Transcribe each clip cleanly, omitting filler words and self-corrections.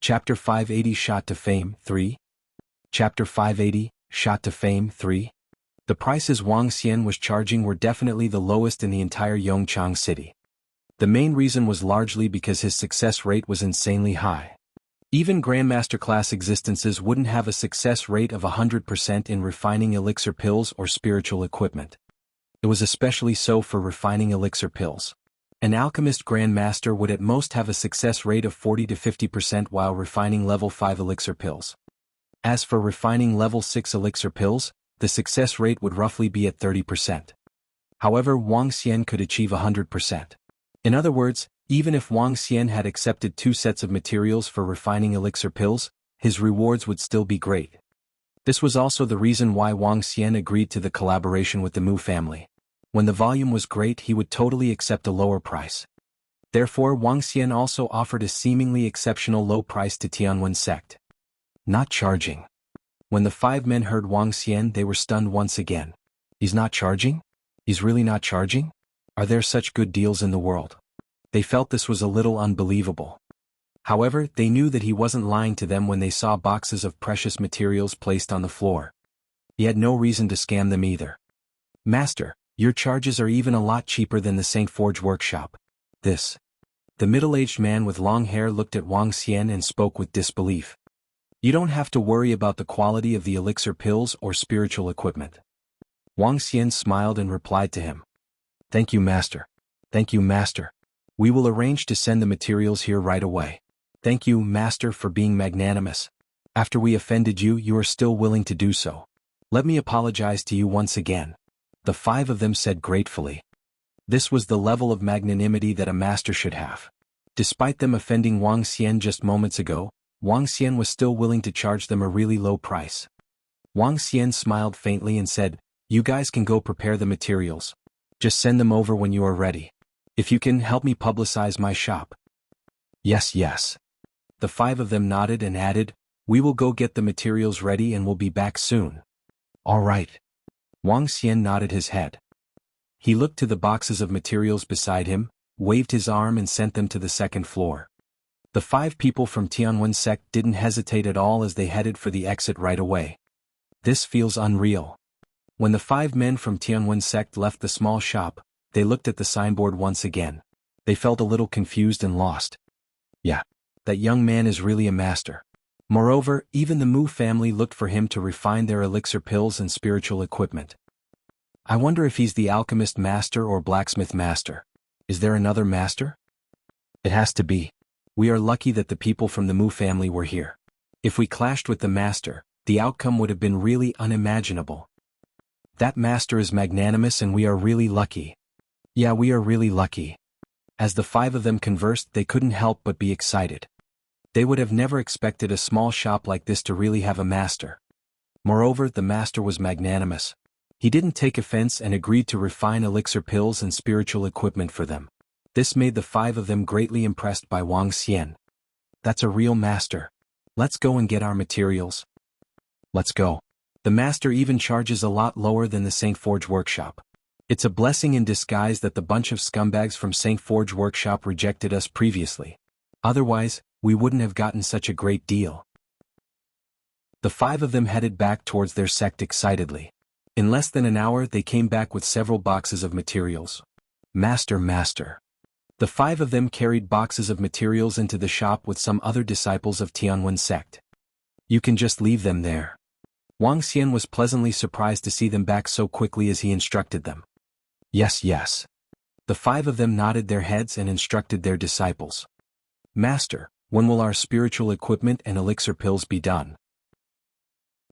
Chapter 580 Shot to Fame 3. Chapter 580, Shot to Fame 3. The prices Wang Xian was charging were definitely the lowest in the entire Yongchang city. The main reason was largely because his success rate was insanely high. Even Grandmaster class existences wouldn't have a success rate of 100% in refining elixir pills or spiritual equipment. It was especially so for refining elixir pills. An alchemist Grandmaster would at most have a success rate of 40 to 50% while refining level 5 elixir pills. As for refining level 6 elixir pills, the success rate would roughly be at 30%. However, Wang Xian could achieve 100%. In other words, even if Wang Xian had accepted 2 sets of materials for refining elixir pills, his rewards would still be great. This was also the reason why Wang Xian agreed to the collaboration with the Mu family. When the volume was great, he would totally accept a lower price. Therefore, Wang Xian also offered a seemingly exceptional low price to Tianwen Sect. Not charging. When the 5 men heard Wang Xian, they were stunned once again. He's not charging? He's really not charging? Are there such good deals in the world? They felt this was a little unbelievable. However, they knew that he wasn't lying to them when they saw boxes of precious materials placed on the floor. He had no reason to scam them either. Master, your charges are even a lot cheaper than the St. Forge workshop. This. The middle-aged man with long hair looked at Wang Xian and spoke with disbelief. You don't have to worry about the quality of the elixir pills or spiritual equipment. Wang Xian smiled and replied to him. Thank you, Master. Thank you, Master. We will arrange to send the materials here right away. Thank you, Master, for being magnanimous. After we offended you, you are still willing to do so. Let me apologize to you once again. The 5 of them said gratefully. This was the level of magnanimity that a master should have. Despite them offending Wang Xian just moments ago, Wang Xian was still willing to charge them a really low price. Wang Xian smiled faintly and said, You guys can go prepare the materials. Just send them over when you are ready. If you can help me publicize my shop. Yes, yes. The 5 of them nodded and added, We will go get the materials ready and we'll be back soon. All right. Wang Xian nodded his head. He looked to the boxes of materials beside him, waved his arm and sent them to the 2nd floor. The 5 people from Tianwen Sect didn't hesitate at all as they headed for the exit right away. This feels unreal. When the 5 men from Tianwen Sect left the small shop, they looked at the signboard once again. They felt a little confused and lost. Yeah, that young man is really a master. Moreover, even the Mu family looked for him to refine their elixir pills and spiritual equipment. I wonder if he's the alchemist master or blacksmith master. Is there another master? It has to be. We are lucky that the people from the Mu family were here. If we clashed with the master, the outcome would have been really unimaginable. That master is magnanimous and we are really lucky. Yeah, we are really lucky. As the 5 of them conversed, they couldn't help but be excited. They would have never expected a small shop like this to really have a master. Moreover, the master was magnanimous. He didn't take offense and agreed to refine elixir pills and spiritual equipment for them. This made the 5 of them greatly impressed by Wang Xian. That's a real master. Let's go and get our materials. Let's go. The master even charges a lot lower than the St. Forge workshop. It's a blessing in disguise that the bunch of scumbags from St. Forge workshop rejected us previously. Otherwise, we wouldn't have gotten such a great deal. The 5 of them headed back towards their sect excitedly. In less than an hour they came back with several boxes of materials. Master, master. The 5 of them carried boxes of materials into the shop with some other disciples of Tianwen Sect. You can just leave them there. Wang Xian was pleasantly surprised to see them back so quickly as he instructed them. Yes, yes. The 5 of them nodded their heads and instructed their disciples. Master, when will our spiritual equipment and elixir pills be done?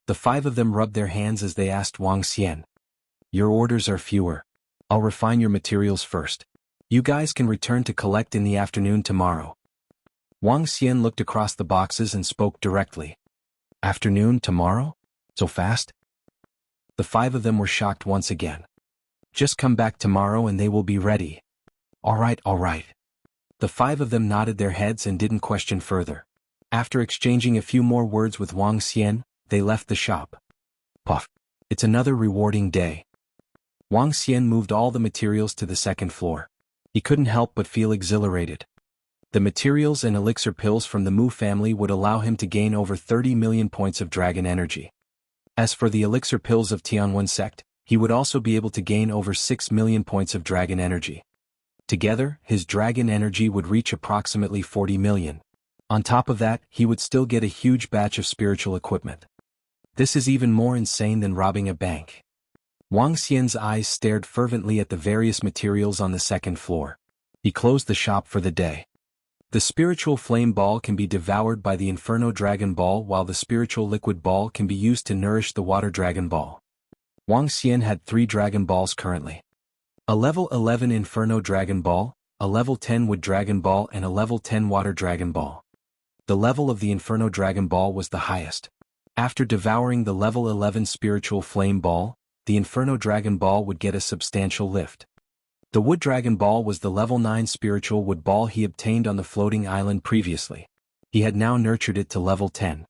The 5 of them rubbed their hands as they asked Wang Xian. Your orders are fewer. I'll refine your materials first. You guys can return to collect in the afternoon tomorrow. Wang Xian looked across the boxes and spoke directly. Afternoon tomorrow? So fast? The 5 of them were shocked once again. Just come back tomorrow and they will be ready. All right, all right. The 5 of them nodded their heads and didn't question further. After exchanging a few more words with Wang Xian, they left the shop. Puff. It's another rewarding day. Wang Xian moved all the materials to the 2nd floor. He couldn't help but feel exhilarated. The materials and elixir pills from the Mu family would allow him to gain over 30 million points of dragon energy. As for the elixir pills of Tianwen Sect, he would also be able to gain over 6 million points of dragon energy. Together, his dragon energy would reach approximately 40 million. On top of that, he would still get a huge batch of spiritual equipment. This is even more insane than robbing a bank. Wang Xian's eyes stared fervently at the various materials on the second floor. He closed the shop for the day. The spiritual flame ball can be devoured by the Inferno Dragon Ball, while the spiritual liquid ball can be used to nourish the Water Dragon Ball. Wang Xian had 3 Dragon Balls currently. A level 11 Inferno Dragon Ball, a level 10 Wood Dragon Ball and a level 10 Water Dragon Ball. The level of the Inferno Dragon Ball was the highest. After devouring the level 11 Spiritual Flame Ball, the Inferno Dragon Ball would get a substantial lift. The Wood Dragon Ball was the level 9 Spiritual Wood Ball he obtained on the floating island previously. He had now nurtured it to level 10.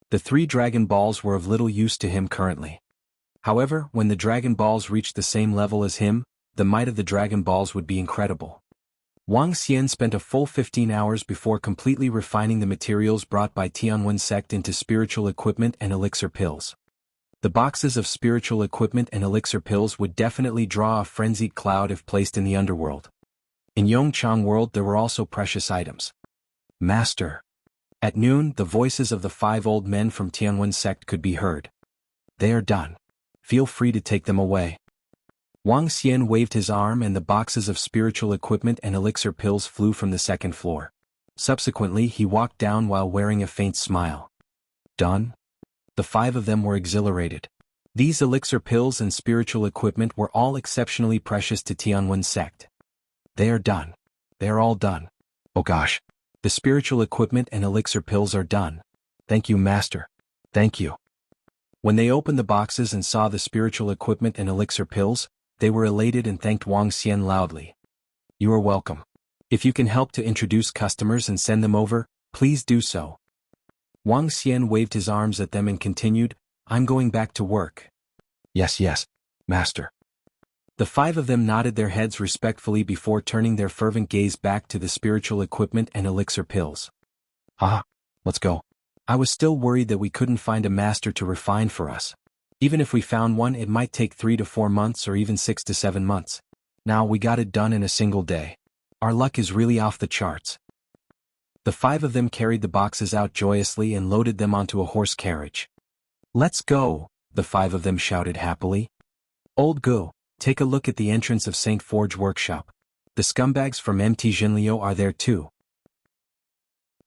The 3 Dragon Balls were of little use to him currently. However, when the Dragon Balls reached the same level as him, the might of the Dragon Balls would be incredible. Wang Xian spent a full 15 hours before completely refining the materials brought by Tianwen Sect into spiritual equipment and elixir pills. The boxes of spiritual equipment and elixir pills would definitely draw a frenzied crowd if placed in the underworld. In Yong Chang world there were also precious items. Master. At noon, the voices of the 5 old men from Tianwen Sect could be heard. They are done. Feel free to take them away. Wang Xian waved his arm and the boxes of spiritual equipment and elixir pills flew from the second floor. Subsequently he walked down while wearing a faint smile. Done? The 5 of them were exhilarated. These elixir pills and spiritual equipment were all exceptionally precious to Tianwen Sect. They are done. They are all done. Oh gosh. The spiritual equipment and elixir pills are done. Thank you, Master. Thank you. When they opened the boxes and saw the spiritual equipment and elixir pills, they were elated and thanked Wang Xian loudly. You are welcome. If you can help to introduce customers and send them over, please do so. Wang Xian waved his arms at them and continued, I'm going back to work. Yes, Master. The 5 of them nodded their heads respectfully before turning their fervent gaze back to the spiritual equipment and elixir pills. Let's go. I was still worried that we couldn't find a master to refine for us. Even if we found one, it might take 3 to 4 months or even 6 to 7 months. Now we got it done in a single day. Our luck is really off the charts. The 5 of them carried the boxes out joyously and loaded them onto a horse carriage. Let's go, the 5 of them shouted happily. Old Go, take a look at the entrance of St. Forge Workshop. The scumbags from MT Jinliu are there too.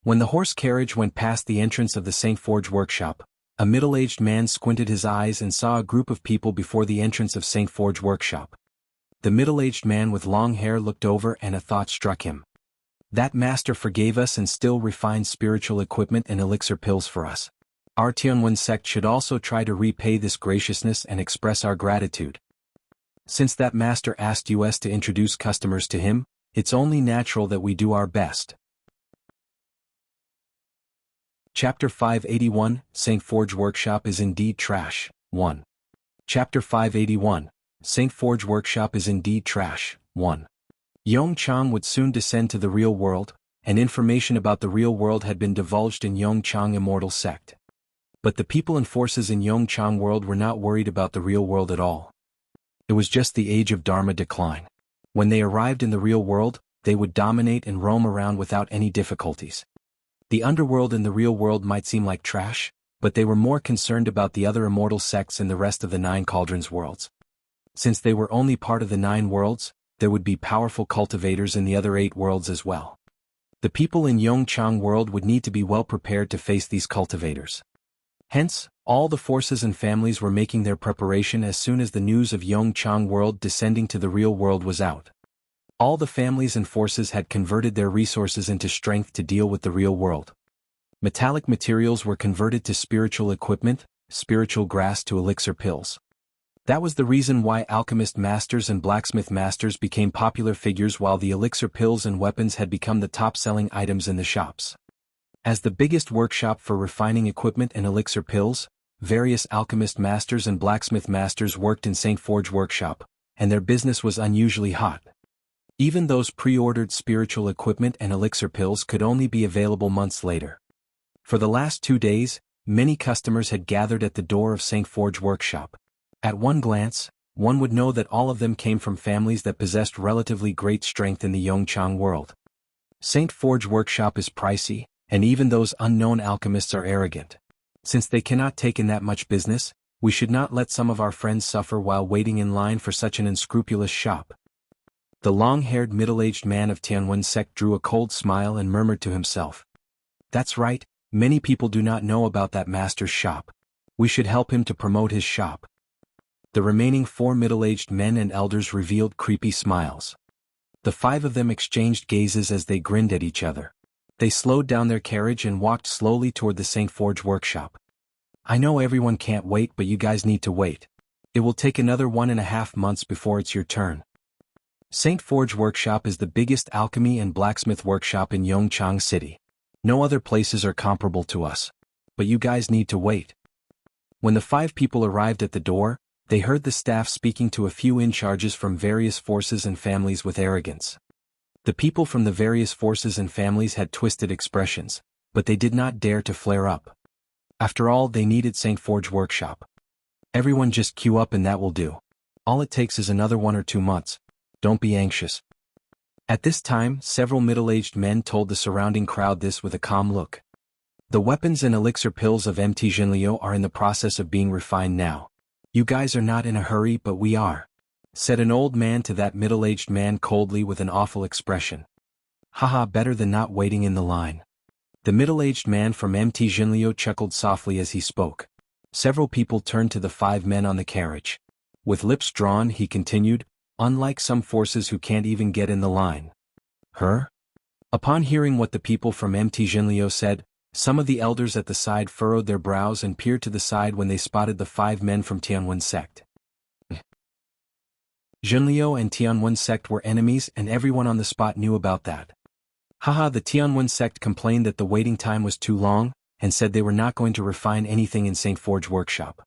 When the horse carriage went past the entrance of the St. Forge Workshop, a middle-aged man squinted his eyes and saw a group of people before the entrance of St. Forge Workshop. The middle-aged man with long hair looked over and a thought struck him. That master forgave us and still refined spiritual equipment and elixir pills for us. Our Tianwen Sect should also try to repay this graciousness and express our gratitude. Since that master asked us to introduce customers to him, it's only natural that we do our best. Chapter 581, St. Forge Workshop is indeed trash. 1. Chapter 581, St. Forge Workshop is indeed trash. 1. Yong Chang would soon descend to the real world, and information about the real world had been divulged in Yong Chang Immortal Sect. But the people and forces in Yong Chang world were not worried about the real world at all. It was just the age of Dharma decline. When they arrived in the real world, they would dominate and roam around without any difficulties. The underworld and the real world might seem like trash, but they were more concerned about the other immortal sects in the rest of the 9 cauldrons worlds. Since they were only part of the 9 worlds, there would be powerful cultivators in the other 8 worlds as well. The people in Yong Chang world would need to be well prepared to face these cultivators. Hence, all the forces and families were making their preparation as soon as the news of Yong Chang world descending to the real world was out. All the families and forces had converted their resources into strength to deal with the real world. Metallic materials were converted to spiritual equipment, spiritual grass to elixir pills. That was the reason why alchemist masters and blacksmith masters became popular figures while the elixir pills and weapons had become the top-selling items in the shops. As the biggest workshop for refining equipment and elixir pills, various alchemist masters and blacksmith masters worked in St. Forge Workshop, and their business was unusually hot. Even those pre-ordered spiritual equipment and elixir pills could only be available months later. For the last 2 days, many customers had gathered at the door of St. Forge Workshop. At one glance, one would know that all of them came from families that possessed relatively great strength in the Yongchang world. St. Forge Workshop is pricey, and even those unknown alchemists are arrogant. Since they cannot take in that much business, we should not let some of our friends suffer while waiting in line for such an unscrupulous shop. The long-haired middle-aged man of Tianwen Sect drew a cold smile and murmured to himself. That's right, many people do not know about that master's shop. We should help him to promote his shop. The remaining 4 middle-aged men and elders revealed creepy smiles. The 5 of them exchanged gazes as they grinned at each other. They slowed down their carriage and walked slowly toward the St. Forge Workshop. I know everyone can't wait, but you guys need to wait. It will take another 1.5 months before it's your turn. St. Forge Workshop is the biggest alchemy and blacksmith workshop in Yongchang City. No other places are comparable to us. But you guys need to wait. When the 5 people arrived at the door, they heard the staff speaking to a few in-charges from various forces and families with arrogance. The people from the various forces and families had twisted expressions, but they did not dare to flare up. After all, they needed St. Forge Workshop. Everyone just queue up and that will do. All it takes is another 1 or 2 months. Don't be anxious. At this time, several middle-aged men told the surrounding crowd this with a calm look. The weapons and elixir pills of MT Jinliu are in the process of being refined now. You guys are not in a hurry, but we are, said an old man to that middle-aged man coldly with an awful expression. Haha, better than not waiting in the line. The middle-aged man from MT Jinliu chuckled softly as he spoke. Several people turned to the 5 men on the carriage. With lips drawn, he continued, unlike some forces who can't even get in the line. Her? Upon hearing what the people from MT Jinliu said, some of the elders at the side furrowed their brows and peered to the side when they spotted the 5 men from Tianwen Sect. Jinliu and Tianwen Sect were enemies, and everyone on the spot knew about that. Haha, the Tianwen Sect complained that the waiting time was too long, and said they were not going to refine anything in St. Forge Workshop.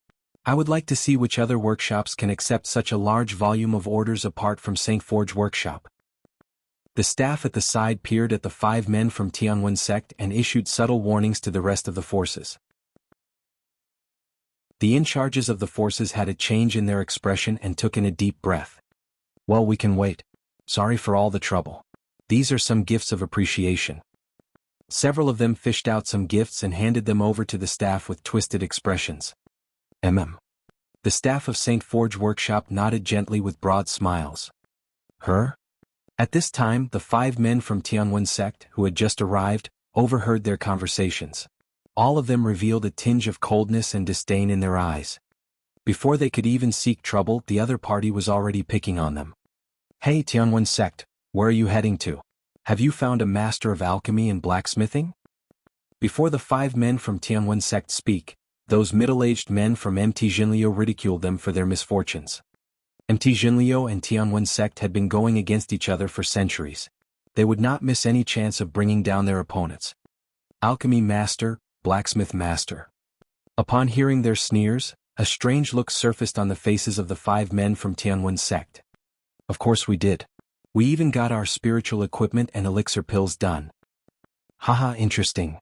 I would like to see which other workshops can accept such a large volume of orders apart from St. Forge Workshop. The staff at the side peered at the 5 men from Tianwen Sect and issued subtle warnings to the rest of the forces. The in-charges of the forces had a change in their expression and took in a deep breath. Well, we can wait. Sorry for all the trouble. These are some gifts of appreciation. Several of them fished out some gifts and handed them over to the staff with twisted expressions. The staff of St. Forge Workshop nodded gently with broad smiles. Her? At this time, the 5 men from Tianwen Sect, who had just arrived, overheard their conversations. All of them revealed a tinge of coldness and disdain in their eyes. Before they could even seek trouble, the other party was already picking on them. Hey Tianwen Sect, where are you heading to? Have you found a master of alchemy and blacksmithing? Before the 5 men from Tianwen Sect speak, those middle-aged men from MT Jinliu ridiculed them for their misfortunes. MT Jinliu and Tianwen Sect had been going against each other for centuries. They would not miss any chance of bringing down their opponents. Alchemy master, blacksmith master. Upon hearing their sneers, a strange look surfaced on the faces of the 5 men from Tianwen Sect. Of course we did. We even got our spiritual equipment and elixir pills done. Haha, interesting.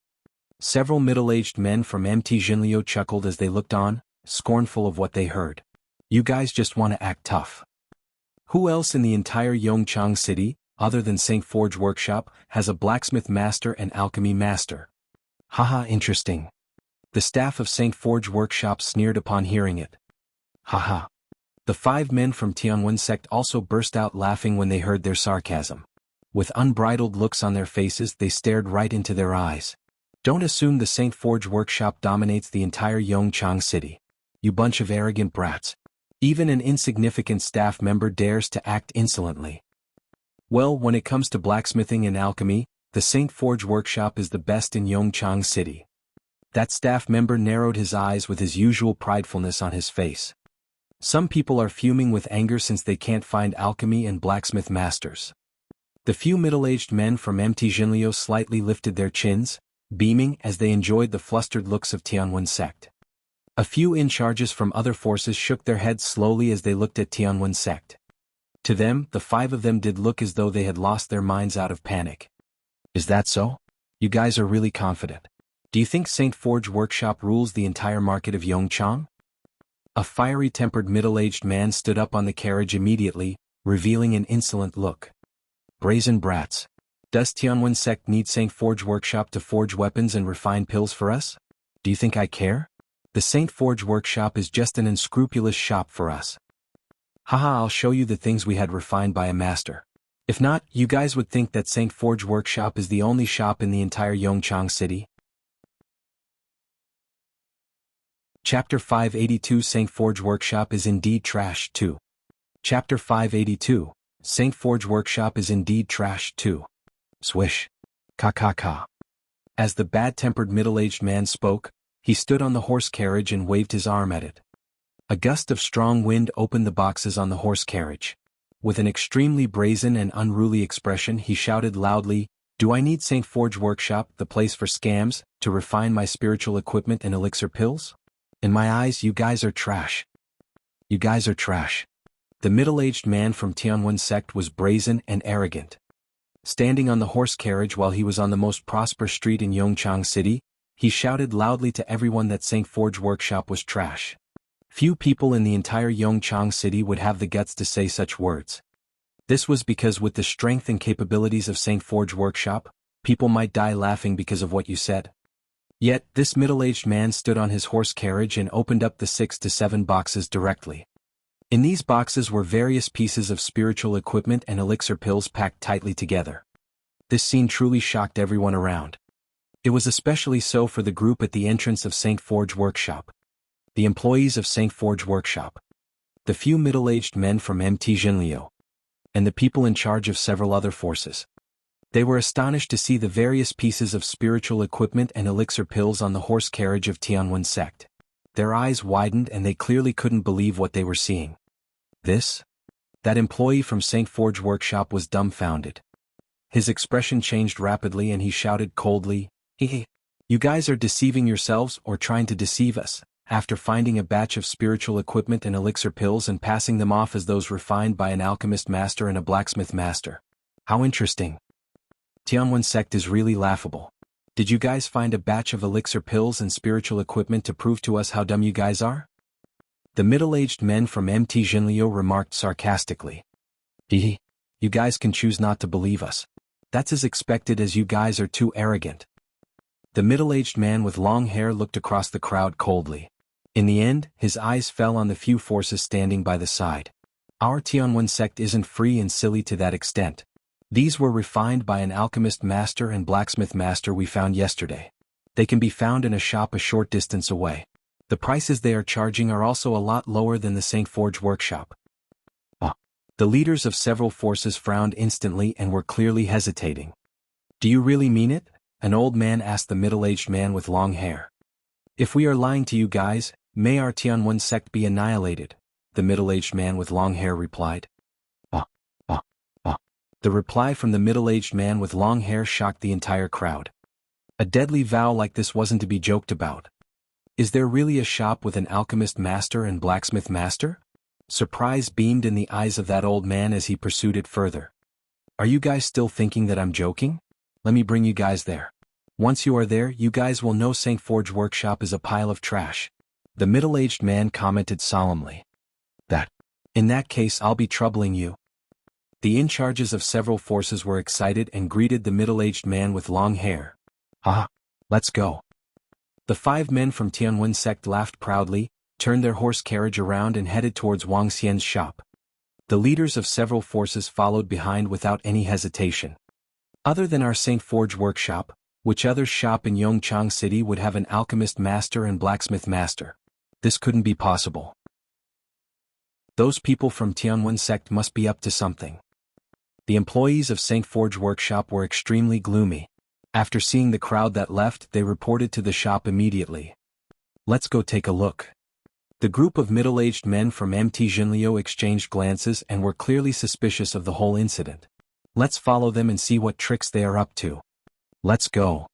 Several middle-aged men from MT Jinliu chuckled as they looked on, scornful of what they heard. You guys just want to act tough. Who else in the entire Yongchang city, other than St. Forge Workshop, has a blacksmith master and alchemy master? Haha, interesting. The staff of St. Forge Workshop sneered upon hearing it. Haha. The 5 men from Tianwen Sect also burst out laughing when they heard their sarcasm. With unbridled looks on their faces, they stared right into their eyes. Don't assume the St. Forge Workshop dominates the entire Yongchang city. You bunch of arrogant brats. Even an insignificant staff member dares to act insolently. Well, when it comes to blacksmithing and alchemy, the St. Forge Workshop is the best in Yongchang city. That staff member narrowed his eyes with his usual pridefulness on his face. Some people are fuming with anger since they can't find alchemy and blacksmith masters. The few middle-aged men from MT Jinliu slightly lifted their chins, beaming as they enjoyed the flustered looks of Tianwen Sect. A few in-charges from other forces shook their heads slowly as they looked at Tianwen Sect. To them, the 5 of them did look as though they had lost their minds out of panic. Is that so? You guys are really confident. Do you think St. Forge Workshop rules the entire market of Yongchang? A fiery-tempered middle-aged man stood up on the carriage immediately, revealing an insolent look. Brazen brats. Does Tianwen Sect need St. Forge Workshop to forge weapons and refine pills for us? Do you think I care? The St. Forge Workshop is just an unscrupulous shop for us. Haha, I'll show you the things we had refined by a master. If not, you guys would think that St. Forge Workshop is the only shop in the entire Yongchang city. Chapter 582 St. Forge Workshop is indeed trash too. Chapter 582 St. Forge Workshop is indeed trash too. Swish. Ka ka ka. As the bad-tempered middle-aged man spoke, he stood on the horse carriage and waved his arm at it. A gust of strong wind opened the boxes on the horse carriage. With an extremely brazen and unruly expression he shouted loudly, "Do I need St. Forge Workshop, the place for scams, to refine my spiritual equipment and elixir pills? In my eyes you guys are trash. You guys are trash." The middle-aged man from Tianwen Sect was brazen and arrogant. Standing on the horse carriage while he was on the most prosperous street in Yongchang City, he shouted loudly to everyone that St. Forge Workshop was trash. Few people in the entire Yongchang City would have the guts to say such words. This was because with the strength and capabilities of St. Forge Workshop, people might die laughing because of what you said. Yet, this middle-aged man stood on his horse carriage and opened up the 6 to 7 boxes directly. In these boxes were various pieces of spiritual equipment and elixir pills packed tightly together. This scene truly shocked everyone around. It was especially so for the group at the entrance of St. Forge Workshop. The employees of St. Forge Workshop. The few middle-aged men from MT Jinliu. And the people in charge of several other forces. They were astonished to see the various pieces of spiritual equipment and elixir pills on the horse carriage of Tianwen Sect. Their eyes widened and they clearly couldn't believe what they were seeing. That employee from St. Forge Workshop was dumbfounded. His expression changed rapidly and he shouted coldly, "Hehe. You guys are deceiving yourselves or trying to deceive us, after finding a batch of spiritual equipment and elixir pills and passing them off as those refined by an alchemist master and a blacksmith master. How interesting. Tianwen Sect is really laughable. Did you guys find a batch of elixir pills and spiritual equipment to prove to us how dumb you guys are?" The middle-aged men from MT Jinliu remarked sarcastically. "Hehe. You guys can choose not to believe us. That's as expected as you guys are too arrogant." The middle-aged man with long hair looked across the crowd coldly. In the end, his eyes fell on the few forces standing by the side. Our Tianwen Sect isn't free and silly to that extent. These were refined by an alchemist master and blacksmith master we found yesterday. They can be found in a shop a short distance away. The prices they are charging are also a lot lower than the St. Forge Workshop. The leaders of several forces frowned instantly and were clearly hesitating. "Do you really mean it?" an old man asked the middle-aged man with long hair. "If we are lying to you guys, may our Tianwen Sect be annihilated," the middle-aged man with long hair replied. The reply from the middle-aged man with long hair shocked the entire crowd. A deadly vow like this wasn't to be joked about. Is there really a shop with an alchemist master and blacksmith master? Surprise beamed in the eyes of that old man as he pursued it further. "Are you guys still thinking that I'm joking? Let me bring you guys there. Once you are there, you guys will know St. Forge Workshop is a pile of trash," the middle-aged man commented solemnly. In that case I'll be troubling you." The in-charges of several forces were excited and greeted the middle-aged man with long hair. Let's go." The 5 men from Tianwen Sect laughed proudly, turned their horse carriage around and headed towards Wang Xian's shop. The leaders of several forces followed behind without any hesitation. Other than our St. Forge Workshop, which other shop in Yongchang City would have an alchemist master and blacksmith master? This couldn't be possible. Those people from Tianwen Sect must be up to something. The employees of St. Forge Workshop were extremely gloomy. After seeing the crowd that left, they reported to the shop immediately. "Let's go take a look." The group of middle-aged men from MT Jinliu exchanged glances and were clearly suspicious of the whole incident. "Let's follow them and see what tricks they are up to." "Let's go."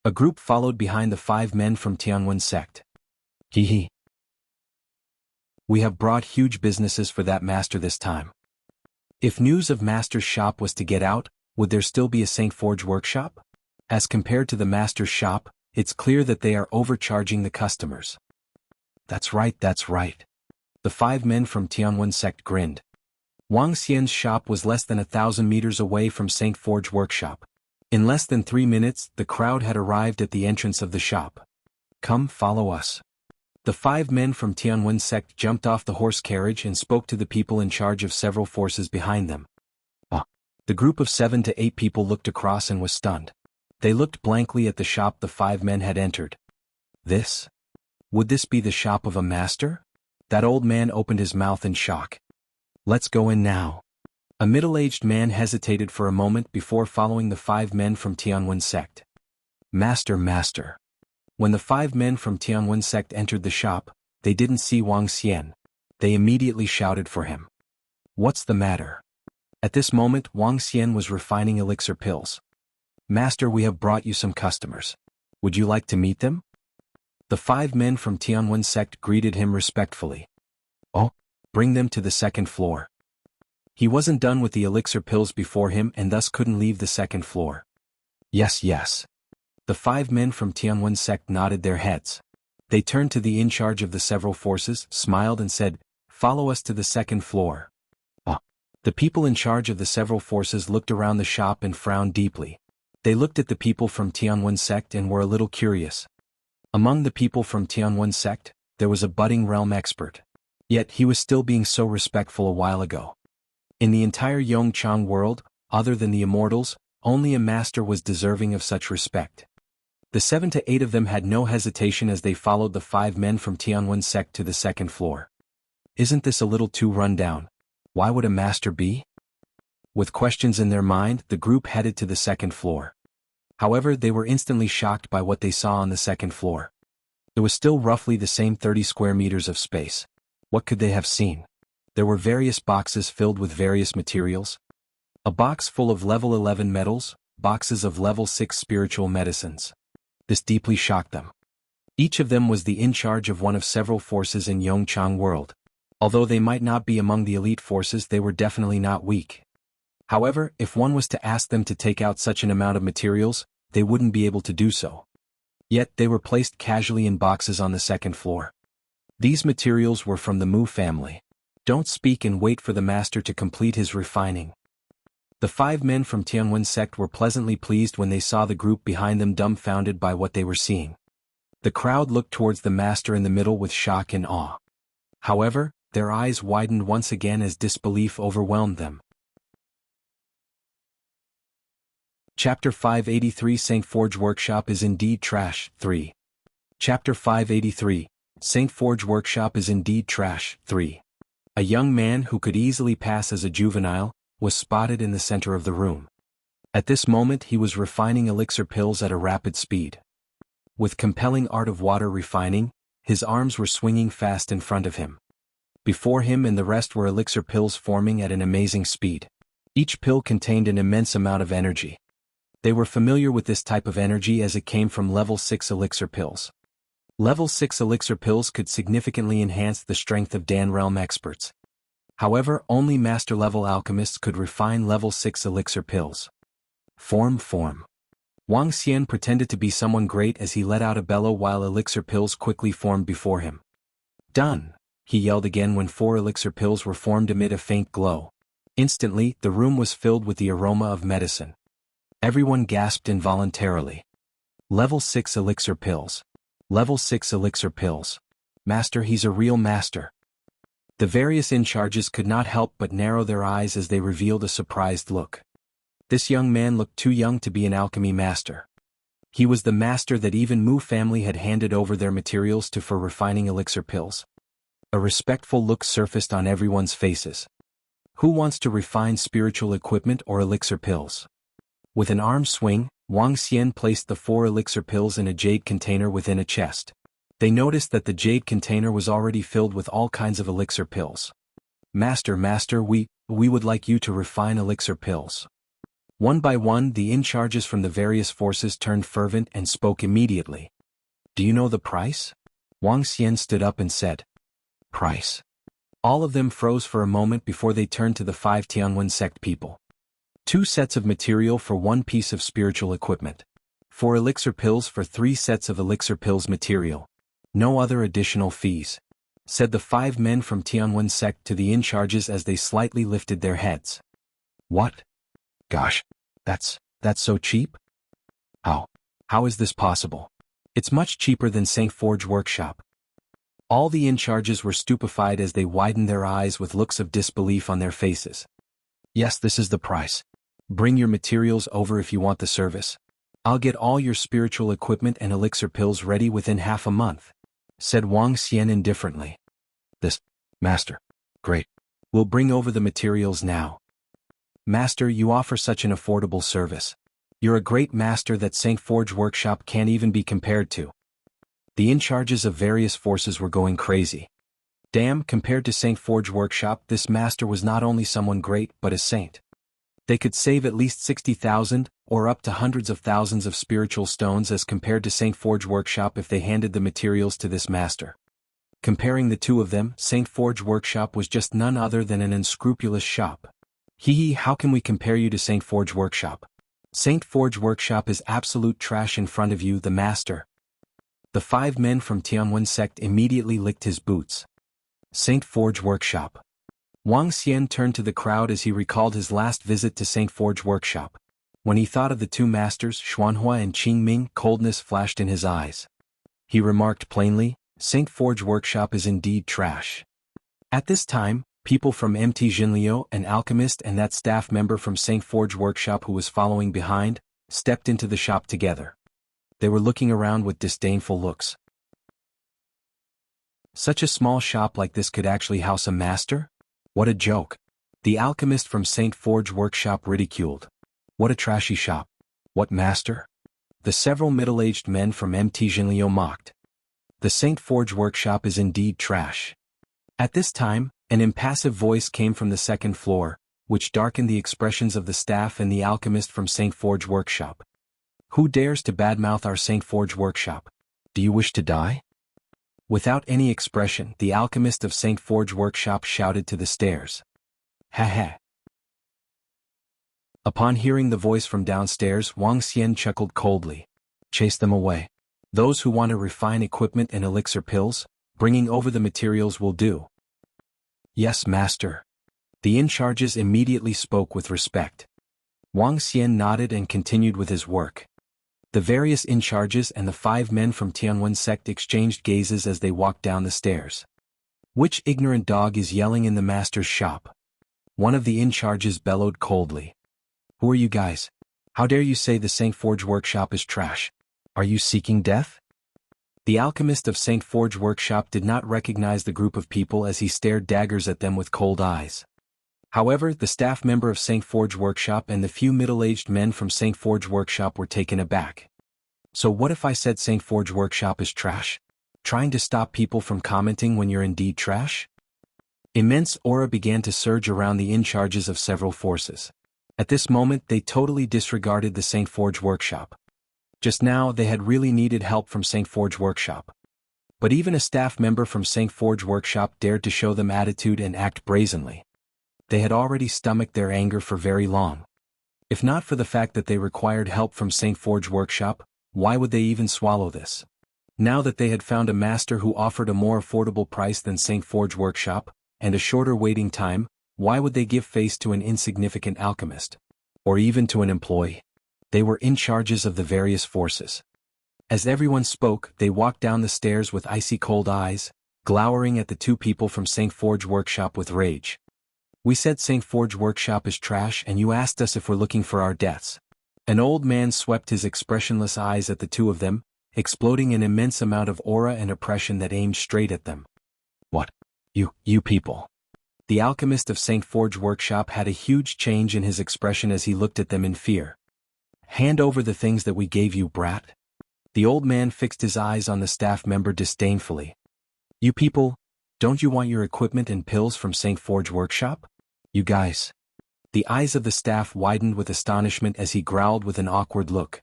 A group followed behind the 5 men from Tianwen Sect. "Hehe. We have brought huge businesses for that master this time." If news of Master's shop was to get out, would there still be a St. Forge workshop? As compared to the Master's shop, it's clear that they are overcharging the customers. That's right, that's right. The 5 men from Tianwen Sect grinned. Wang Xian's shop was less than 1,000 meters away from St. Forge workshop. In less than 3 minutes, the crowd had arrived at the entrance of the shop. Come, follow us. The 5 men from Tianwen Sect jumped off the horse carriage and spoke to the people in charge of several forces behind them. The group of 7 to 8 people looked across and was stunned. They looked blankly at the shop the 5 men had entered. This? Would this be the shop of a master? That old man opened his mouth in shock. Let's go in now. A middle-aged man hesitated for a moment before following the 5 men from Tianwen Sect. Master, master. When the 5 men from Tianwen Sect entered the shop, they didn't see Wang Xian. They immediately shouted for him. What's the matter? At this moment, Wang Xian was refining elixir pills. Master, we have brought you some customers. Would you like to meet them? The 5 men from Tianwen Sect greeted him respectfully. Oh, bring them to the 2nd floor. He wasn't done with the elixir pills before him and thus couldn't leave the 2nd floor. Yes, yes. The 5 men from Tianwen Sect nodded their heads. They turned to the in charge of the several forces, smiled and said, "Follow us to the 2nd floor." The people in charge of the several forces looked around the shop and frowned deeply. They looked at the people from Tianwen Sect and were a little curious. Among the people from Tianwen Sect, there was a budding realm expert. Yet he was still being so respectful a while ago. In the entire Yong Chang world, other than the Immortals, only a master was deserving of such respect. The 7 to 8 of them had no hesitation as they followed the 5 men from Tianwen Sect to the 2nd floor. Isn't this a little too run down? Why would a master be? With questions in their mind, the group headed to the 2nd floor. However, they were instantly shocked by what they saw on the 2nd floor. It was still roughly the same 30 square meters of space. What could they have seen? There were various boxes filled with various materials. A box full of level 11 metals, boxes of level 6 spiritual medicines. This deeply shocked them. Each of them was the in charge of one of several forces in Yongchang world. Although they might not be among the elite forces, they were definitely not weak. However, if one was to ask them to take out such an amount of materials, they wouldn't be able to do so. Yet they were placed casually in boxes on the 2nd floor. These materials were from the Mu family. Don't speak and wait for the master to complete his refining. The 5 men from Tianwen Sect were pleasantly pleased when they saw the group behind them dumbfounded by what they were seeing. The crowd looked towards the master in the middle with shock and awe. However, their eyes widened once again as disbelief overwhelmed them. Chapter 583 St. Forge Workshop is indeed trash. 3. Chapter 583 St. Forge Workshop is indeed trash. 3. A young man who could easily pass as a juvenile was spotted in the center of the room. At this moment he was refining elixir pills at a rapid speed. With compelling art of water refining, his arms were swinging fast in front of him. Before him and the rest were elixir pills forming at an amazing speed. Each pill contained an immense amount of energy. They were familiar with this type of energy as it came from level 6 elixir pills. Level 6 elixir pills could significantly enhance the strength of Dan realm experts. However, only master-level alchemists could refine level 6 elixir pills. Form. Wang Xian pretended to be someone great as he let out a bellow while elixir pills quickly formed before him. Done! He yelled again when 4 elixir pills were formed amid a faint glow. Instantly, the room was filled with the aroma of medicine. Everyone gasped involuntarily. Level 6 elixir pills. Level 6 elixir pills. Master, he's a real master. The various in-charges could not help but narrow their eyes as they revealed a surprised look. This young man looked too young to be an alchemy master. He was the master that even Mu family had handed over their materials to for refining elixir pills. A respectful look surfaced on everyone's faces. Who wants to refine spiritual equipment or elixir pills? With an arm swing, Wang Xian placed the 4 elixir pills in a jade container within a chest. They noticed that the jade container was already filled with all kinds of elixir pills. Master, we would like you to refine elixir pills. One by one, the in-charges from the various forces turned fervent and spoke immediately. Do you know the price? Wang Xian stood up and said. Price? All of them froze for a moment before they turned to the 5 Tianwen sect people. 2 sets of material for 1 piece of spiritual equipment. 4 elixir pills for 3 sets of elixir pills material. No other additional fees, said the 5 men from Tianwen sect to the in-charges as they slightly lifted their heads. What? Gosh, that's so cheap? How is this possible? It's much cheaper than St. Forge Workshop. All the in-charges were stupefied as they widened their eyes with looks of disbelief on their faces. Yes, this is the price. Bring your materials over if you want the service. I'll get all your spiritual equipment and elixir pills ready within half a month, said Wang Xian indifferently. This, Master. Great. We'll bring over the materials now. Master, you offer such an affordable service. You're a great master that St. Forge Workshop can't even be compared to. The in-charges of various forces were going crazy. Damn, compared to St. Forge Workshop, this master was not only someone great but a saint. They could save at least 60,000, or up to hundreds of thousands of spiritual stones as compared to St. Forge Workshop if they handed the materials to this master. Comparing the two of them, St. Forge Workshop was just none other than an unscrupulous shop. How can we compare you to St. Forge Workshop? St. Forge Workshop is absolute trash in front of you, the master. The 5 men from Tianwen sect immediately licked his boots. St. Forge Workshop. Wang Xian turned to the crowd as he recalled his last visit to St. Forge Workshop. When he thought of the 2 masters, Xuanhua and Qingming, coldness flashed in his eyes. He remarked plainly, St. Forge Workshop is indeed trash. At this time, people from MT Jinliu, an alchemist, and that staff member from St. Forge Workshop who was following behind, stepped into the shop together. They were looking around with disdainful looks. Such a small shop like this could actually house a master? What a joke. The alchemist from St. Forge Workshop ridiculed. What a trashy shop. What master? The several middle-aged men from MT Jinliu mocked. The St. Forge Workshop is indeed trash. At this time, an impassive voice came from the second floor, which darkened the expressions of the staff and the alchemist from St. Forge Workshop. Who dares to badmouth our St. Forge Workshop? Do you wish to die? Without any expression, the alchemist of St. Forge Workshop shouted to the stairs. Ha ha. Upon hearing the voice from downstairs, Wang Xian chuckled coldly. Chase them away. Those who want to refine equipment and elixir pills, bringing over the materials will do. Yes, master. The in-charges immediately spoke with respect. Wang Xian nodded and continued with his work. The various in-charges and the 5 men from Tianwen sect exchanged gazes as they walked down the stairs. Which ignorant dog is yelling in the master's shop? One of the in-charges bellowed coldly. Who are you guys? How dare you say the St. Forge Workshop is trash? Are you seeking death? The alchemist of St. Forge Workshop did not recognize the group of people as he stared daggers at them with cold eyes. However, the staff member of St. Forge Workshop and the few middle-aged men from St. Forge Workshop were taken aback. So what if I said St. Forge Workshop is trash? Trying to stop people from commenting when you're indeed trash? Immense aura began to surge around the in-charges of several forces. At this moment they totally disregarded the St. Forge Workshop. Just now they had really needed help from St. Forge Workshop. But even a staff member from St. Forge Workshop dared to show them attitude and act brazenly. They had already stomached their anger for very long. If not for the fact that they required help from St. Forge Workshop, why would they even swallow this? Now that they had found a master who offered a more affordable price than St. Forge Workshop, and a shorter waiting time, why would they give face to an insignificant alchemist? Or even to an employee? They were in charges of the various forces. As everyone spoke, they walked down the stairs with icy cold eyes, glowering at the 2 people from St. Forge Workshop with rage. We said St. Forge Workshop is trash and you asked us if we're looking for our deaths. An old man swept his expressionless eyes at the 2 of them, exploding an immense amount of aura and oppression that aimed straight at them. What? You people. The alchemist of St. Forge Workshop had a huge change in his expression as he looked at them in fear. Hand over the things that we gave you, brat. The old man fixed his eyes on the staff member disdainfully. You people, don't you want your equipment and pills from St. Forge Workshop? You guys. The eyes of the staff widened with astonishment as he growled with an awkward look.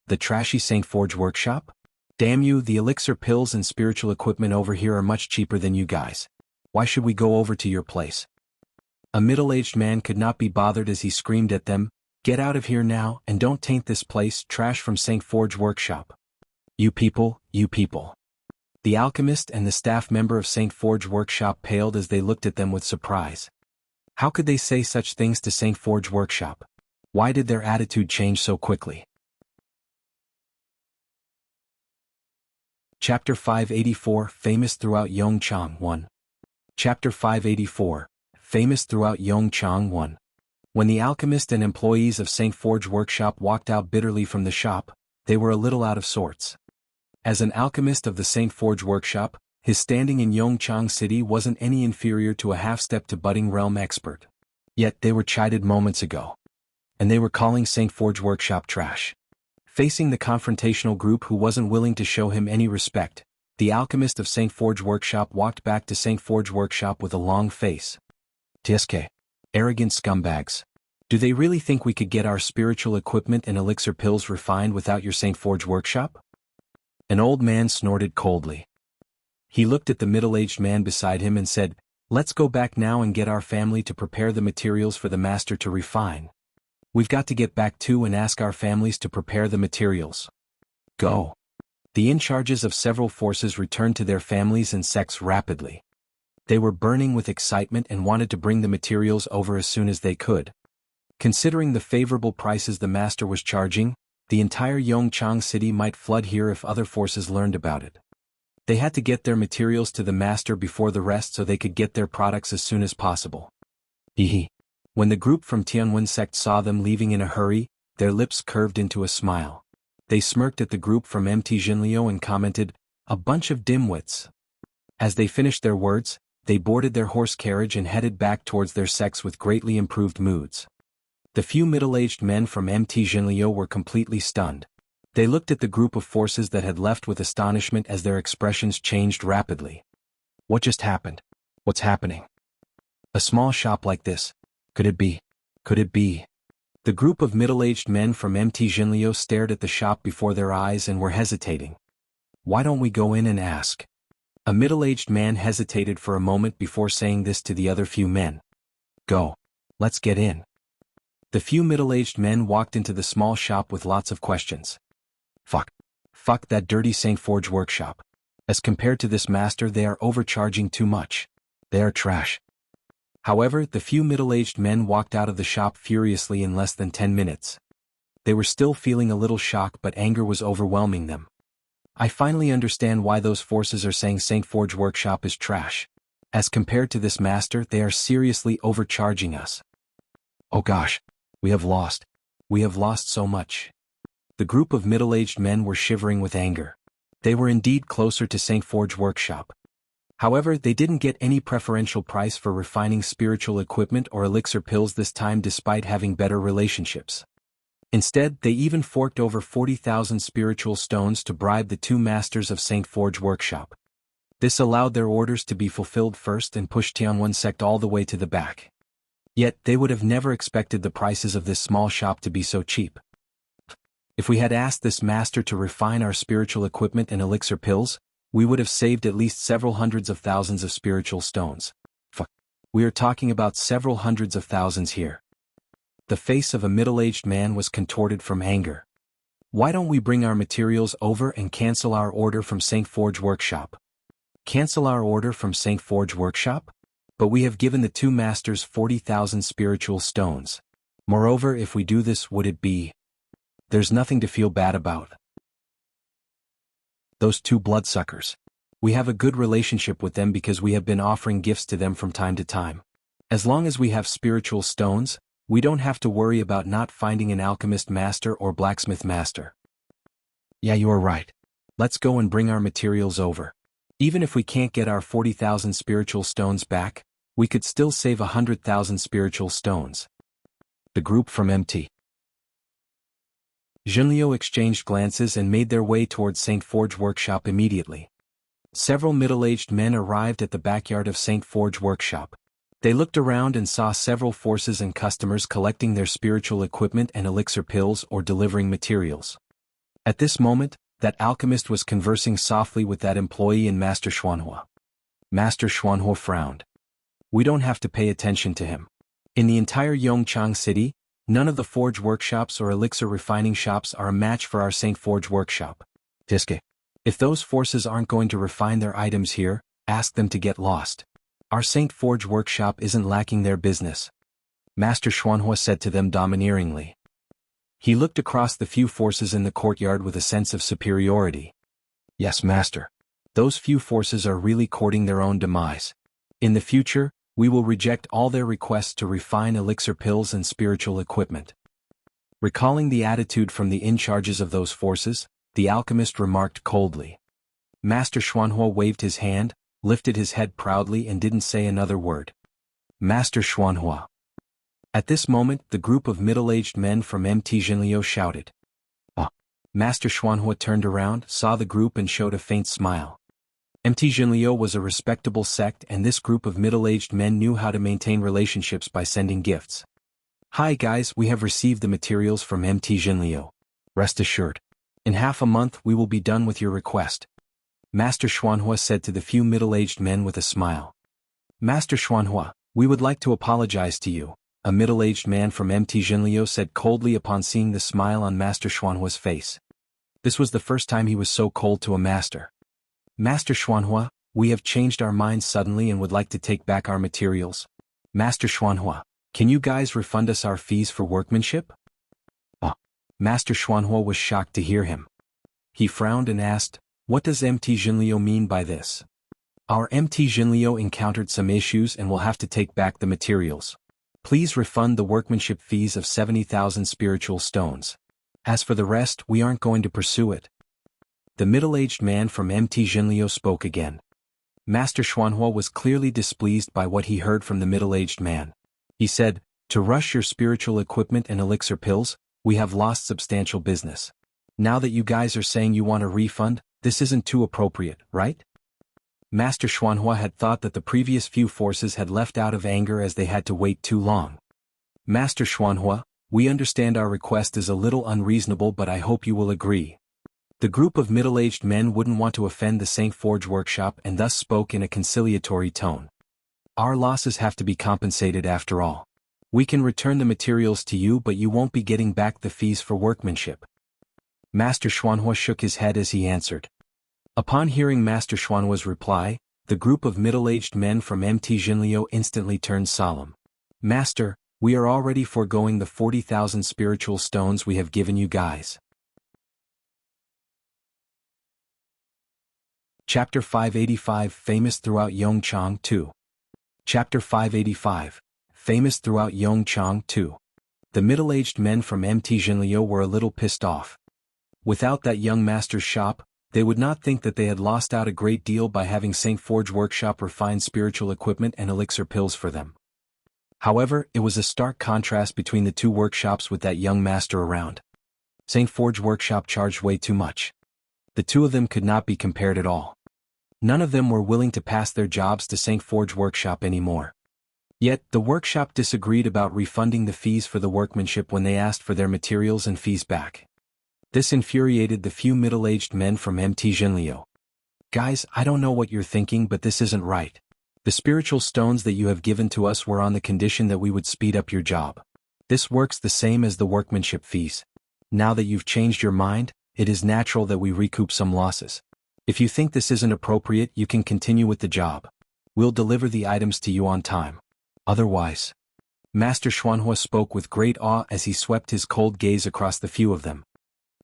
The trashy St. Forge Workshop? Damn you, the elixir pills and spiritual equipment over here are much cheaper than you guys. Why should we go over to your place? A middle-aged man could not be bothered as he screamed at them, "Get out of here now and don't taint this place, trash from St. Forge Workshop. You people, you people." The alchemist and the staff member of St. Forge Workshop paled as they looked at them with surprise. How could they say such things to St. Forge Workshop? Why did their attitude change so quickly? Chapter 584, Famous Throughout Yong Chang 1. Chapter 584, Famous Throughout Yong Chang 1. When the alchemist and employees of St. Forge Workshop walked out bitterly from the shop, they were a little out of sorts. As an alchemist of the St. Forge Workshop, his standing in Yongchang City wasn't any inferior to a half-step to budding realm expert. Yet they were chided moments ago. And they were calling St. Forge Workshop trash. Facing the confrontational group who wasn't willing to show him any respect, the alchemist of St. Forge Workshop walked back to St. Forge Workshop with a long face. "Tsk. Arrogant scumbags. Do they really think we could get our spiritual equipment and elixir pills refined without your St. Forge Workshop?" An old man snorted coldly. He looked at the middle-aged man beside him and said, "Let's go back now and get our family to prepare the materials for the master to refine. We've got to get back too and ask our families to prepare the materials. Go." The in-charges of several forces returned to their families and sects rapidly. They were burning with excitement and wanted to bring the materials over as soon as they could. Considering the favorable prices the master was charging, the entire Yongchang city might flood here if other forces learned about it. They had to get their materials to the master before the rest so they could get their products as soon as possible. Hehe. When the group from Tianwen Sect saw them leaving in a hurry, their lips curved into a smile. They smirked at the group from MT Jinliu and commented, "A bunch of dimwits." As they finished their words, they boarded their horse carriage and headed back towards their sects with greatly improved moods. The few middle-aged men from MT Jinliu were completely stunned. They looked at the group of forces that had left with astonishment as their expressions changed rapidly. What just happened? What's happening? A small shop like this. Could it be? Could it be? The group of middle-aged men from MT Jinliu stared at the shop before their eyes and were hesitating. Why don't we go in and ask? A middle-aged man hesitated for a moment before saying this to the other few men. Go. Let's get in. The few middle-aged men walked into the small shop with lots of questions. Fuck that dirty St. Forge Workshop. As compared to this master, they are overcharging too much. They are trash. However, the few middle-aged men walked out of the shop furiously in less than 10 minutes. They were still feeling a little shock, but anger was overwhelming them. I finally understand why those forces are saying St. Forge Workshop is trash. As compared to this master, they are seriously overcharging us. Oh gosh. We have lost. We have lost so much. The group of middle-aged men were shivering with anger. They were indeed closer to St. Forge Workshop. However, they didn't get any preferential price for refining spiritual equipment or elixir pills this time despite having better relationships. Instead, they even forked over 40,000 spiritual stones to bribe the two masters of St. Forge Workshop. This allowed their orders to be fulfilled first and pushed Tianwen Sect all the way to the back. Yet, they would have never expected the prices of this small shop to be so cheap. If we had asked this master to refine our spiritual equipment and elixir pills, we would have saved at least several hundreds of thousands of spiritual stones. We are talking about several hundreds of thousands here. The face of a middle-aged man was contorted from anger. Why don't we bring our materials over and cancel our order from St. Forge Workshop? Cancel our order from St. Forge Workshop? But we have given the two masters 40,000 spiritual stones. Moreover, if we do this, would it be? There's nothing to feel bad about. Those two bloodsuckers. We have a good relationship with them because we have been offering gifts to them from time to time. As long as we have spiritual stones, we don't have to worry about not finding an alchemist master or blacksmith master. Yeah, you are right. Let's go and bring our materials over. Even if we can't get our 40,000 spiritual stones back, we could still save 100,000 spiritual stones. The group from MT Jinliu exchanged glances and made their way towards St. Forge Workshop immediately. Several middle-aged men arrived at the backyard of St. Forge Workshop. They looked around and saw several forces and customers collecting their spiritual equipment and elixir pills or delivering materials. At this moment, that alchemist was conversing softly with that employee and Master Xuanhua. Master Xuanhua frowned. We don't have to pay attention to him. In the entire Yongchang city, none of the forge workshops or elixir refining shops are a match for our St. Forge workshop. Diske. If those forces aren't going to refine their items here, ask them to get lost. Our St. Forge workshop isn't lacking their business. Master Xuanhua said to them domineeringly. He looked across the few forces in the courtyard with a sense of superiority. Yes, Master. Those few forces are really courting their own demise. In the future, we will reject all their requests to refine elixir pills and spiritual equipment. Recalling the attitude from the in-charges of those forces, the alchemist remarked coldly. Master Xuanhua waved his hand, lifted his head proudly and didn't say another word. Master Xuanhua. At this moment, the group of middle-aged men from Mt. Jinliu shouted. Ah! Master Xuanhua turned around, saw the group and showed a faint smile. Mt. Jinliu was a respectable sect and this group of middle-aged men knew how to maintain relationships by sending gifts. Hi guys, we have received the materials from Mt. Jinliu. Rest assured. In half a month we will be done with your request. Master Xuanhua said to the few middle-aged men with a smile. Master Xuanhua, we would like to apologize to you, a middle-aged man from Mt. Jinliu said coldly upon seeing the smile on Master Xuanhua's face. This was the first time he was so cold to a master. Master Xuanhua, we have changed our minds suddenly and would like to take back our materials. Master Xuanhua, can you guys refund us our fees for workmanship? Master Xuanhua was shocked to hear him. He frowned and asked, what does Mt. Jinliu mean by this? Our Mt. Jinliu encountered some issues and will have to take back the materials. Please refund the workmanship fees of 70,000 spiritual stones. As for the rest, we aren't going to pursue it. The middle-aged man from Mt. Jinliu spoke again. Master Xuanhua was clearly displeased by what he heard from the middle-aged man. He said, to rush your spiritual equipment and elixir pills, we have lost substantial business. Now that you guys are saying you want a refund, this isn't too appropriate, right? Master Xuanhua had thought that the previous few forces had left out of anger as they had to wait too long. Master Xuanhua, we understand our request is a little unreasonable but I hope you will agree. The group of middle-aged men wouldn't want to offend the St. Forge workshop and thus spoke in a conciliatory tone. Our losses have to be compensated after all. We can return the materials to you but you won't be getting back the fees for workmanship. Master Xuanhua shook his head as he answered. Upon hearing Master Xuanhua's reply, the group of middle-aged men from Mt. Jinliu instantly turned solemn. Master, we are already foregoing the 40,000 spiritual stones we have given you guys. Chapter 585 Famous throughout Yongchang 2. Chapter 585 Famous throughout Yongchang 2. The middle-aged men from Mt. Jinliu were a little pissed off. Without that young master's shop, they would not think that they had lost out a great deal by having St. Forge Workshop refine spiritual equipment and elixir pills for them. However, it was a stark contrast between the two workshops with that young master around. St. Forge Workshop charged way too much. The two of them could not be compared at all. None of them were willing to pass their jobs to St. Forge Workshop anymore. Yet, the workshop disagreed about refunding the fees for the workmanship when they asked for their materials and fees back. This infuriated the few middle-aged men from Mt. Jinliu. Guys, I don't know what you're thinking but this isn't right. The spiritual stones that you have given to us were on the condition that we would speed up your job. This works the same as the workmanship fees. Now that you've changed your mind, it is natural that we recoup some losses. If you think this isn't appropriate, you can continue with the job. We'll deliver the items to you on time. Otherwise. Master Xuanhua spoke with great awe as he swept his cold gaze across the few of them.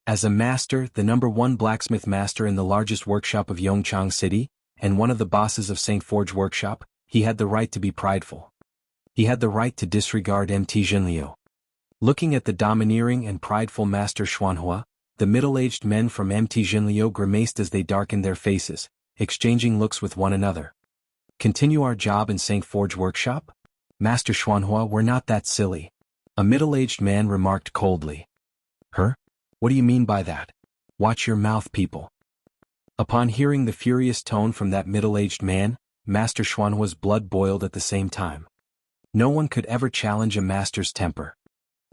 As a master, the #1 blacksmith master in the largest workshop of Yongchang City, and one of the bosses of St. Forge Workshop, he had the right to be prideful. He had the right to disregard Mt. Jinliu. Looking at the domineering and prideful Master Xuanhua, the middle-aged men from Mt. Jinliu grimaced as they darkened their faces, exchanging looks with one another. Continue our job in St. Forge Workshop? Master Xuanhua, we're not that silly. A middle-aged man remarked coldly. What do you mean by that? Watch your mouth, people. Upon hearing the furious tone from that middle-aged man, Master Xuanhua's blood boiled at the same time. No one could ever challenge a master's temper.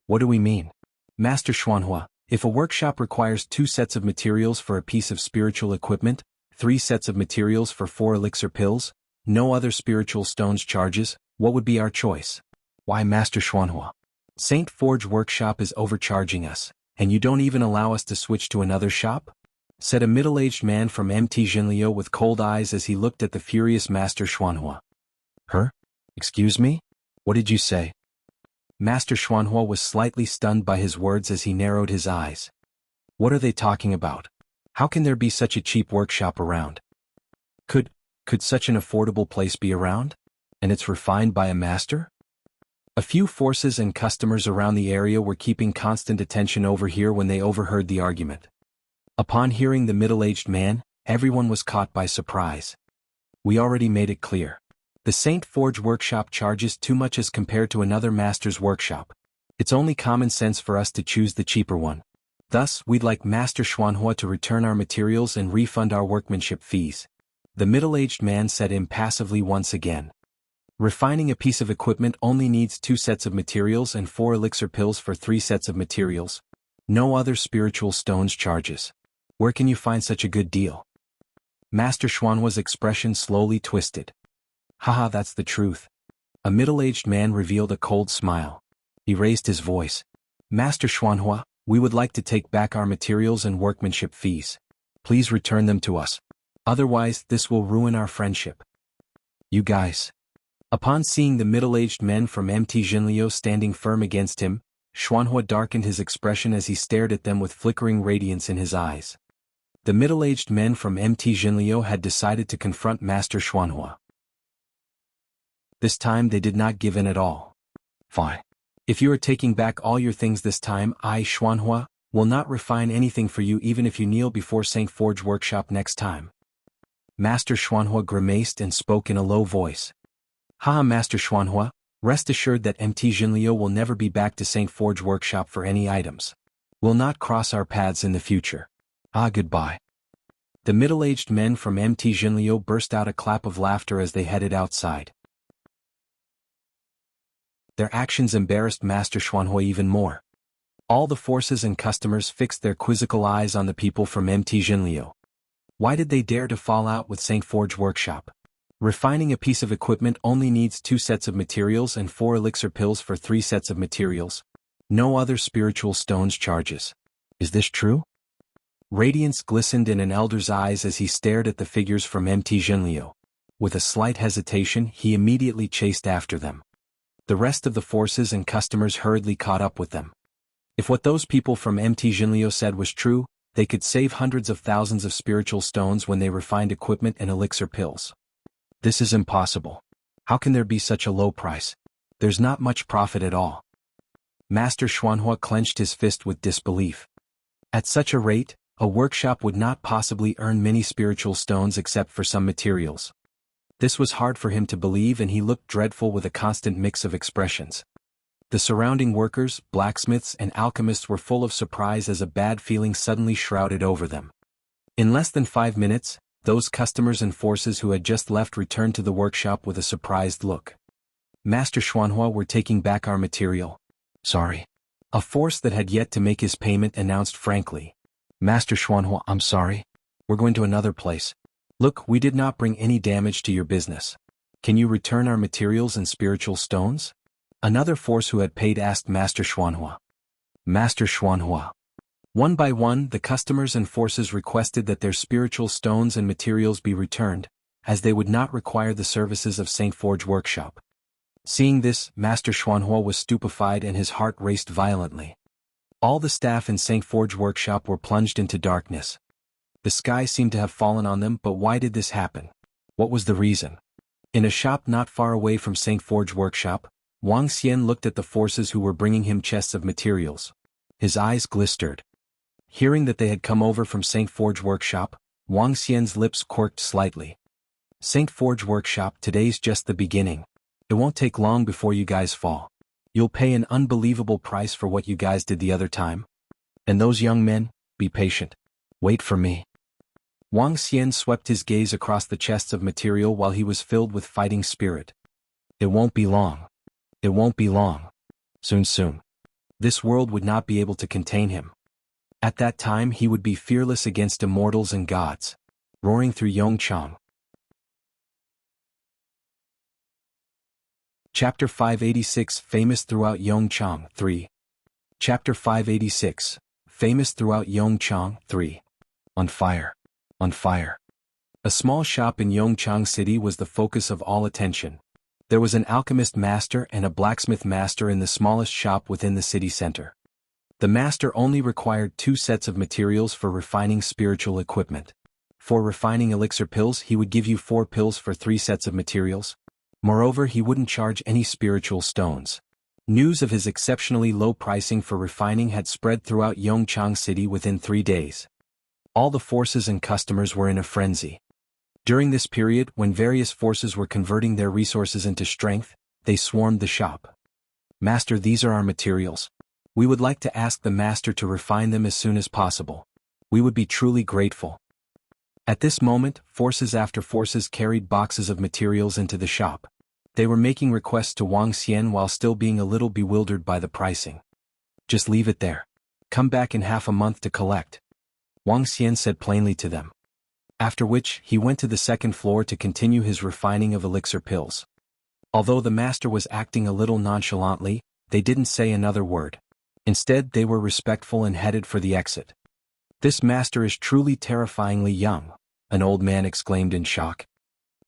What do we mean? Master Xuanhua, if a workshop requires 2 sets of materials for a piece of spiritual equipment, 3 sets of materials for 4 elixir pills, no other spiritual stones charges, What would be our choice? Why, Master Xuanhua? Saint Forge Workshop is overcharging us, and you don't even allow us to switch to another shop? Said a middle-aged man from MT Jinliu with cold eyes as he looked at the furious Master Xuanhua. Her? Excuse me? What did you say? Master Xuanhua was slightly stunned by his words as he narrowed his eyes. What are they talking about? How can there be such a cheap workshop around? Could such an affordable place be around? And it's refined by a master? A few forces and customers around the area were keeping constant attention over here when they overheard the argument. Upon hearing the middle-aged man, everyone was caught by surprise. We already made it clear. The Saint Forge Workshop charges too much as compared to another master's workshop. It's only common sense for us to choose the cheaper one. Thus, we'd like Master Xuanhua to return our materials and refund our workmanship fees. The middle-aged man said impassively once again. Refining a piece of equipment only needs 2 sets of materials and 4 elixir pills for 3 sets of materials. No other spiritual stones charges. Where can you find such a good deal? Master Xuanhua's expression slowly twisted. Haha, that's the truth. A middle-aged man revealed a cold smile. He raised his voice. Master Xuanhua, we would like to take back our materials and workmanship fees. Please return them to us. Otherwise, this will ruin our friendship. You guys. Upon seeing the middle-aged men from MT Jinliu standing firm against him, Xuanhua darkened his expression as he stared at them with flickering radiance in his eyes. The middle-aged men from MT Jinliu had decided to confront Master Xuanhua. This time they did not give in at all. Fine. If you are taking back all your things this time, I, Xuanhua, will not refine anything for you even if you kneel before Saint Forge Workshop next time. Master Xuanhua grimaced and spoke in a low voice. Haha, Master Xuanhua, rest assured that MT Jinliu will never be back to Saint Forge Workshop for any items. Will not cross our paths in the future. Goodbye. The middle-aged men from MT Jinliu burst out a clap of laughter as they headed outside. Their actions embarrassed Master Xuanhua even more. All the forces and customers fixed their quizzical eyes on the people from MT Jinliu. Why did they dare to fall out with Saint Forge Workshop? Refining a piece of equipment only needs 2 sets of materials and 4 elixir pills for 3 sets of materials. No other spiritual stones charges. Is this true? Radiance glistened in an elder's eyes as he stared at the figures from MT Jinliu. With a slight hesitation, he immediately chased after them. The rest of the forces and customers hurriedly caught up with them. If what those people from MT Jinliu said was true, they could save hundreds of thousands of spiritual stones when they refined equipment and elixir pills. This is impossible. How can there be such a low price? There's not much profit at all. Master Xuanhua clenched his fist with disbelief. At such a rate, a workshop would not possibly earn many spiritual stones except for some materials. This was hard for him to believe, and he looked dreadful with a constant mix of expressions. The surrounding workers, blacksmiths and alchemists were full of surprise as a bad feeling suddenly shrouded over them. In less than 5 minutes, those customers and forces who had just left returned to the workshop with a surprised look. Master Xuanhua, we're taking back our material. Sorry. A force that had yet to make his payment announced frankly. Master Xuanhua, I'm sorry. We're going to another place. Look, we did not bring any damage to your business. Can you return our materials and spiritual stones? Another force who had paid asked Master Xuanhua. Master Xuanhua. One by one, the customers and forces requested that their spiritual stones and materials be returned, as they would not require the services of Saint Forge Workshop. Seeing this, Master Xuanhua was stupefied and his heart raced violently. All the staff in Saint Forge Workshop were plunged into darkness. The sky seemed to have fallen on them, but why did this happen? What was the reason? In a shop not far away from Saint Forge Workshop, Wang Xian looked at the forces who were bringing him chests of materials. His eyes glistered. Hearing that they had come over from Saint Forge Workshop, Wang Xian's lips quirked slightly. Saint Forge Workshop, today's just the beginning. It won't take long before you guys fall. You'll pay an unbelievable price for what you guys did the other time. And those young men, be patient. Wait for me. Wang Xian swept his gaze across the chests of material while he was filled with fighting spirit. It won't be long. It won't be long. Soon. This world would not be able to contain him. At that time he would be fearless against immortals and gods. Roaring through Yong Chang. Chapter 586 Famous throughout Yong Chang 3. Chapter 586 Famous throughout Yong Chang 3. On fire. On fire. A small shop in Yongchang City was the focus of all attention. There was an alchemist master and a blacksmith master in the smallest shop within the city center. The master only required 2 sets of materials for refining spiritual equipment. For refining elixir pills, he would give you 4 pills for 3 sets of materials. Moreover, he wouldn't charge any spiritual stones. News of his exceptionally low pricing for refining had spread throughout Yongchang City within 3 days. All the forces and customers were in a frenzy. During this period, when various forces were converting their resources into strength, they swarmed the shop. "Master, these are our materials. We would like to ask the master to refine them as soon as possible. We would be truly grateful." At this moment, forces after forces carried boxes of materials into the shop. They were making requests to Wang Xian while still being a little bewildered by the pricing. "Just leave it there. Come back in half a month to collect," Wang Xian said plainly to them. After which, he went to the second floor to continue his refining of elixir pills. Although the master was acting a little nonchalantly, they didn't say another word. Instead, they were respectful and headed for the exit. "This master is truly terrifyingly young," an old man exclaimed in shock.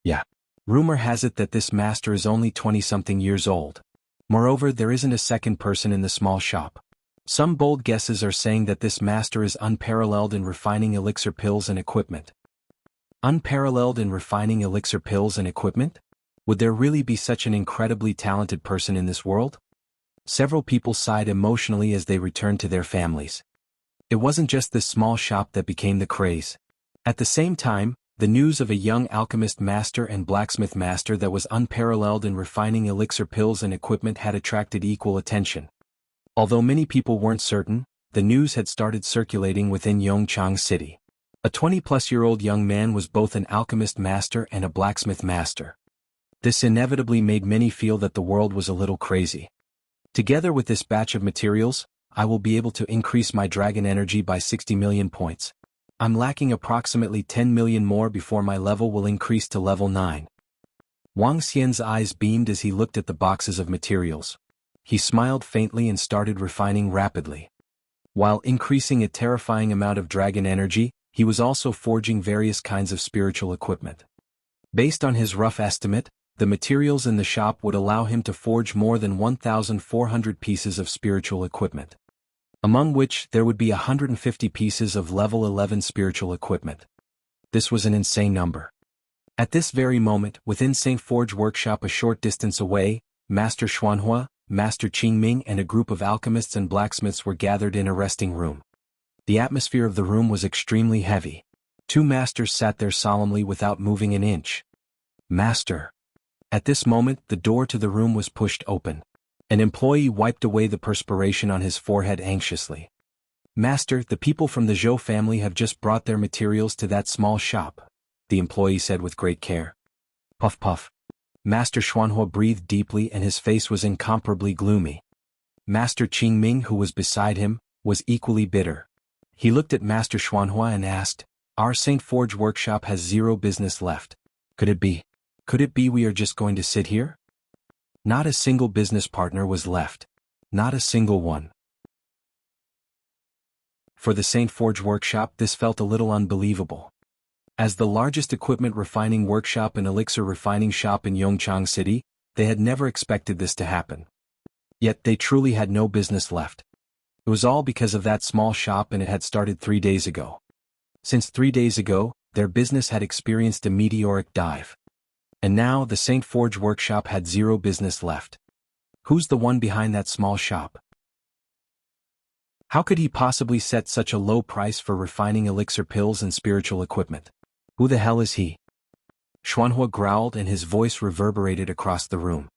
"Yeah. Rumor has it that this master is only 20-something years old. Moreover, there isn't a second person in the small shop. Some bold guesses are saying that this master is unparalleled in refining elixir pills and equipment." Unparalleled in refining elixir pills and equipment? Would there really be such an incredibly talented person in this world? Several people sighed emotionally as they returned to their families. It wasn't just this small shop that became the craze. At the same time, the news of a young alchemist master and blacksmith master that was unparalleled in refining elixir pills and equipment had attracted equal attention. Although many people weren't certain, the news had started circulating within Yongchang City. A 20-plus-year-old young man was both an alchemist master and a blacksmith master. This inevitably made many feel that the world was a little crazy. "Together with this batch of materials, I will be able to increase my dragon energy by 60 million points. I'm lacking approximately 10 million more before my level will increase to level 9. Wang Xian's eyes beamed as he looked at the boxes of materials. He smiled faintly and started refining rapidly. While increasing a terrifying amount of dragon energy, he was also forging various kinds of spiritual equipment. Based on his rough estimate, the materials in the shop would allow him to forge more than 1,400 pieces of spiritual equipment, among which there would be 150 pieces of level 11 spiritual equipment. This was an insane number. At this very moment, within St. Forge Workshop a short distance away, Master Xuanhua, Master Qingming and a group of alchemists and blacksmiths were gathered in a resting room. The atmosphere of the room was extremely heavy. 2 masters sat there solemnly without moving an inch. "Master." At this moment, the door to the room was pushed open. An employee wiped away the perspiration on his forehead anxiously. "Master, the people from the Zhou family have just brought their materials to that small shop," the employee said with great care. Puff puff. Master Xuanhua breathed deeply and his face was incomparably gloomy. Master Qingming, who was beside him, was equally bitter. He looked at Master Xuanhua and asked, "Our St. Forge Workshop has 0 business left. Could it be? Could it be we are just going to sit here?" Not a single business partner was left. Not a single one. For the St. Forge Workshop, this felt a little unbelievable. As the largest equipment refining workshop and elixir refining shop in Yongchang City, they had never expected this to happen. Yet they truly had no business left. It was all because of that small shop, and it had started 3 days ago. Since 3 days ago, their business had experienced a meteoric dive. And now the St. Forge Workshop had 0 business left. Who's the one behind that small shop? How could he possibly set such a low price for refining elixir pills and spiritual equipment? Who the hell is he? Xuanhua growled and his voice reverberated across the room.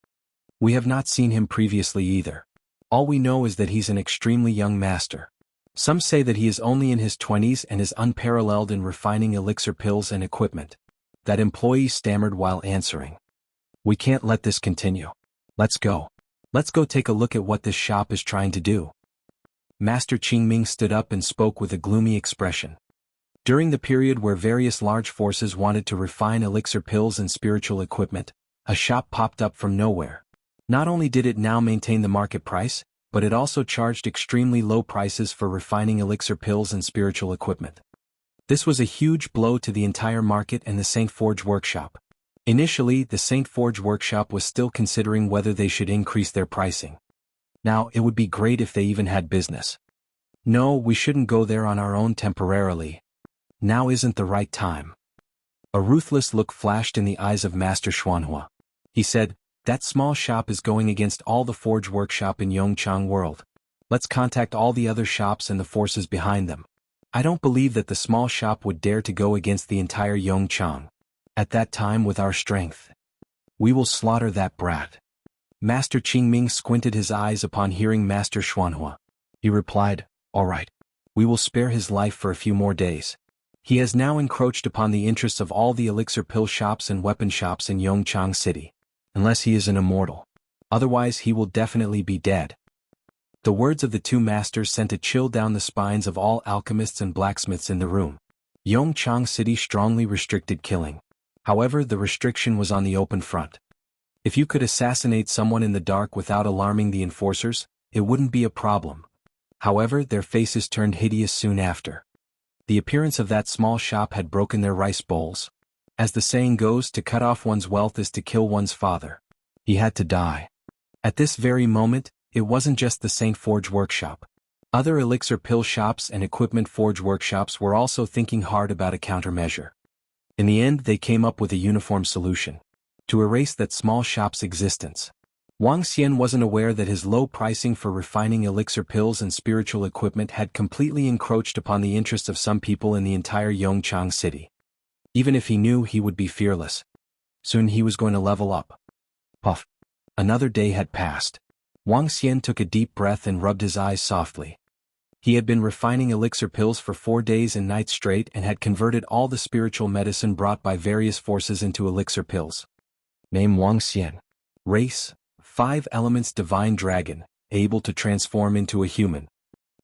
"We have not seen him previously either. All we know is that he's an extremely young master. Some say that he is only in his 20s and is unparalleled in refining elixir pills and equipment." That employee stammered while answering. "We can't let this continue. Let's go. Let's go take a look at what this shop is trying to do." Master Qingming stood up and spoke with a gloomy expression. During the period where various large forces wanted to refine elixir pills and spiritual equipment, a shop popped up from nowhere. Not only did it now maintain the market price, but it also charged extremely low prices for refining elixir pills and spiritual equipment. This was a huge blow to the entire market and the St. Forge workshop. Initially, the St. Forge workshop was still considering whether they should increase their pricing. Now, it would be great if they even had business. No, we shouldn't go there on our own temporarily. Now isn't the right time. A ruthless look flashed in the eyes of Master Xuanhua. He said, "That small shop is going against all the forge workshop in Yongchang world. Let's contact all the other shops and the forces behind them. I don't believe that the small shop would dare to go against the entire Yongchang. At that time with our strength, we will slaughter that brat." Master Qingming squinted his eyes upon hearing Master Xuanhua. He replied, "All right. We will spare his life for a few more days. He has now encroached upon the interests of all the elixir pill shops and weapon shops in Yongchang City. Unless he is an immortal. Otherwise he will definitely be dead." The words of the two masters sent a chill down the spines of all alchemists and blacksmiths in the room. Yongchang City strongly restricted killing. However, the restriction was on the open front. If you could assassinate someone in the dark without alarming the enforcers, it wouldn't be a problem. However, their faces turned hideous soon after. The appearance of that small shop had broken their rice bowls. As the saying goes, to cut off one's wealth is to kill one's father. He had to die. At this very moment, it wasn't just the St. Forge workshop. Other elixir pill shops and equipment forge workshops were also thinking hard about a countermeasure. In the end, they came up with a uniform solution. To erase that small shop's existence. Wang Xian wasn't aware that his low pricing for refining elixir pills and spiritual equipment had completely encroached upon the interests of some people in the entire Yongchang City. Even if he knew, he would be fearless. Soon he was going to level up. Puff. Another day had passed. Wang Xian took a deep breath and rubbed his eyes softly. He had been refining elixir pills for 4 days and nights straight and had converted all the spiritual medicine brought by various forces into elixir pills. Name Wang Xian. Race, 5 elements divine dragon, able to transform into a human.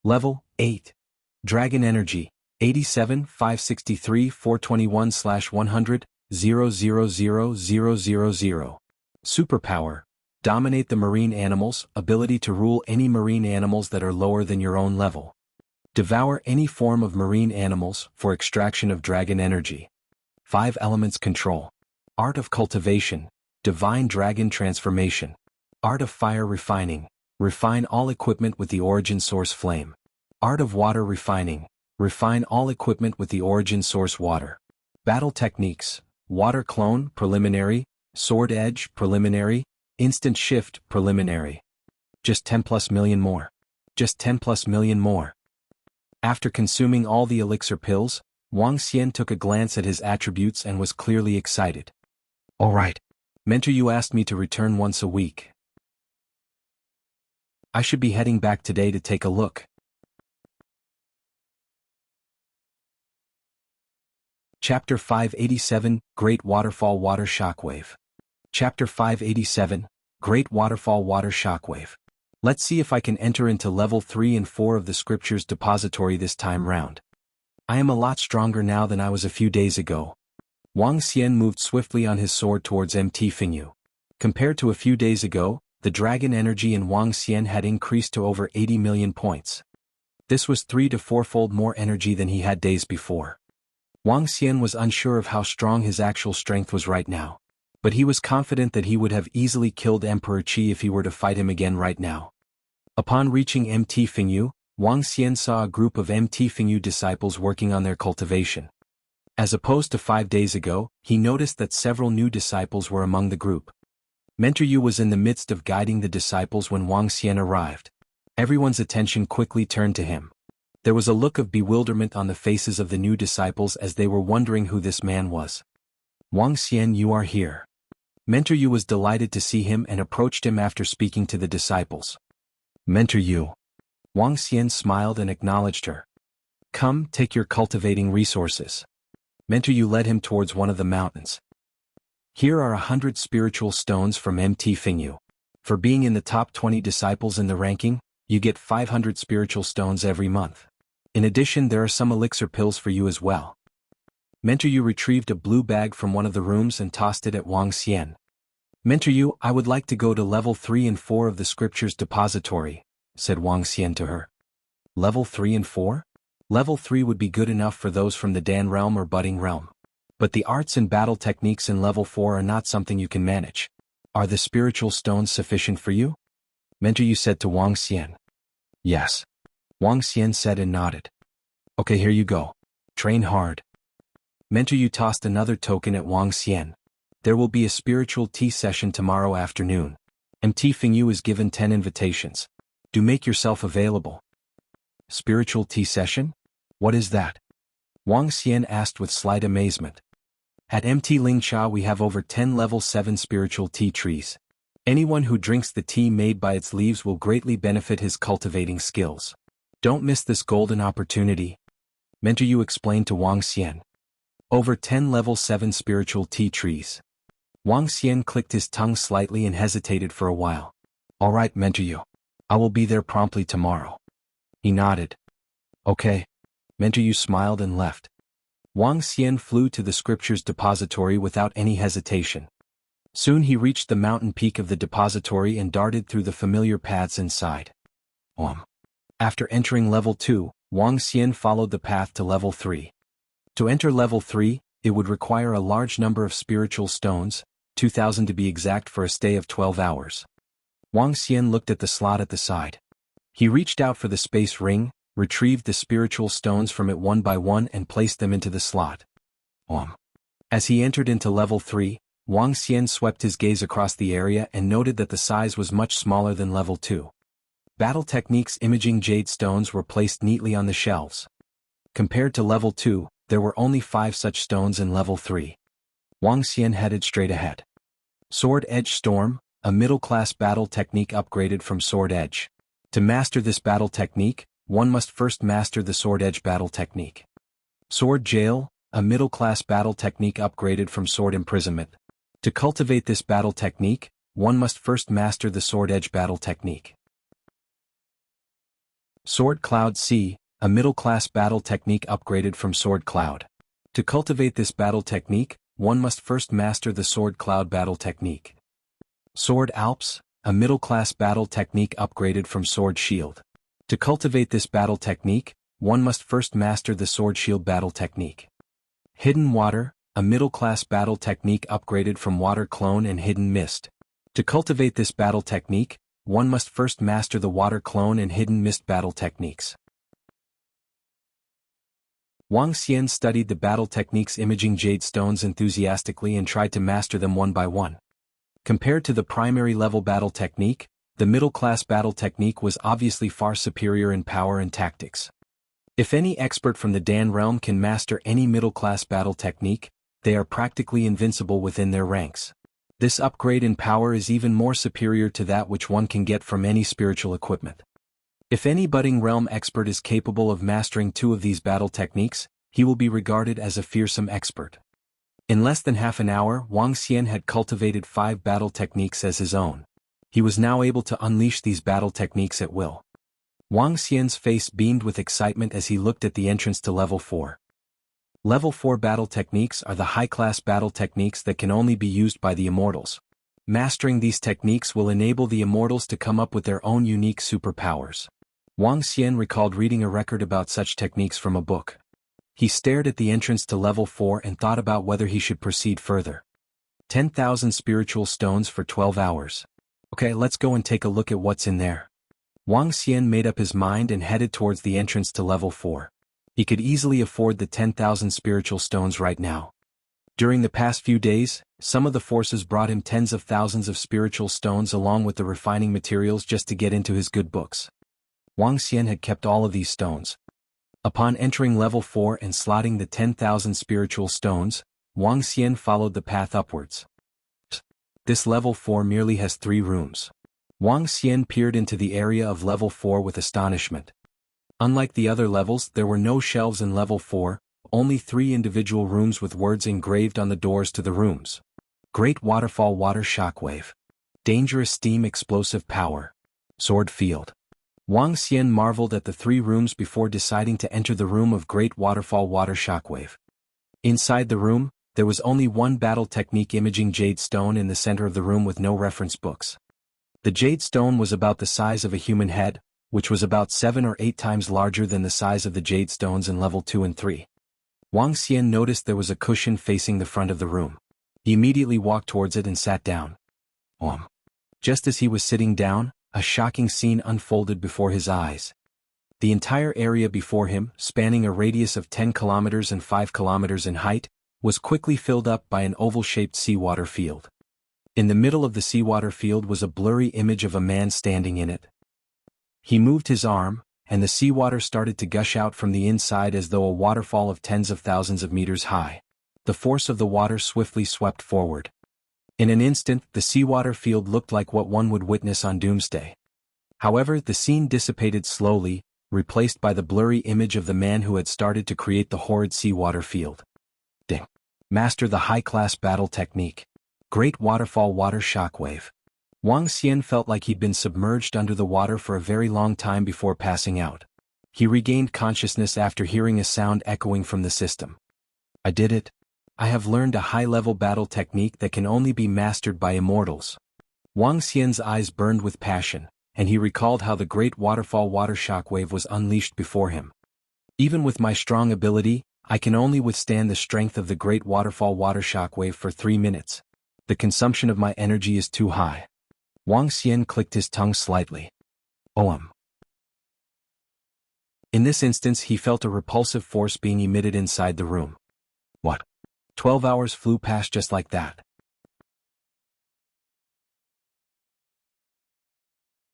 Level, 8. Dragon energy, 87 563 421/100 000000. Superpower, dominate the marine animals, ability to rule any marine animals that are lower than your own level. Devour any form of marine animals for extraction of dragon energy. 5 elements control. Art of cultivation, divine dragon transformation. Art of fire refining, refine all equipment with the origin source flame. Art of water refining, refine all equipment with the origin source water. Battle techniques, water clone preliminary, sword edge preliminary, instant shift preliminary. Just 10 plus million more. Just 10 plus million more. After consuming all the elixir pills, Wang Xian took a glance at his attributes and was clearly excited. All right. Mentor, you asked me to return once a week. I should be heading back today to take a look. Chapter 587, Great Waterfall Water Shockwave. Chapter 587, Great Waterfall Water Shockwave. Let's see if I can enter into level 3 and 4 of the scriptures depository this time round. I am a lot stronger now than I was a few days ago. Wang Xian moved swiftly on his sword towards Mt. Fingyu. Compared to a few days ago, the dragon energy in Wang Xian had increased to over 80 million points. This was 3 to 4-fold more energy than he had days before. Wang Xian was unsure of how strong his actual strength was right now, but he was confident that he would have easily killed Emperor Qi if he were to fight him again right now. Upon reaching Mt. Fingyu, Wang Xian saw a group of Mt. Fingyu disciples working on their cultivation. As opposed to 5 days ago, he noticed that several new disciples were among the group. Mentor Yu was in the midst of guiding the disciples when Wang Xian arrived. Everyone's attention quickly turned to him. There was a look of bewilderment on the faces of the new disciples as they were wondering who this man was. Wang Xian, you are here. Mentor Yu was delighted to see him and approached him after speaking to the disciples. Mentor Yu. Wang Xian smiled and acknowledged her. Come, take your cultivating resources. Mentor Yu led him towards one of the mountains. Here are 100 spiritual stones from Mt. Fingyu. For being in the top 20 disciples in the ranking, you get 500 spiritual stones every month. In addition, there are some elixir pills for you as well. Mentor Yu retrieved a blue bag from one of the rooms and tossed it at Wang Xian. Mentor Yu, I would like to go to level 3 and 4 of the scriptures depository, said Wang Xian to her. Level 3 and 4? Level 3 would be good enough for those from the Dan realm or budding realm. But the arts and battle techniques in level 4 are not something you can manage. Are the spiritual stones sufficient for you? Mentor Yu said to Wang Xian. Yes. Wang Xian said and nodded. Okay, here you go. Train hard. Mentor Yu tossed another token at Wang Xian. There will be a spiritual tea session tomorrow afternoon. MT Fingyu is given 10 invitations. Do make yourself available. Spiritual tea session? What is that? Wang Xian asked with slight amazement. At MT Lingcha we have over 10 level 7 spiritual tea trees. Anyone who drinks the tea made by its leaves will greatly benefit his cultivating skills. Don't miss this golden opportunity. Mentor Yu explained to Wang Xian. Over 10 level 7 spiritual tea trees. Wang Xian clicked his tongue slightly and hesitated for a while. Alright, Mentor Yu. I will be there promptly tomorrow. He nodded. Okay. Mentor Yu smiled and left. Wang Xian flew to the scriptures depository without any hesitation. Soon he reached the mountain peak of the depository and darted through the familiar paths inside. After entering level 2, Wang Xian followed the path to level 3. To enter level 3, it would require a large number of spiritual stones, 2,000 to be exact, for a stay of 12 hours. Wang Xian looked at the slot at the side. He reached out for the space ring, retrieved the spiritual stones from it one by one and placed them into the slot. As he entered into level 3, Wang Xian swept his gaze across the area and noted that the size was much smaller than level 2. Battle Techniques imaging jade stones were placed neatly on the shelves. Compared to level 2, there were only 5 such stones in level 3. Wang Xian headed straight ahead. Sword Edge Storm, a middle-class battle technique upgraded from Sword Edge. To master this battle technique, one must first master the Sword Edge battle technique. Sword Jail, a middle-class battle technique upgraded from Sword Imprisonment. To cultivate this battle technique, one must first master the Sword Edge battle technique. Sword Cloud C, a middle-class battle technique upgraded from Sword Cloud. To cultivate this battle technique, one must first master the Sword Cloud battle technique. Sword Alps, a middle-class battle technique upgraded from Sword Shield. To cultivate this battle technique, one must first master the Sword Shield battle technique. Hidden Water, a middle-class battle technique upgraded from Water Clone and Hidden Mist. To cultivate this battle technique, one must first master the Water Clone and Hidden Mist battle techniques. Wang Xian studied the battle techniques imaging jade stones enthusiastically and tried to master them one by one. Compared to the primary level battle technique, the middle-class battle technique was obviously far superior in power and tactics. If any expert from the Dan realm can master any middle-class battle technique, they are practically invincible within their ranks. This upgrade in power is even more superior to that which one can get from any spiritual equipment. If any budding realm expert is capable of mastering 2 of these battle techniques, he will be regarded as a fearsome expert. In less than half an hour, Wang Xian had cultivated 5 battle techniques as his own. He was now able to unleash these battle techniques at will. Wang Xian's face beamed with excitement as he looked at the entrance to level 4. Level 4 battle techniques are the high-class battle techniques that can only be used by the Immortals. Mastering these techniques will enable the Immortals to come up with their own unique superpowers. Wang Xian recalled reading a record about such techniques from a book. He stared at the entrance to level 4 and thought about whether he should proceed further. 10,000 spiritual stones for 12 hours. Okay, let's go and take a look at what's in there. Wang Xian made up his mind and headed towards the entrance to level 4. He could easily afford the 10,000 spiritual stones right now. During the past few days, some of the forces brought him tens of thousands of spiritual stones along with the refining materials just to get into his good books. Wang Xian had kept all of these stones. Upon entering level 4 and slotting the 10,000 spiritual stones, Wang Xian followed the path upwards. This level 4 merely has 3 rooms. Wang Xian peered into the area of level 4 with astonishment. Unlike the other levels, there were no shelves in level 4, only 3 individual rooms with words engraved on the doors to the rooms. Great Waterfall Water Shockwave. Dangerous Steam Explosive Power. Sword Field. Wang Xian marveled at the 3 rooms before deciding to enter the room of Great Waterfall Water Shockwave. Inside the room, There was only one battle technique imaging jade stone in the center of the room with no reference books. The jade stone was about the size of a human head, which was about 7 or 8 times larger than the size of the jade stones in level 2 and 3. Wang Xian noticed there was a cushion facing the front of the room. He immediately walked towards it and sat down. Just as he was sitting down, a shocking scene unfolded before his eyes. The entire area before him, spanning a radius of 10 kilometers and 5 kilometers in height, was quickly filled up by an oval-shaped seawater field. In the middle of the seawater field was a blurry image of a man standing in it. He moved his arm, and the seawater started to gush out from the inside as though a waterfall of tens of thousands of meters high. The force of the water swiftly swept forward. In an instant, the seawater field looked like what one would witness on Doomsday. However, the scene dissipated slowly, replaced by the blurry image of the man who had started to create the horrid seawater field. Ding. Master the high-class battle technique. Great Waterfall Water Shockwave. Wang Xian felt like he'd been submerged under the water for a very long time before passing out. He regained consciousness after hearing a sound echoing from the system. I did it. I have learned a high-level battle technique that can only be mastered by immortals. Wang Xian's eyes burned with passion, and he recalled how the great Waterfall Water Shockwave was unleashed before him. Even with my strong ability, I can only withstand the strength of the great Waterfall Water Shockwave for 3 minutes. The consumption of my energy is too high. Wang Xian clicked his tongue slightly. In this instance he felt a repulsive force being emitted inside the room. What? 12 hours flew past just like that.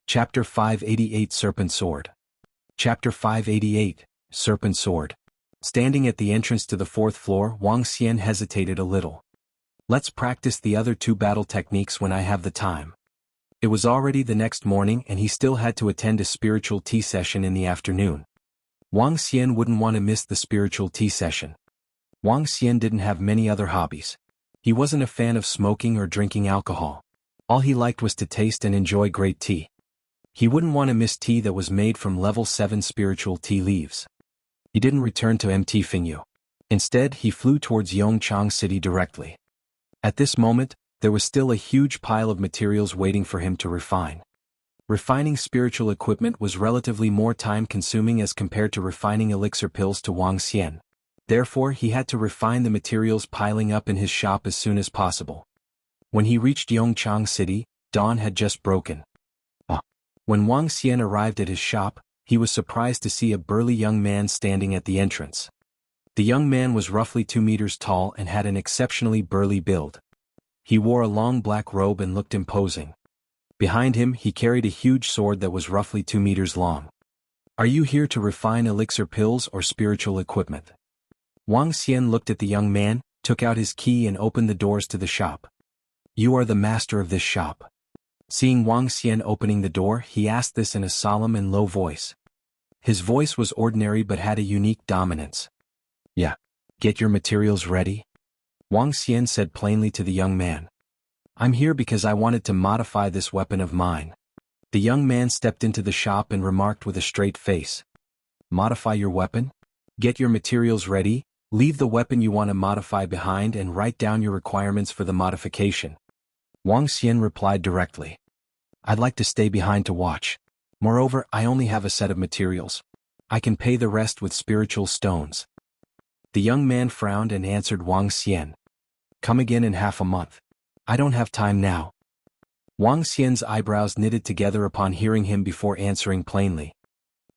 Chapter 588 Serpent Sword. Chapter 588, Serpent Sword. Standing at the entrance to the 4th floor, Wang Xian hesitated a little. Let's practice the other 2 battle techniques when I have the time. It was already the next morning and he still had to attend a spiritual tea session in the afternoon. Wang Xian wouldn't want to miss the spiritual tea session. Wang Xian didn't have many other hobbies. He wasn't a fan of smoking or drinking alcohol. All he liked was to taste and enjoy great tea. He wouldn't want to miss tea that was made from level 7 spiritual tea leaves. He didn't return to Mt. Fingyu. Instead, he flew towards Yong Chang City directly. At this moment, there was still a huge pile of materials waiting for him to refine. Refining spiritual equipment was relatively more time-consuming as compared to refining elixir pills to Wang Xian. Therefore, he had to refine the materials piling up in his shop as soon as possible. When he reached Yongchang City, dawn had just broken. When Wang Xian arrived at his shop, he was surprised to see a burly young man standing at the entrance. The young man was roughly 2 meters tall and had an exceptionally burly build. He wore a long black robe and looked imposing. Behind him he carried a huge sword that was roughly 2 meters long. Are you here to refine elixir pills or spiritual equipment? Wang Xian looked at the young man, took out his key and opened the doors to the shop. You are the master of this shop. Seeing Wang Xian opening the door, he asked this in a solemn and low voice. His voice was ordinary but had a unique dominance. Yeah. Get your materials ready? Wang Xian said plainly to the young man. I'm here because I wanted to modify this weapon of mine. The young man stepped into the shop and remarked with a straight face. Modify your weapon? Get your materials ready, leave the weapon you want to modify behind and write down your requirements for the modification. Wang Xian replied directly. I'd like to stay behind to watch. Moreover, I only have a set of materials. I can pay the rest with spiritual stones. The young man frowned and answered Wang Xian. Come again in half a month. I don't have time now. Wang Xian's eyebrows knitted together upon hearing him before answering plainly.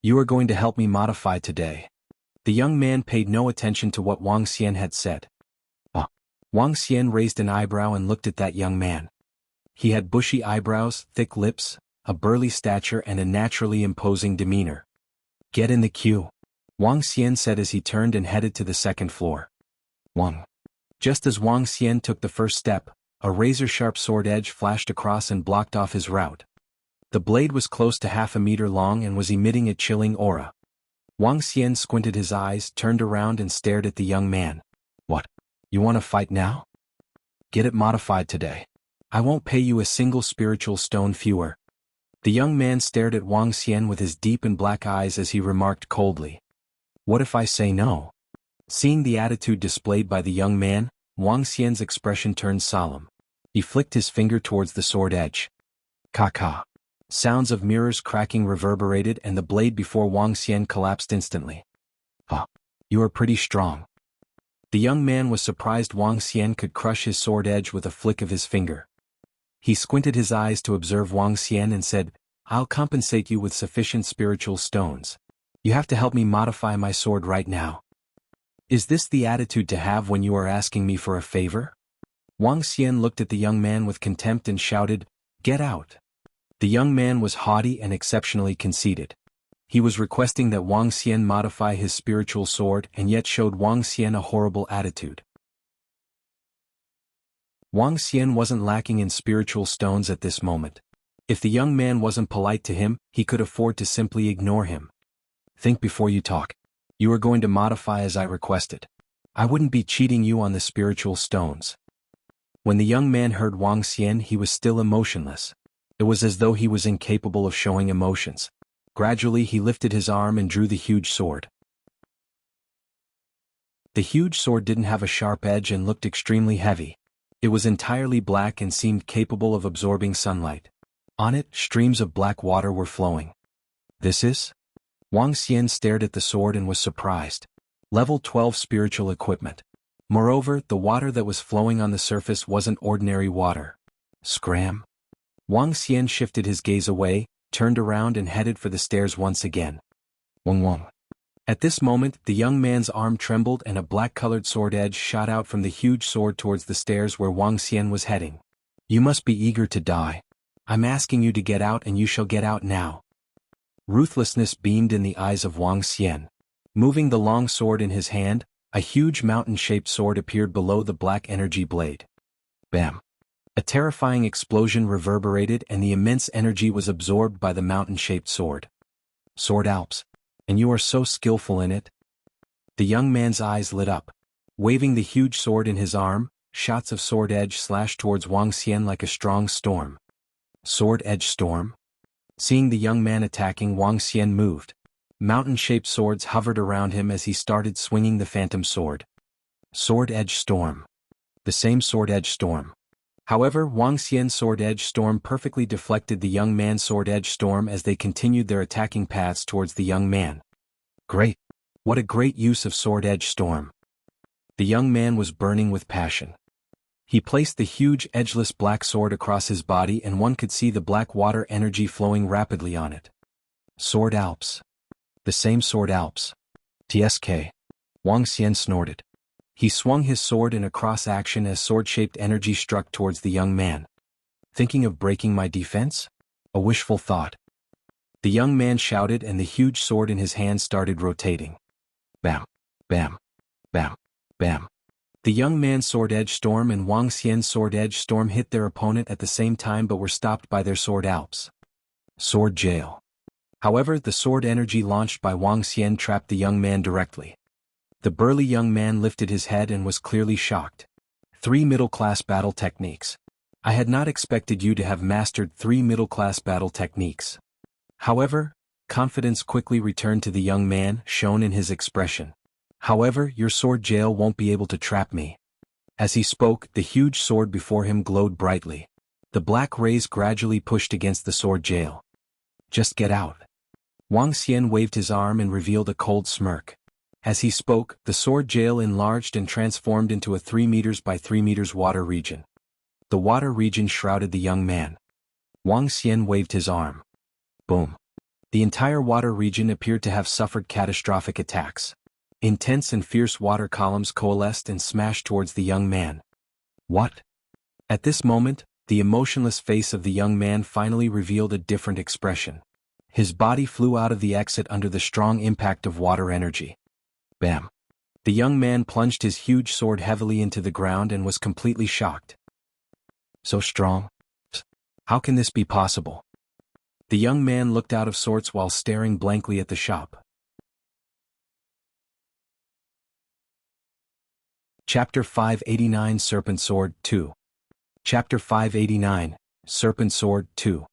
You are going to help me modify today. The young man paid no attention to what Wang Xian had said. Wang Xian raised an eyebrow and looked at that young man. He had bushy eyebrows, thick lips, a burly stature and a naturally imposing demeanor. Get in the queue, Wang Xian said as he turned and headed to the 2nd floor. Just as Wang Xian took the first step, a razor-sharp sword edge flashed across and blocked off his route. The blade was close to half a meter long and was emitting a chilling aura. Wang Xian squinted his eyes, turned around and stared at the young man. What? You want to fight now? Get it modified today. I won't pay you a single spiritual stone fewer. The young man stared at Wang Xian with his deep and black eyes as he remarked coldly. What if I say no? Seeing the attitude displayed by the young man, Wang Xian's expression turned solemn. He flicked his finger towards the sword edge. Ka-ka. Sounds of mirrors cracking reverberated and the blade before Wang Xian collapsed instantly. "Ah, you are pretty strong." The young man was surprised Wang Xian could crush his sword edge with a flick of his finger. He squinted his eyes to observe Wang Xian and said, "I'll compensate you with sufficient spiritual stones. You have to help me modify my sword right now." "Is this the attitude to have when you are asking me for a favor?" Wang Xian looked at the young man with contempt and shouted, "Get out." The young man was haughty and exceptionally conceited. He was requesting that Wang Xian modify his spiritual sword and yet showed Wang Xian a horrible attitude. Wang Xian wasn't lacking in spiritual stones at this moment. If the young man wasn't polite to him, he could afford to simply ignore him. "Think before you talk. You are going to modify as I requested. I wouldn't be cheating you on the spiritual stones." When the young man heard Wang Xian, he was still emotionless. It was as though he was incapable of showing emotions. Gradually he lifted his arm and drew the huge sword. The huge sword didn't have a sharp edge and looked extremely heavy. It was entirely black and seemed capable of absorbing sunlight. On it, streams of black water were flowing. "This is?" Wang Xian stared at the sword and was surprised. Level 12 spiritual equipment. Moreover, the water that was flowing on the surface wasn't ordinary water. Scram. Wang Xian shifted his gaze away, turned around and headed for the stairs once again. Wang. At this moment, the young man's arm trembled and a black-colored sword edge shot out from the huge sword towards the stairs where Wang Xian was heading. "You must be eager to die. I'm asking you to get out and you shall get out now." Ruthlessness beamed in the eyes of Wang Xian. Moving the long sword in his hand, a huge mountain-shaped sword appeared below the black energy blade. Bam! A terrifying explosion reverberated and the immense energy was absorbed by the mountain-shaped sword. "Sword Alps. And you are so skillful in it?" The young man's eyes lit up. Waving the huge sword in his arm, shots of sword edge slashed towards Wang Xian like a strong storm. Sword edge storm? Seeing the young man attacking, Wang Xian moved. Mountain-shaped swords hovered around him as he started swinging the phantom sword. Sword edge storm. The same sword edge storm. However, Wang Xian's sword edge storm perfectly deflected the young man's sword edge storm as they continued their attacking paths towards the young man. Great! What a great use of sword edge storm! The young man was burning with passion. He placed the huge edgeless black sword across his body and one could see the black water energy flowing rapidly on it. Sword Alps. The same sword Alps. TSK. Wang Xian snorted. He swung his sword in a cross-action as sword-shaped energy struck towards the young man. "Thinking of breaking my defense? A wishful thought." The young man shouted and the huge sword in his hand started rotating. Bam! Bam! Bam! Bam! The young man's sword edge storm and Wang Xian's sword edge storm hit their opponent at the same time but were stopped by their sword Alps. Sword jail. However, the sword energy launched by Wang Xian trapped the young man directly. The burly young man lifted his head and was clearly shocked. 3 middle-class battle techniques. I had not expected you to have mastered 3 middle-class battle techniques. However, confidence quickly returned to the young man, shown in his expression. However, your sword jail won't be able to trap me. As he spoke, the huge sword before him glowed brightly. The black rays gradually pushed against the sword jail. Just get out. Wang Xian waved his arm and revealed a cold smirk. As he spoke, the sword jail enlarged and transformed into a 3 meters by 3 meters water region. The water region shrouded the young man. Wang Xian waved his arm. Boom. The entire water region appeared to have suffered catastrophic attacks. Intense and fierce water columns coalesced and smashed towards the young man. What? At this moment, the emotionless face of the young man finally revealed a different expression. His body flew out of the exit under the strong impact of water energy. Bam. The young man plunged his huge sword heavily into the ground and was completely shocked. So strong? How can this be possible? The young man looked out of sorts while staring blankly at the shop. Chapter 589 Serpent Sword 2. Chapter 589 Serpent Sword 2.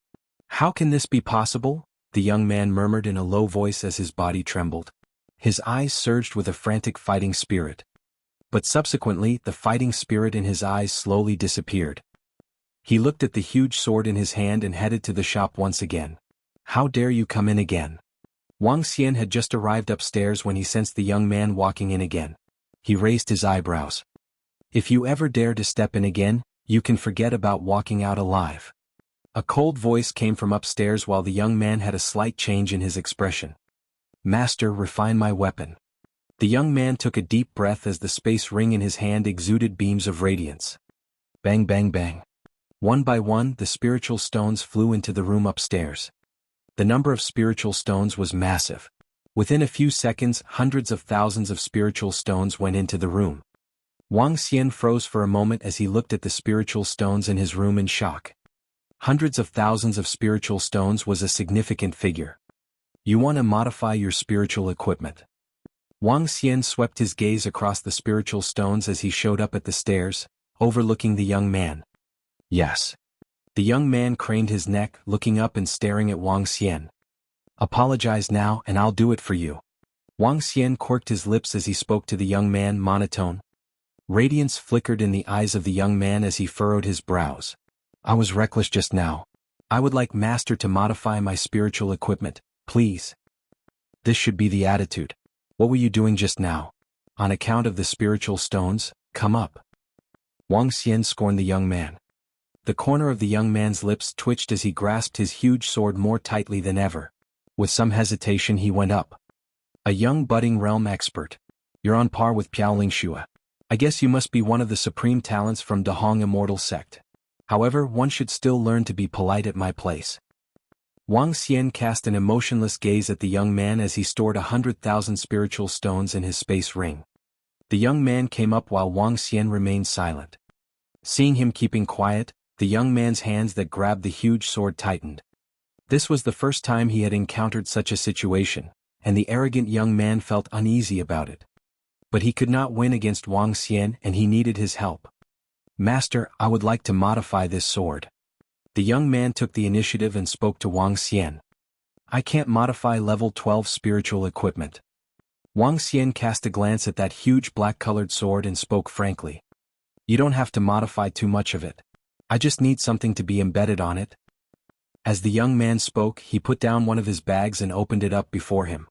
How can this be possible? The young man murmured in a low voice as his body trembled. His eyes surged with a frantic fighting spirit. But subsequently the fighting spirit in his eyes slowly disappeared. He looked at the huge sword in his hand and headed to the shop once again. How dare you come in again? Wang Xian had just arrived upstairs when he sensed the young man walking in again. He raised his eyebrows. If you ever dare to step in again, you can forget about walking out alive. A cold voice came from upstairs while the young man had a slight change in his expression. Master, refine my weapon. The young man took a deep breath as the space ring in his hand exuded beams of radiance. Bang bang bang. One by one the spiritual stones flew into the room upstairs. The number of spiritual stones was massive. Within a few seconds hundreds of thousands of spiritual stones went into the room. Wang Xian froze for a moment as he looked at the spiritual stones in his room in shock. Hundreds of thousands of spiritual stones was a significant figure. You want to modify your spiritual equipment? Wang Xian swept his gaze across the spiritual stones as he showed up at the stairs, overlooking the young man. Yes. The young man craned his neck, looking up and staring at Wang Xian. Apologize now and I'll do it for you. Wang Xian quirked his lips as he spoke to the young man, monotone. Radiance flickered in the eyes of the young man as he furrowed his brows. I was reckless just now. I would like Master to modify my spiritual equipment, please. This should be the attitude. What were you doing just now? On account of the spiritual stones, come up. Wang Xian scorned the young man. The corner of the young man's lips twitched as he grasped his huge sword more tightly than ever. With some hesitation he went up. A young budding realm expert. You're on par with Piaoling Shua. I guess you must be one of the supreme talents from Dahong Immortal Sect. However, one should still learn to be polite at my place. Wang Xian cast an emotionless gaze at the young man as he stored 100,000 spiritual stones in his space ring. The young man came up while Wang Xian remained silent. Seeing him keeping quiet, the young man's hands that grabbed the huge sword tightened. This was the first time he had encountered such a situation, and the arrogant young man felt uneasy about it. But he could not win against Wang Xian and he needed his help. Master, I would like to modify this sword. The young man took the initiative and spoke to Wang Xian. I can't modify level 12 spiritual equipment. Wang Xian cast a glance at that huge black-colored sword and spoke frankly. You don't have to modify too much of it. I just need something to be embedded on it. As the young man spoke, he put down one of his bags and opened it up before him.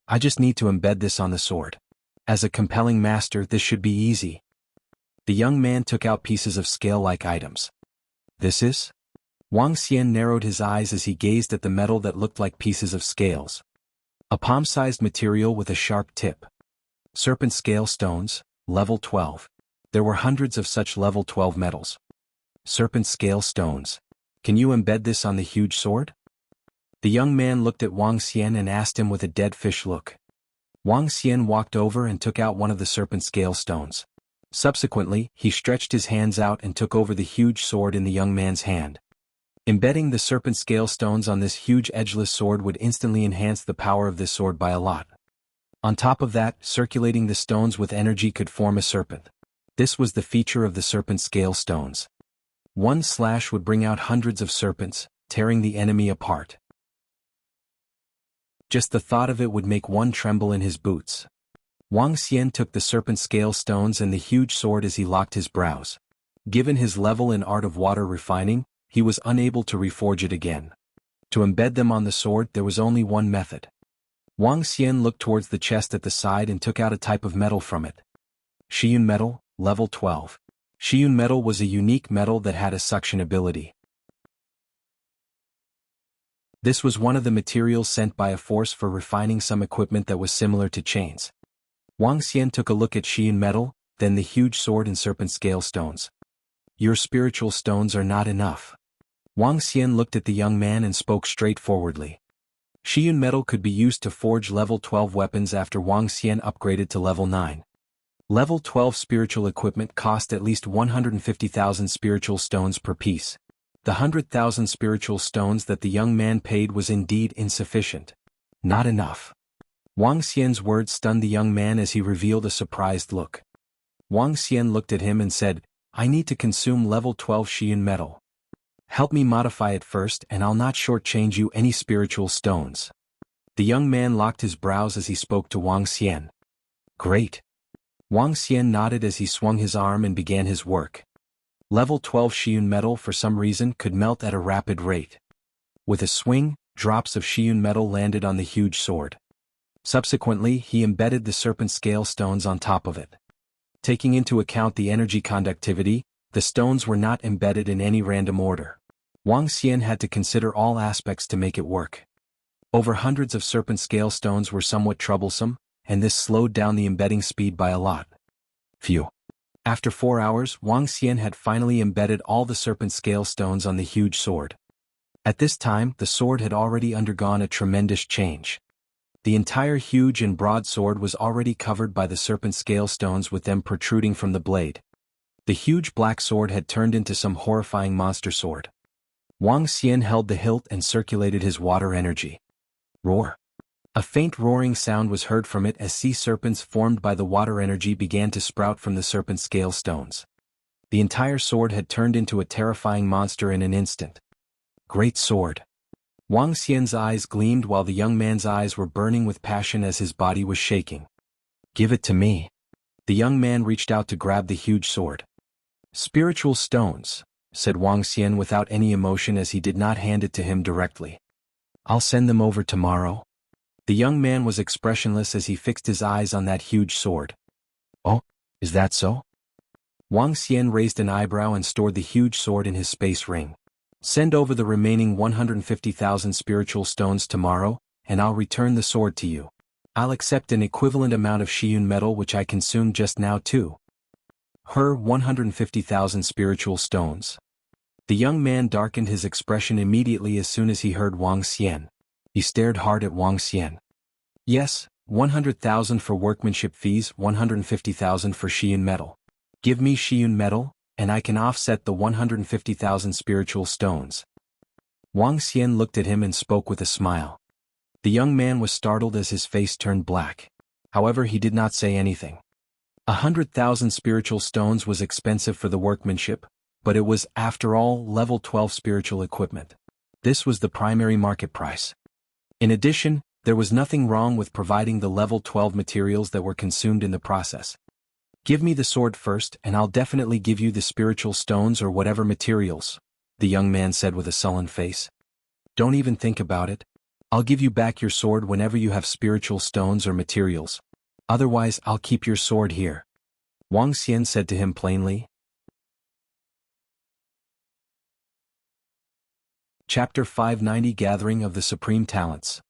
I just need to embed this on the sword. As a compelling master, this should be easy. The young man took out pieces of scale-like items. This is? Wang Xian narrowed his eyes as he gazed at the metal that looked like pieces of scales. A palm-sized material with a sharp tip. Serpent scale stones, level 12. There were hundreds of such level 12 metals. Serpent scale stones. Can you embed this on the huge sword? The young man looked at Wang Xian and asked him with a dead fish look. Wang Xian walked over and took out one of the serpent scale stones. Subsequently, he stretched his hands out and took over the huge sword in the young man's hand. Embedding the serpent scale stones on this huge edgeless sword would instantly enhance the power of this sword by a lot. On top of that, circulating the stones with energy could form a serpent. This was the feature of the serpent scale stones. One slash would bring out hundreds of serpents, tearing the enemy apart. Just the thought of it would make one tremble in his boots. Wang Xian took the serpent scale stones and the huge sword as he locked his brows. Given his level in art of water refining, he was unable to reforge it again. To embed them on the sword there was only one method. Wang Xian looked towards the chest at the side and took out a type of metal from it. Shiyun metal, level 12. Shiyun metal was a unique metal that had a suction ability. This was one of the materials sent by a force for refining some equipment that was similar to chains. Wang Xian took a look at Shiyun metal, then the huge sword and serpent scale stones. Your spiritual stones are not enough. Wang Xian looked at the young man and spoke straightforwardly. Shiyun metal could be used to forge level 12 weapons after Wang Xian upgraded to level 9. Level 12 spiritual equipment cost at least 150,000 spiritual stones per piece. The 100,000 spiritual stones that the young man paid was indeed insufficient. Not enough. Wang Xian's words stunned the young man as he revealed a surprised look. Wang Xian looked at him and said, I need to consume level 12 Shiyun metal. Help me modify it first and I'll not shortchange you any spiritual stones. The young man locked his brows as he spoke to Wang Xian. Great. Wang Xian nodded as he swung his arm and began his work. Level 12 Shiyun metal for some reason could melt at a rapid rate. With a swing, drops of Shiyun metal landed on the huge sword. Subsequently, he embedded the serpent scale stones on top of it. Taking into account the energy conductivity, the stones were not embedded in any random order. Wang Xian had to consider all aspects to make it work. Over hundreds of serpent scale stones were somewhat troublesome, and this slowed down the embedding speed by a lot. Phew. After 4 hours, Wang Xian had finally embedded all the serpent scale stones on the huge sword. At this time, the sword had already undergone a tremendous change. The entire huge and broad sword was already covered by the serpent scale stones, with them protruding from the blade. The huge black sword had turned into some horrifying monster sword. Wang Xian held the hilt and circulated his water energy. Roar. A faint roaring sound was heard from it as sea serpents formed by the water energy began to sprout from the serpent scale stones. The entire sword had turned into a terrifying monster in an instant. Great sword. Wang Xian's eyes gleamed while the young man's eyes were burning with passion as his body was shaking. Give it to me. The young man reached out to grab the huge sword. Spiritual stones, said Wang Xian without any emotion as he did not hand it to him directly. I'll send them over tomorrow. The young man was expressionless as he fixed his eyes on that huge sword. Oh, is that so? Wang Xian raised an eyebrow and stored the huge sword in his space ring. Send over the remaining 150,000 spiritual stones tomorrow, and I'll return the sword to you. I'll accept an equivalent amount of Shiyun metal which I consumed just now too. 150,000 spiritual stones. The young man darkened his expression immediately as soon as he heard Wang Xian. He stared hard at Wang Xian. Yes, 100,000 for workmanship fees, 150,000 for Shiyun metal. Give me Shiyun metal, and I can offset the 150,000 spiritual stones. Wang Xian looked at him and spoke with a smile. The young man was startled as his face turned black. However, he did not say anything. 100,000 spiritual stones was expensive for the workmanship, but it was, after all, level 12 spiritual equipment. This was the primary market price. In addition, there was nothing wrong with providing the level 12 materials that were consumed in the process. Give me the sword first and I'll definitely give you the spiritual stones or whatever materials, the young man said with a sullen face. Don't even think about it. I'll give you back your sword whenever you have spiritual stones or materials. Otherwise, I'll keep your sword here. Wang Xian said to him plainly. Chapter 590 Gathering of the Supreme Talents.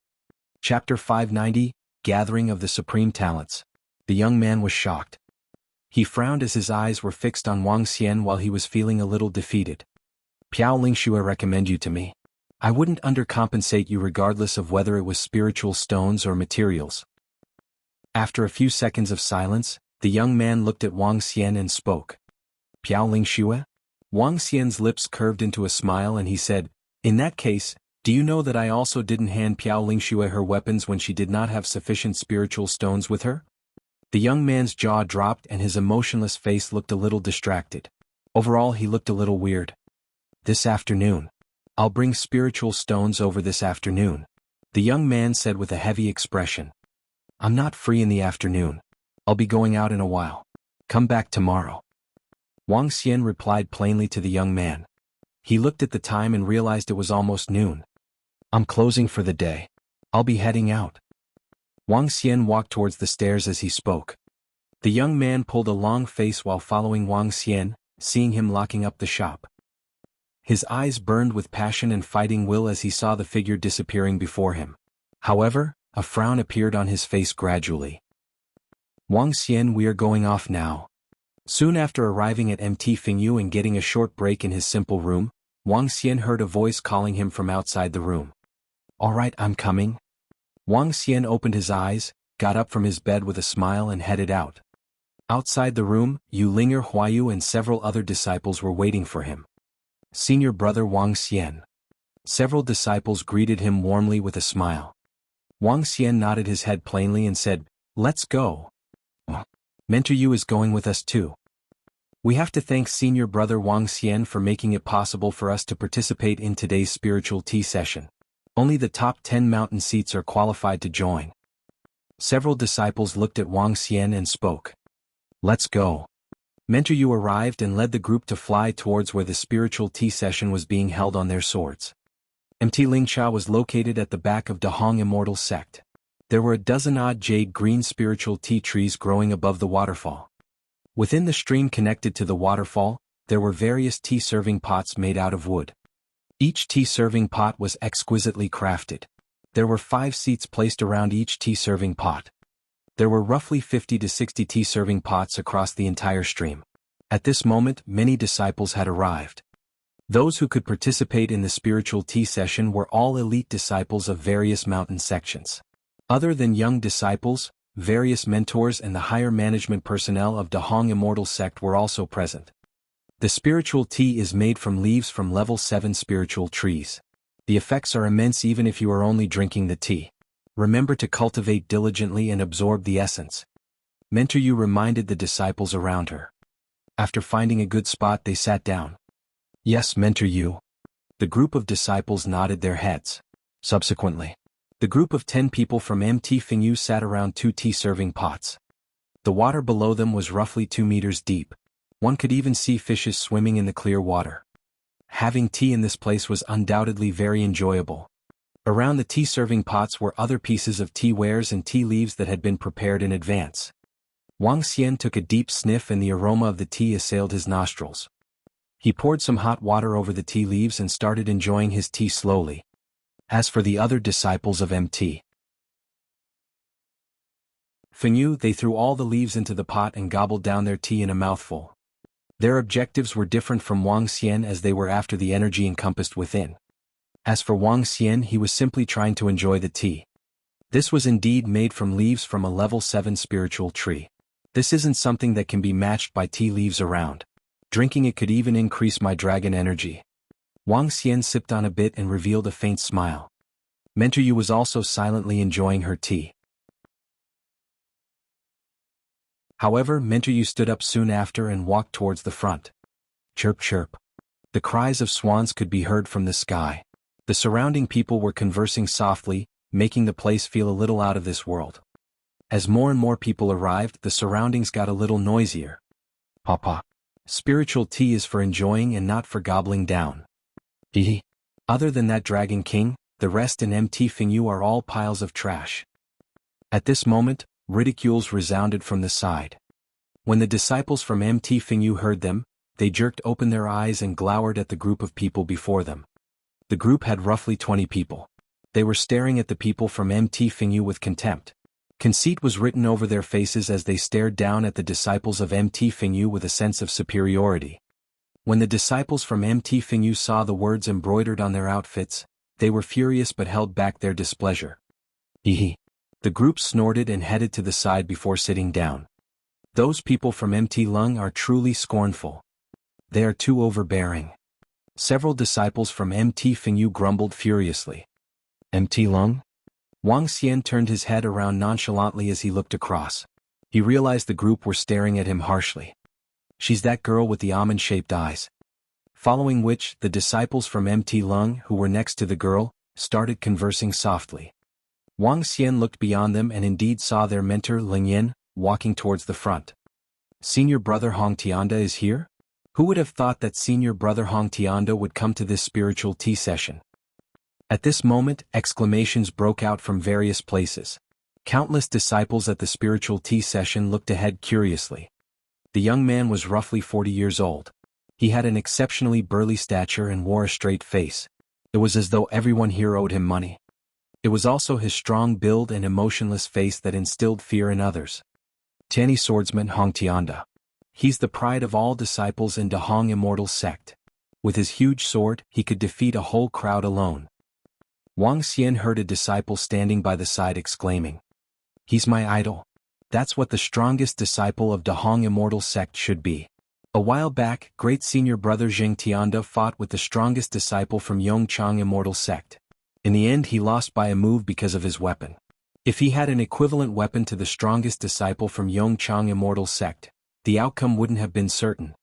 Chapter 590 Gathering of the Supreme Talents. The young man was shocked. He frowned as his eyes were fixed on Wang Xian while he was feeling a little defeated. Piao Lingxue recommend you to me. I wouldn't undercompensate you regardless of whether it was spiritual stones or materials. After a few seconds of silence, the young man looked at Wang Xian and spoke. Piao Lingxue? Wang Xian's lips curved into a smile and he said, in that case, do you know that I also didn't hand Piao Lingxue her weapons when she did not have sufficient spiritual stones with her? The young man's jaw dropped and his emotionless face looked a little distracted. Overall, he looked a little weird. This afternoon. I'll bring spiritual stones over this afternoon, the young man said with a heavy expression. I'm not free in the afternoon. I'll be going out in a while. Come back tomorrow. Wang Xian replied plainly to the young man. He looked at the time and realized it was almost noon. I'm closing for the day. I'll be heading out. Wang Xian walked towards the stairs as he spoke. The young man pulled a long face while following Wang Xian, seeing him locking up the shop. His eyes burned with passion and fighting will as he saw the figure disappearing before him. However, a frown appeared on his face gradually. Wang Xian, we are going off now. Soon after arriving at MT Fingyu and getting a short break in his simple room, Wang Xian heard a voice calling him from outside the room. All right, I'm coming. Wang Xian opened his eyes, got up from his bed with a smile and headed out. Outside the room, Yu Linger Huayu and several other disciples were waiting for him. Senior brother Wang Xian. Several disciples greeted him warmly with a smile. Wang Xian nodded his head plainly and said, Let's go. Mentor Yu is going with us too. We have to thank senior brother Wang Xian for making it possible for us to participate in today's spiritual tea session. Only the top 10 mountain seats are qualified to join. Several disciples looked at Wang Xian and spoke. Let's go. Mentor Yu arrived and led the group to fly towards where the spiritual tea session was being held on their swords. Mt Lingxia was located at the back of Dahong Immortal Sect. There were a dozen-odd jade-green spiritual tea trees growing above the waterfall. Within the stream connected to the waterfall, there were various tea-serving pots made out of wood. Each tea-serving pot was exquisitely crafted. There were 5 seats placed around each tea-serving pot. There were roughly 50 to 60 tea-serving pots across the entire stream. At this moment, many disciples had arrived. Those who could participate in the spiritual tea session were all elite disciples of various mountain sections. Other than young disciples, various mentors and the higher management personnel of Dahong Immortal Sect were also present. The spiritual tea is made from leaves from level 7 spiritual trees. The effects are immense even if you are only drinking the tea. Remember to cultivate diligently and absorb the essence. Mentor Yu reminded the disciples around her. After finding a good spot, they sat down. Yes, Mentor Yu. The group of disciples nodded their heads. Subsequently, the group of 10 people from Mt Fingyu sat around 2 tea-serving pots. The water below them was roughly 2 meters deep. One could even see fishes swimming in the clear water. Having tea in this place was undoubtedly very enjoyable. Around the tea-serving pots were other pieces of tea wares and tea leaves that had been prepared in advance. Wang Xian took a deep sniff and the aroma of the tea assailed his nostrils. He poured some hot water over the tea leaves and started enjoying his tea slowly. As for the other disciples of Mt Fingyu, they threw all the leaves into the pot and gobbled down their tea in a mouthful. Their objectives were different from Wang Xian as they were after the energy encompassed within. As for Wang Xian, he was simply trying to enjoy the tea. This was indeed made from leaves from a level 7 spiritual tree. This isn't something that can be matched by tea leaves around. Drinking it could even increase my dragon energy. Wang Xian sipped on a bit and revealed a faint smile. Mentor Yu was also silently enjoying her tea. However, Mentor Yu stood up soon after and walked towards the front. Chirp chirp. The cries of swans could be heard from the sky. The surrounding people were conversing softly, making the place feel a little out of this world. As more and more people arrived, the surroundings got a little noisier. Papa. Spiritual tea is for enjoying and not for gobbling down. Hehe. Other than that Dragon King, the rest in Mt Fingyu are all piles of trash. At this moment, ridicules resounded from the side. When the disciples from Mt Fingyu heard them, they jerked open their eyes and glowered at the group of people before them. The group had roughly 20 people. They were staring at the people from Mt Fingyu with contempt. Conceit was written over their faces as they stared down at the disciples of Mt Fingyu with a sense of superiority. When the disciples from Mt Fingyu saw the words embroidered on their outfits, they were furious but held back their displeasure. Hehe. The group snorted and headed to the side before sitting down. Those people from Mt Lung are truly scornful. They are too overbearing. Several disciples from Mt Fingyu grumbled furiously. Mt Lung? Wang Xian turned his head around nonchalantly as he looked across. He realized the group were staring at him harshly. She's that girl with the almond-shaped eyes. Following which, the disciples from Mt Lung who were next to the girl, started conversing softly. Wang Xian looked beyond them and indeed saw their mentor Ling Yin, walking towards the front. Senior brother Hong Tianda is here? Who would have thought that senior brother Hong Tianda would come to this spiritual tea session? At this moment, exclamations broke out from various places. Countless disciples at the spiritual tea session looked ahead curiously. The young man was roughly 40 years old. He had an exceptionally burly stature and wore a straight face. It was as though everyone here owed him money. It was also his strong build and emotionless face that instilled fear in others. Tianyi swordsman Hong Tianda. He's the pride of all disciples in Dahong Immortal Sect. With his huge sword, he could defeat a whole crowd alone. Wang Xian heard a disciple standing by the side exclaiming. He's my idol. That's what the strongest disciple of Dahong Immortal Sect should be. A while back, great senior brother Zheng Tianda fought with the strongest disciple from Yong Chang Immortal Sect. In the end he lost by a move because of his weapon. If he had an equivalent weapon to the strongest disciple from Yong Chang Immortal Sect, the outcome wouldn't have been certain.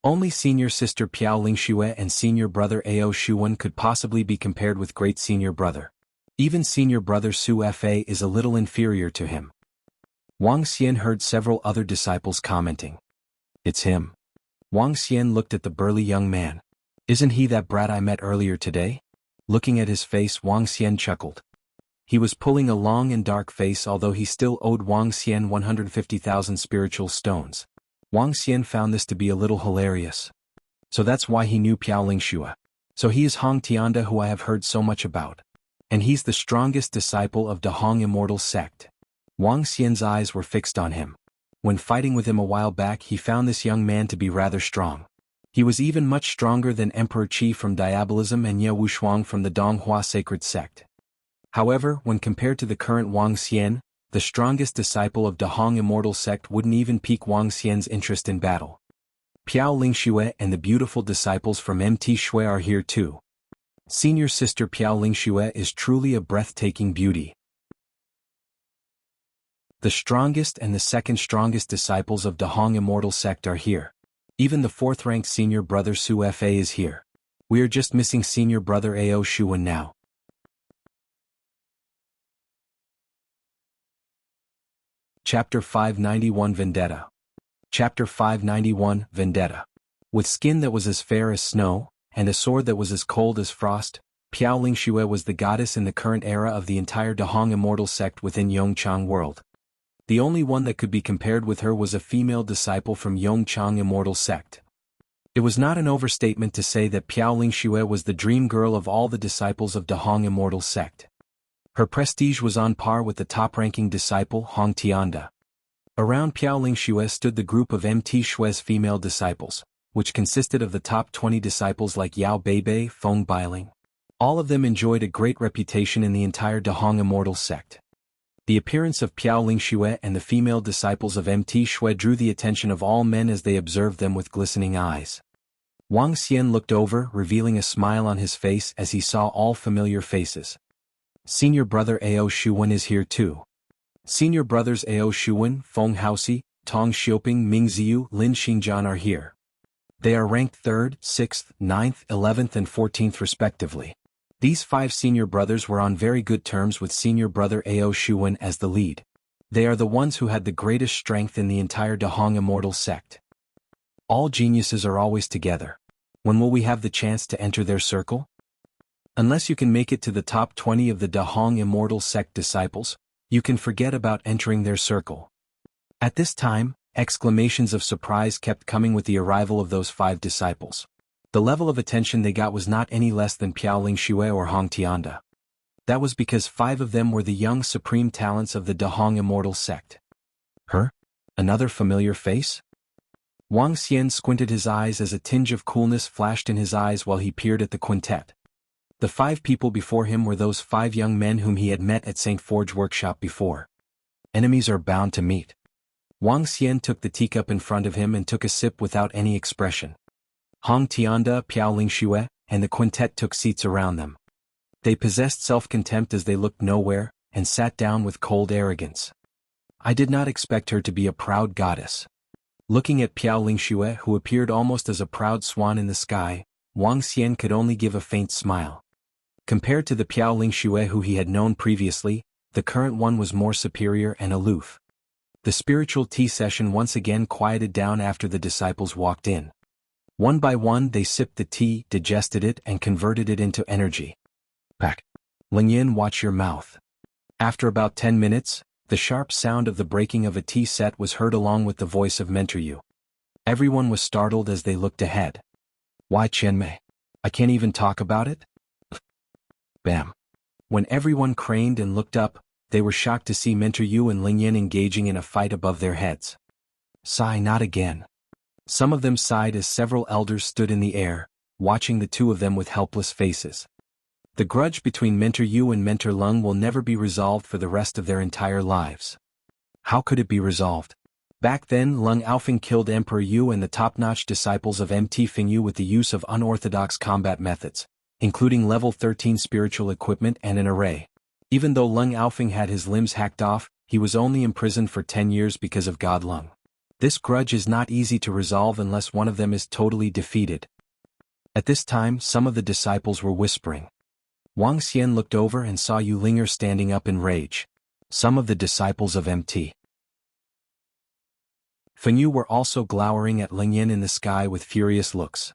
Only senior sister Piao Lingxue and senior brother Ao Shuwen could possibly be compared with great senior brother. Even senior brother Su Fa is a little inferior to him. Wang Xian heard several other disciples commenting. It's him. Wang Xian looked at the burly young man. Isn't he that brat I met earlier today? Looking at his face, Wang Xian chuckled. He was pulling a long and dark face, although he still owed Wang Xian 150,000 spiritual stones. Wang Xian found this to be a little hilarious. So that's why he knew Piao Lingxue. So he is Hong Tianda, who I have heard so much about. And he's the strongest disciple of the Hong Immortal Sect. Wang Xian's eyes were fixed on him. When fighting with him a while back, he found this young man to be rather strong. He was even much stronger than Emperor Qi from Diabolism and Ye Wushuang from the Donghua Sacred Sect. However, when compared to the current Wang Xian, the strongest disciple of the Hong Immortal Sect wouldn't even pique Wang Xian's interest in battle. Piao Lingxue and the beautiful disciples from MT Shui are here too. Senior sister Piao Lingxue is truly a breathtaking beauty. The strongest and the second strongest disciples of the Hong Immortal Sect are here. Even the fourth-ranked senior brother Su Fa is here. We are just missing senior brother Ao Shuwen now. Chapter 591 Vendetta. Chapter 591 Vendetta. With skin that was as fair as snow, and a sword that was as cold as frost, Piao Lingxue was the goddess in the current era of the entire Dahong Immortal Sect within Yongchang world. The only one that could be compared with her was a female disciple from Yongchang Immortal Sect. It was not an overstatement to say that Piao Lingxue was the dream girl of all the disciples of Dahong Immortal Sect. Her prestige was on par with the top-ranking disciple Hong Tianda. Around Piao Lingxue stood the group of MT Shui's female disciples, which consisted of the top 20 disciples like Yao Beibei, Feng Bailing. All of them enjoyed a great reputation in the entire Dahong Immortal Sect. The appearance of Piao Lingxue and the female disciples of MT Shui drew the attention of all men as they observed them with glistening eyes. Wang Xian looked over, revealing a smile on his face as he saw all familiar faces. Senior brother Ao Shuwen is here too. Senior brothers Ao Shuwen, Feng Haoxi, Tong Xiuping, Ming Ziyu, Lin Xingjian are here. They are ranked 3rd, 6th, 9th, 11th and 14th respectively. These 5 senior brothers were on very good terms with senior brother Ao Shuwen as the lead. They are the ones who had the greatest strength in the entire Dahong Immortal Sect. All geniuses are always together. When will we have the chance to enter their circle? Unless you can make it to the top 20 of the Dahong Immortal Sect disciples, you can forget about entering their circle. At this time, exclamations of surprise kept coming with the arrival of those 5 disciples. The level of attention they got was not any less than Piao Lingxue or Hong Tianda. That was because 5 of them were the young supreme talents of the Dahong Immortal Sect. Her? Another familiar face? Wang Xian squinted his eyes as a tinge of coolness flashed in his eyes while he peered at the quintet. The 5 people before him were those 5 young men whom he had met at St. Forge Workshop before. Enemies are bound to meet. Wang Xian took the teacup in front of him and took a sip without any expression. Hong Tianda, Piao Lingxue, and the quintet took seats around them. They possessed self-contempt as they looked nowhere, and sat down with cold arrogance. I did not expect her to be a proud goddess. Looking at Piao Lingxue, who appeared almost as a proud swan in the sky, Wang Xian could only give a faint smile. Compared to the Piao Lingxue who he had known previously, the current one was more superior and aloof. The spiritual tea session once again quieted down after the disciples walked in. One by one they sipped the tea, digested it and converted it into energy. Pack. Lingyan, watch your mouth. After about 10 minutes, the sharp sound of the breaking of a tea set was heard along with the voice of Mentor Yu. Everyone was startled as they looked ahead. Why Qianmei? I can't even talk about it? Bam. When everyone craned and looked up, they were shocked to see Mentor Yu and Lingyan engaging in a fight above their heads. Sigh, not again. Some of them sighed as several elders stood in the air, watching the 2 of them with helpless faces. The grudge between Mentor Yu and Mentor Lung will never be resolved for the rest of their entire lives. How could it be resolved? Back then, Lung Aofing killed Emperor Yu and the top-notch disciples of MT Fingyu with the use of unorthodox combat methods, including level 13 spiritual equipment and an array. Even though Lung Aofing had his limbs hacked off, he was only imprisoned for 10 years because of God Lung. This grudge is not easy to resolve unless one of them is totally defeated. At this time, some of the disciples were whispering. Wang Xian looked over and saw Yu Linger standing up in rage. Some of the disciples of MT Fengyu were also glowering at Lingyan in the sky with furious looks.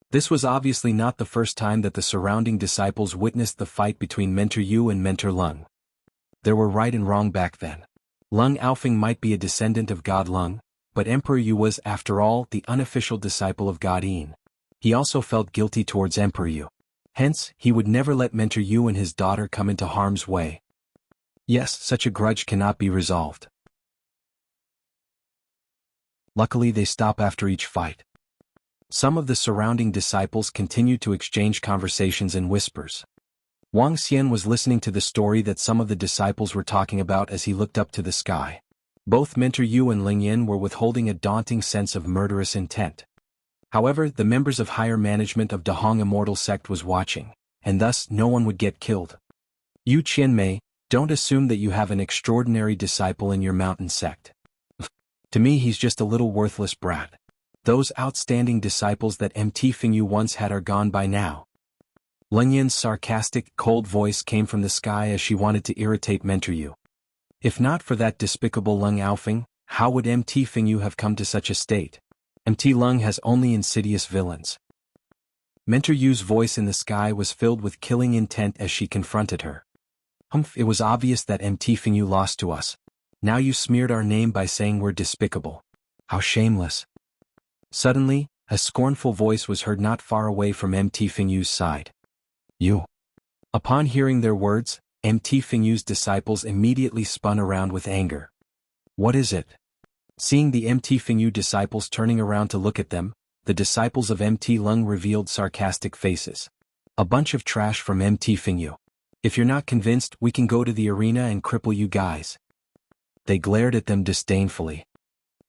This was obviously not the first time that the surrounding disciples witnessed the fight between Mentor Yu and Mentor Lung. There were right and wrong back then. Lung Aofeng might be a descendant of God Lung, but Emperor Yu was, after all, the unofficial disciple of God Yin. He also felt guilty towards Emperor Yu. Hence, he would never let Mentor Yu and his daughter come into harm's way. Yes, such a grudge cannot be resolved. Luckily they stop after each fight. Some of the surrounding disciples continued to exchange conversations in whispers. Wang Xian was listening to the story that some of the disciples were talking about as he looked up to the sky. Both Mentor Yu and Lingyan were withholding a daunting sense of murderous intent. However, the members of higher management of Dahong Immortal Sect was watching, and thus no one would get killed. Yu Qianmei, don't assume that you have an extraordinary disciple in your mountain sect. To me he's just a little worthless brat. Those outstanding disciples that Mt. Fengyu once had are gone by now. Lingyan's sarcastic, cold voice came from the sky as she wanted to irritate Mentor Yu. If not for that despicable Lung Aofeng, how would Mt. Fengyu have come to such a state? Mt. Lung has only insidious villains. Mentor Yu's voice in the sky was filled with killing intent as she confronted her. It was obvious that Mt. Fengyu lost to us. Now you smeared our name by saying we're despicable. How shameless. Suddenly, a scornful voice was heard not far away from Mt. Fengyu's side. You. Upon hearing their words, Mt. Fengyu's disciples immediately spun around with anger. What is it? Seeing the Mt. Fengyu disciples turning around to look at them, the disciples of Mt. Lung revealed sarcastic faces. A bunch of trash from Mt. Fengyu. If you're not convinced, we can go to the arena and cripple you guys. They glared at them disdainfully.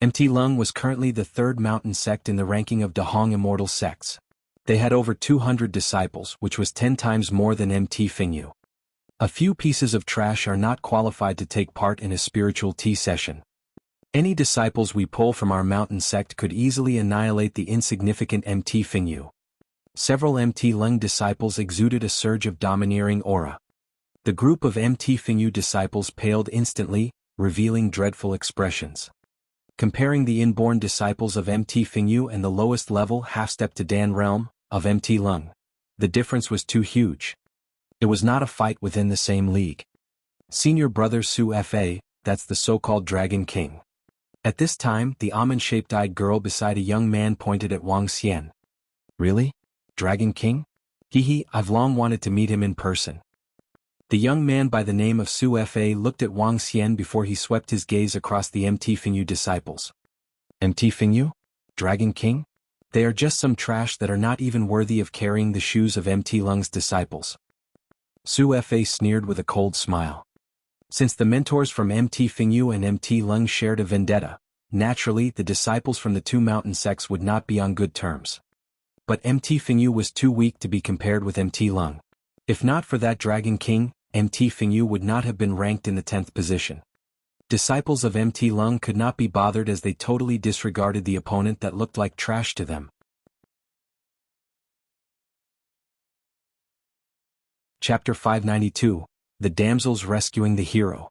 Mt. Lung was currently the third mountain sect in the ranking of Dahong Immortal sects. They had over 200 disciples, which was 10 times more than Mt. Fengyu. A few pieces of trash are not qualified to take part in a spiritual tea session. Any disciples we pull from our mountain sect could easily annihilate the insignificant Mt. Fengyu. Several Mt. Lung disciples exuded a surge of domineering aura. The group of Mt. Fengyu disciples paled instantly, revealing dreadful expressions. Comparing the inborn disciples of Mt. Fengyu and the lowest level half-step to Dan realm of Mt. Lung, the difference was too huge. It was not a fight within the same league. Senior brother Su Fa, that's the so-called Dragon King. At this time, the almond-shaped-eyed girl beside a young man pointed at Wang Xian. Really? Dragon King? Hee, I've long wanted to meet him in person. The young man by the name of Su Fa looked at Wang Xian before he swept his gaze across the Mt. Fengyu disciples. Mt. Fengyu? Dragon King? They are just some trash that are not even worthy of carrying the shoes of Mt. Lung's disciples. Su Fa sneered with a cold smile. Since the mentors from Mt. Fengyu and Mt. Lung shared a vendetta, naturally the disciples from the two mountain sects would not be on good terms. But Mt. Fengyu was too weak to be compared with Mt. Lung. If not for that Dragon King, Mt. Fengyu would not have been ranked in the 10th position. Disciples of Mt. Lung could not be bothered as they totally disregarded the opponent that looked like trash to them. Chapter 592, The Damsels Rescuing the Hero.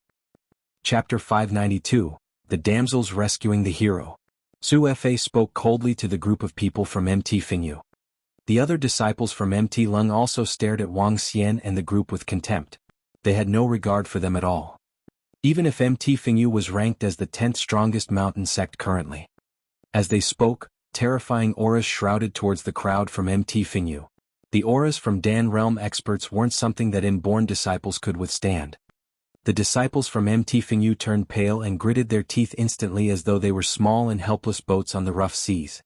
Chapter 592, The Damsels Rescuing the Hero. Su Fa spoke coldly to the group of people from Mt. Fengyu. The other disciples from Mt. Lung also stared at Wang Xian and the group with contempt. They had no regard for them at all. Even if Mt. Fengyu was ranked as the 10th strongest mountain sect currently. As they spoke, terrifying auras shrouded towards the crowd from Mt. Fengyu. The auras from Dan realm experts weren't something that inborn disciples could withstand. The disciples from Mt. Fengyu turned pale and gritted their teeth instantly as though they were small and helpless boats on the rough seas.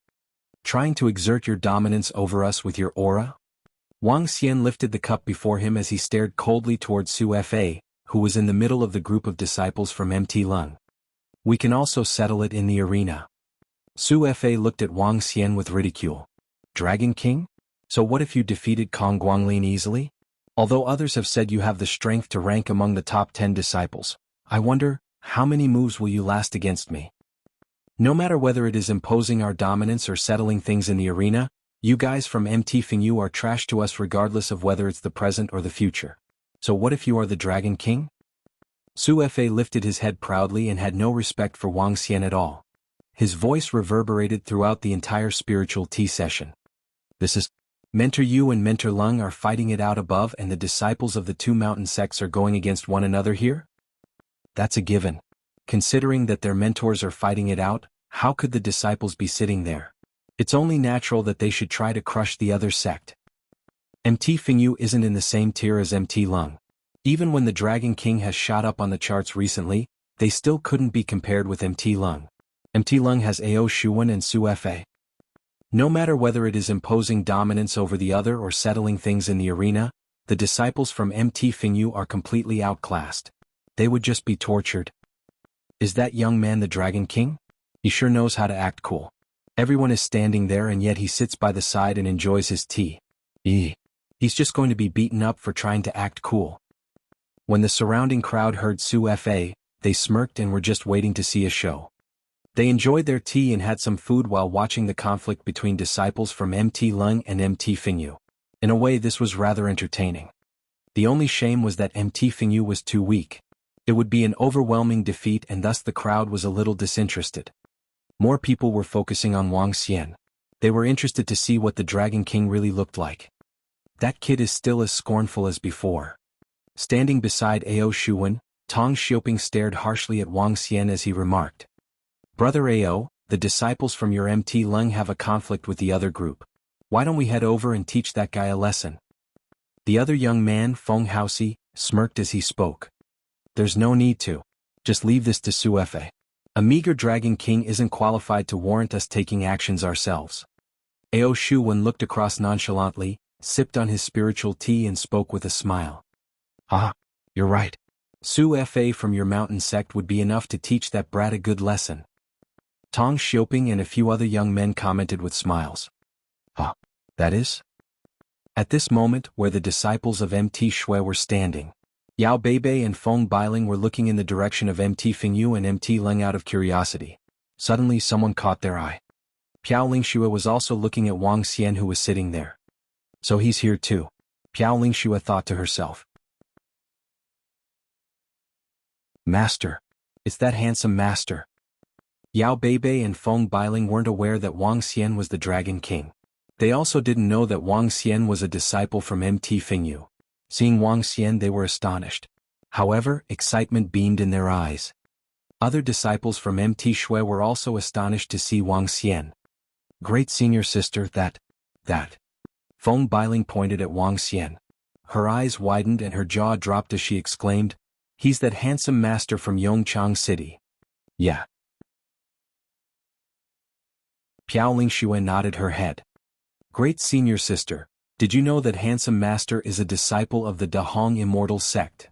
Trying to exert your dominance over us with your aura? Wang Xian lifted the cup before him as he stared coldly towards Su Fa, who was in the middle of the group of disciples from Mt. Lung. We can also settle it in the arena. Su Fa looked at Wang Xian with ridicule. Dragon King? So what if you defeated Kong Guanglin easily? Although others have said you have the strength to rank among the top 10 disciples, I wonder, how many moves will you last against me? No matter whether it is imposing our dominance or settling things in the arena, you guys from Mt. Fengyu are trash to us regardless of whether it's the present or the future. So what if you are the Dragon King? Su Fa lifted his head proudly and had no respect for Wang Xian at all. His voice reverberated throughout the entire spiritual tea session. This is... Mentor Yu and Mentor Lung are fighting it out above and the disciples of the two mountain sects are going against one another here? That's a given. Considering that their mentors are fighting it out, how could the disciples be sitting there? It's only natural that they should try to crush the other sect. MT Fingyu isn't in the same tier as MT Lung. Even when the Dragon King has shot up on the charts recently, they still couldn't be compared with MT Lung. MT Lung has Ao Shuwen and Su Fa. No matter whether it is imposing dominance over the other or settling things in the arena, the disciples from MT Fingyu are completely outclassed. They would just be tortured. Is that young man the Dragon King? He sure knows how to act cool. Everyone is standing there and yet he sits by the side and enjoys his tea. He's just going to be beaten up for trying to act cool. When the surrounding crowd heard Su Fa, they smirked and were just waiting to see a show. They enjoyed their tea and had some food while watching the conflict between disciples from MT Lung and MT Fingyu. In a way this was rather entertaining. The only shame was that MT Fingyu was too weak. It would be an overwhelming defeat and thus the crowd was a little disinterested. More people were focusing on Wuxia. They were interested to see what the Dragon King really looked like. That kid is still as scornful as before. Standing beside Ao Shuwen, Tong Xioping stared harshly at Wuxia as he remarked, "Brother Ao, the disciples from your MT Lung have a conflict with the other group. Why don't we head over and teach that guy a lesson?" The other young man, Feng Haoxi, smirked as he spoke. "There's no need to. Just leave this to Su Fa. A meager Dragon King isn't qualified to warrant us taking actions ourselves." Ao Shuwen looked across nonchalantly, sipped on his spiritual tea and spoke with a smile. "Ah, you're right. Su Fa from your mountain sect would be enough to teach that brat a good lesson." Tong Xioping and a few other young men commented with smiles. "Ah, that is?" At this moment, where the disciples of MT Shui were standing, Yao Beibei and Feng Bailing were looking in the direction of MT Fingyu and MT Lung out of curiosity. Suddenly someone caught their eye. Piao Lingxue was also looking at Wuxia who was sitting there. So he's here too. Piao Lingxue thought to herself. "Master. It's that handsome master." Yao Beibei and Feng Bailing weren't aware that Wuxia was the Dragon King. They also didn't know that Wuxia was a disciple from MT Fingyu. Seeing Wuxia they were astonished. However, excitement beamed in their eyes. Other disciples from MT Shui were also astonished to see Wuxia. "Great senior sister, that. Feng Bailing pointed at Wuxia. Her eyes widened and her jaw dropped as she exclaimed, "He's that handsome master from Yongchang City." "Yeah." Piao Lingxue nodded her head. "Great senior sister, did you know that handsome master is a disciple of the Dahong Immortal Sect?"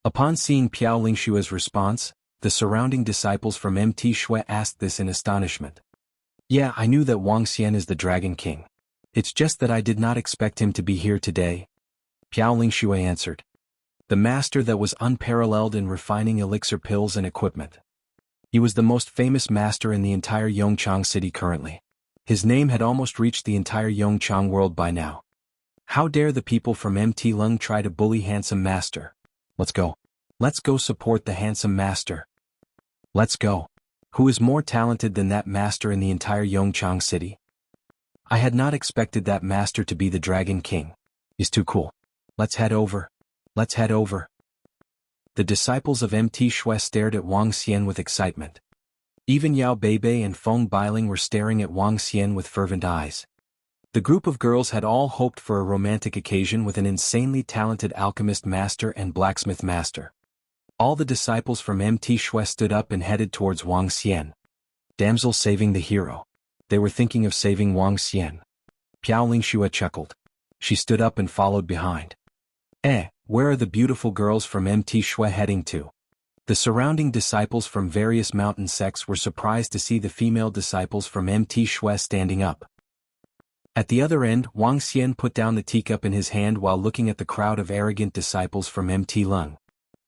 Upon seeing Piao Lingxue's response, the surrounding disciples from MT Shui asked this in astonishment. "Yeah, I knew that Wuxia is the Dragon King. It's just that I did not expect him to be here today," Piao Lingxue answered. "The master that was unparalleled in refining elixir pills and equipment. He was the most famous master in the entire Yongchang city currently. His name had almost reached the entire Yongchang world by now. How dare the people from MT Lung try to bully handsome master? Let's go. Let's go support the handsome master. Let's go. Who is more talented than that master in the entire Yongchang city? I had not expected that master to be the Dragon King. He's too cool. Let's head over. Let's head over." The disciples of MT Shui stared at Wuxia with excitement. Even Yao Beibei and Feng Bailing were staring at Wuxia with fervent eyes. The group of girls had all hoped for a romantic occasion with an insanely talented alchemist master and blacksmith master. All the disciples from MT Shui stood up and headed towards Wuxia. Damsels saving the hero. They were thinking of saving Wuxia. Piao Lingxue chuckled. She stood up and followed behind. Where are the beautiful girls from MT Shui heading to? The surrounding disciples from various mountain sects were surprised to see the female disciples from MT Shui standing up. At the other end, Wuxia put down the teacup in his hand while looking at the crowd of arrogant disciples from MT Lung.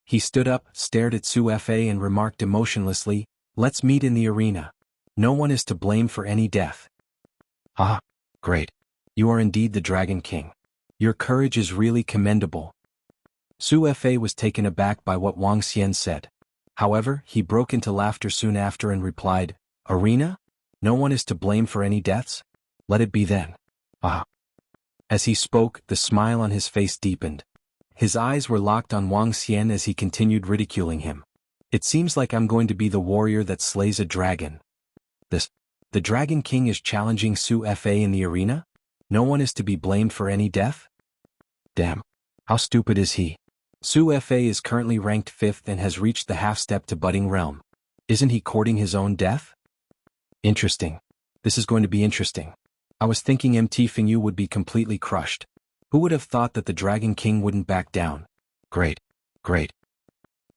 He stood up, stared at Su Fa and remarked emotionlessly, "Let's meet in the arena. No one is to blame for any death." "Ah, great. You are indeed the Dragon King. Your courage is really commendable." Su Fa was taken aback by what Wuxia said. However, he broke into laughter soon after and replied, Arena? No one is to blame for any deaths? Let it be then. Ah. As he spoke, the smile on his face deepened. His eyes were locked on Wang Xian as he continued ridiculing him. It seems like I'm going to be the warrior that slays a dragon. The Dragon King is challenging Su Fa in the arena? No one is to be blamed for any death? Damn. How stupid is he? Su Fa is currently ranked 5th and has reached the half-step to budding realm. Isn't he courting his own death? Interesting. This is going to be interesting. I was thinking MT Fingyu would be completely crushed. Who would have thought that the Dragon King wouldn't back down? Great. Great.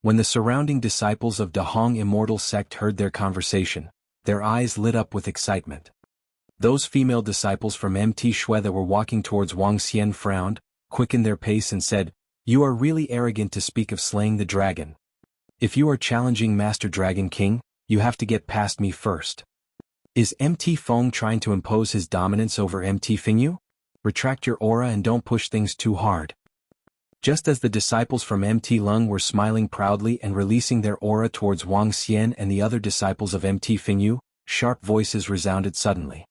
When the surrounding disciples of Dahong Immortal Sect heard their conversation, their eyes lit up with excitement. Those female disciples from MT Shui that were walking towards Wang Xian frowned, quickened their pace and said, "You are really arrogant to speak of slaying the dragon. If you are challenging Master Dragon King, you have to get past me first. Is MT Feng trying to impose his dominance over MT Fingyu? Retract your aura and don't push things too hard." Just as the disciples from MT Lung were smiling proudly and releasing their aura towards Wang Xian and the other disciples of MT Fingyu, sharp voices resounded suddenly.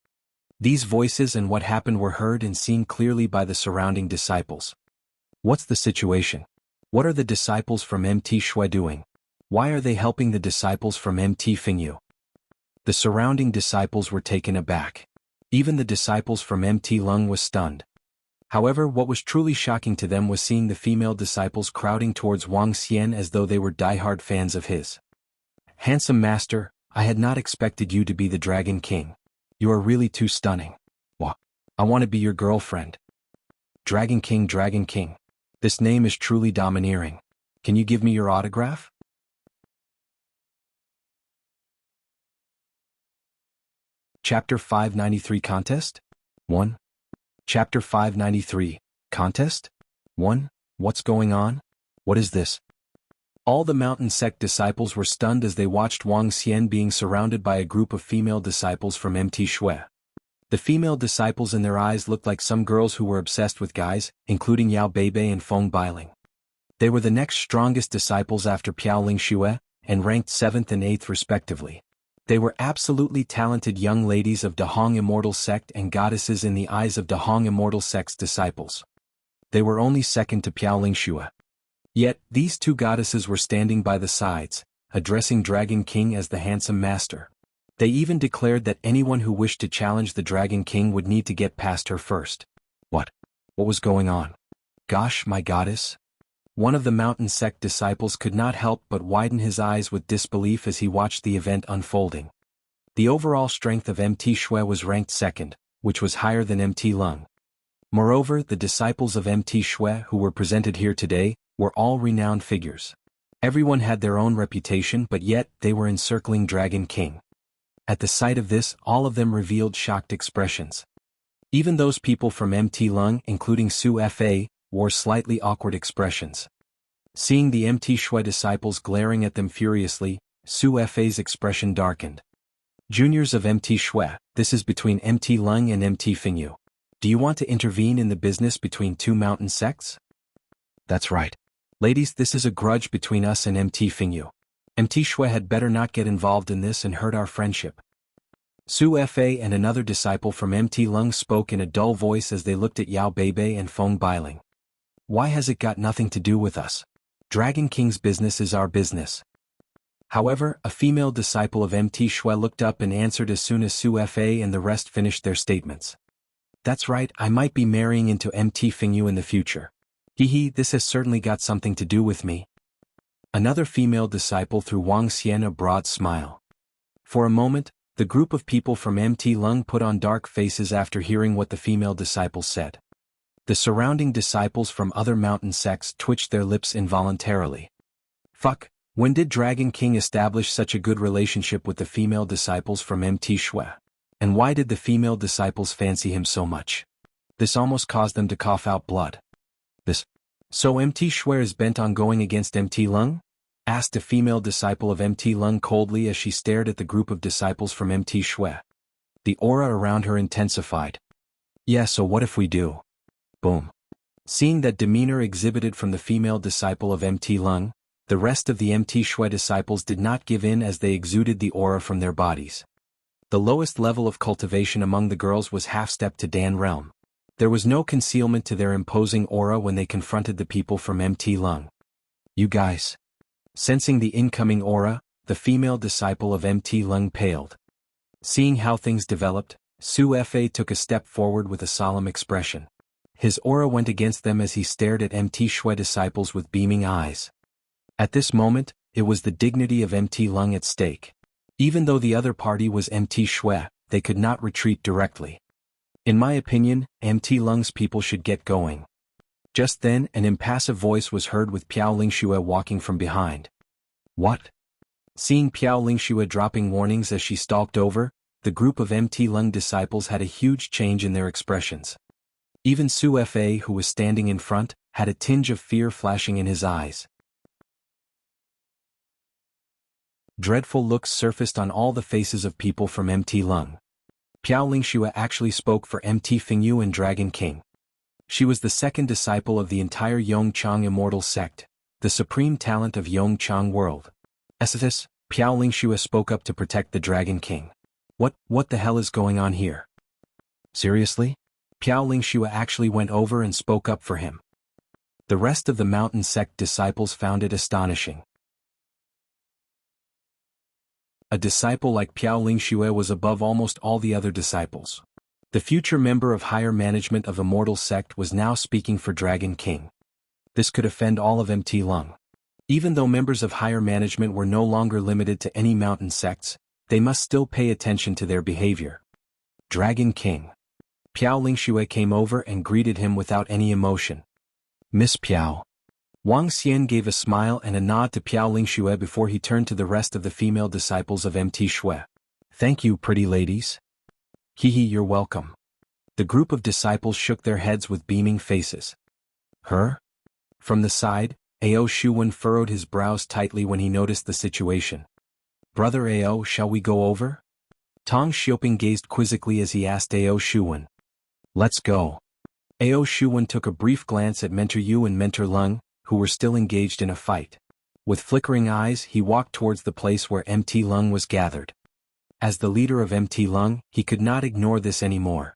These voices and what happened were heard and seen clearly by the surrounding disciples. What's the situation? What are the disciples from MT Shui doing? Why are they helping the disciples from MT Fingyu? The surrounding disciples were taken aback. Even the disciples from MT Lung was stunned. However, what was truly shocking to them was seeing the female disciples crowding towards Wang Xian as though they were die-hard fans of his. "Handsome master, I had not expected you to be the Dragon King. You are really too stunning. Wah, I want to be your girlfriend." Dragon King, Dragon King. This name is truly domineering. Can you give me your autograph? Chapter 593 Contest? 1. Chapter 593, Contest? 1. What's going on? What is this? All the Mountain Sect disciples were stunned as they watched Wang Xian being surrounded by a group of female disciples from MT Shui. The female disciples in their eyes looked like some girls who were obsessed with guys, including Yao Beibei and Feng Bailing. They were the next strongest disciples after Piao Ling Xue, and ranked 7th and 8th respectively. They were absolutely talented young ladies of Dahong Immortal Sect and goddesses in the eyes of Dahong Immortal Sect's disciples. They were only second to Piao Ling Xue. Yet, these two goddesses were standing by the sides, addressing Dragon King as the handsome master. They even declared that anyone who wished to challenge the Dragon King would need to get past her first. What was going on? Gosh, my goddess? One of the Mountain Sect disciples could not help but widen his eyes with disbelief as he watched the event unfolding. The overall strength of MT Shui was ranked 2nd, which was higher than MT Lung. Moreover, the disciples of MT Shui who were presented here today were all renowned figures. Everyone had their own reputation, but yet they were encircling Dragon King. At the sight of this, all of them revealed shocked expressions. Even those people from MT Lung, including Su Fa, wore slightly awkward expressions. Seeing the MT Shui disciples glaring at them furiously, Su Fa's expression darkened. "Juniors of MT Shui, this is between MT Lung and MT Fingyu. Do you want to intervene in the business between two mountain sects?" "That's right. Ladies, this is a grudge between us and MT Fingyu. MT Shui had better not get involved in this and hurt our friendship." Su Fa and another disciple from MT Lung spoke in a dull voice as they looked at Yao Beibei and Feng Bailing. "Why has it got nothing to do with us? Dragon King's business is our business." However, a female disciple of MT Shui looked up and answered as soon as Su Fa and the rest finished their statements. "That's right, I might be marrying into MT Fingyu in the future. This has certainly got something to do with me." Another female disciple threw Wang Xian a broad smile. For a moment, the group of people from MT Lung put on dark faces after hearing what the female disciples said. The surrounding disciples from other mountain sects twitched their lips involuntarily. Fuck, when did Dragon King establish such a good relationship with the female disciples from MT Shui? And why did the female disciples fancy him so much? This almost caused them to cough out blood. So MT Shui is bent on going against MT Lung? Asked a female disciple of MT Lung coldly as she stared at the group of disciples from MT Shui. The aura around her intensified. "Yeah, so what if we do?" Boom. Seeing that demeanor exhibited from the female disciple of MT Lung, the rest of the MT Shui disciples did not give in as they exuded the aura from their bodies. The lowest level of cultivation among the girls was half-step to Dan realm. There was no concealment to their imposing aura when they confronted the people from MT Lung. You guys. Sensing the incoming aura, the female disciple of MT Lung paled. Seeing how things developed, Su Fa took a step forward with a solemn expression. His aura went against them as he stared at MT Shui disciples with beaming eyes. At this moment, it was the dignity of MT Lung at stake. Even though the other party was MT Shui, they could not retreat directly. In my opinion, MT Lung's people should get going. Just then, an impassive voice was heard with Piao Lingxue walking from behind. What? Seeing Piao Lingxue dropping warnings as she stalked over, the group of MT Lung disciples had a huge change in their expressions. Even Su Fa, who was standing in front, had a tinge of fear flashing in his eyes. Dreadful looks surfaced on all the faces of people from MT Lung. Piao Lingxue actually spoke for MT Fingyu and Dragon King. She was the second disciple of the entire Yong Chang Immortal Sect, the supreme talent of Yong Chang world. This, Piao Lingxue spoke up to protect the Dragon King. What the hell is going on here? Seriously? Piao Lingxue actually went over and spoke up for him. The rest of the Mountain Sect disciples found it astonishing. A disciple like Piao Lingxue was above almost all the other disciples. The future member of higher management of Immortal Sect was now speaking for Dragon King. This could offend all of MT Lung. Even though members of higher management were no longer limited to any mountain sects, they must still pay attention to their behavior. Dragon King. Piao Lingxue came over and greeted him without any emotion. Miss Piao. Wang Xian gave a smile and a nod to Piao Lingxue before he turned to the rest of the female disciples of MT Shui. Thank you, pretty ladies. Hehe, you're welcome. The group of disciples shook their heads with beaming faces. Her? From the side, Ao Shuwen furrowed his brows tightly when he noticed the situation. Brother Ao, shall we go over? Tong Xioping gazed quizzically as he asked Ao Shuwen. Let's go. Ao Shuwen took a brief glance at Mentor Yu and Mentor Lung, who were still engaged in a fight. With flickering eyes, he walked towards the place where MT Lung was gathered. As the leader of MT Lung, he could not ignore this anymore.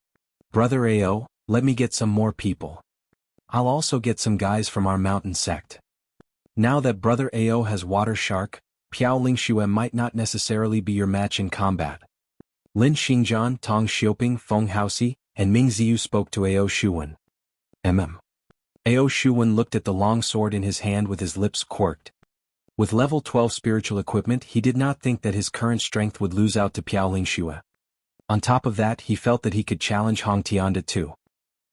Brother Ao, let me get some more people. I'll also get some guys from our mountain sect. Now that Brother Ao has Water Shark, Piao Lingxue might not necessarily be your match in combat. Lin Xingjian, Tong Xioping, Feng Haoxi, and Ming Ziyu spoke to Ao Shuwen. Ao Shuwen looked at the long sword in his hand with his lips quirked. With level 12 spiritual equipment, he did not think that his current strength would lose out to Piao Lingxue. On top of that, he felt that he could challenge Hong Tianda too.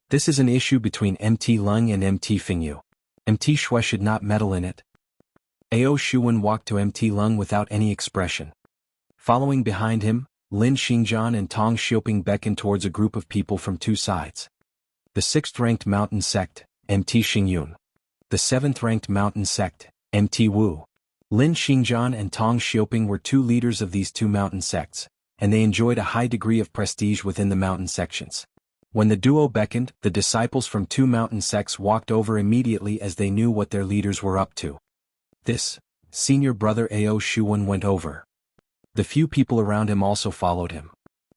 This is an issue between MT Lung and MT Fingyu. MT Shui should not meddle in it. Ao Shuwen walked to MT Lung without any expression. Following behind him, Lin Xingjian and Tong Xioping beckoned towards a group of people from two sides. The 6th-ranked mountain sect, MT Xingyun. The 7th-ranked mountain sect, MT Wu. Lin Xingjian and Tong Xioping were two leaders of these two mountain sects, and they enjoyed a high degree of prestige within the mountain sections. When the duo beckoned, the disciples from two mountain sects walked over immediately as they knew what their leaders were up to. This, senior brother Ao Shuwen went over. The few people around him also followed him.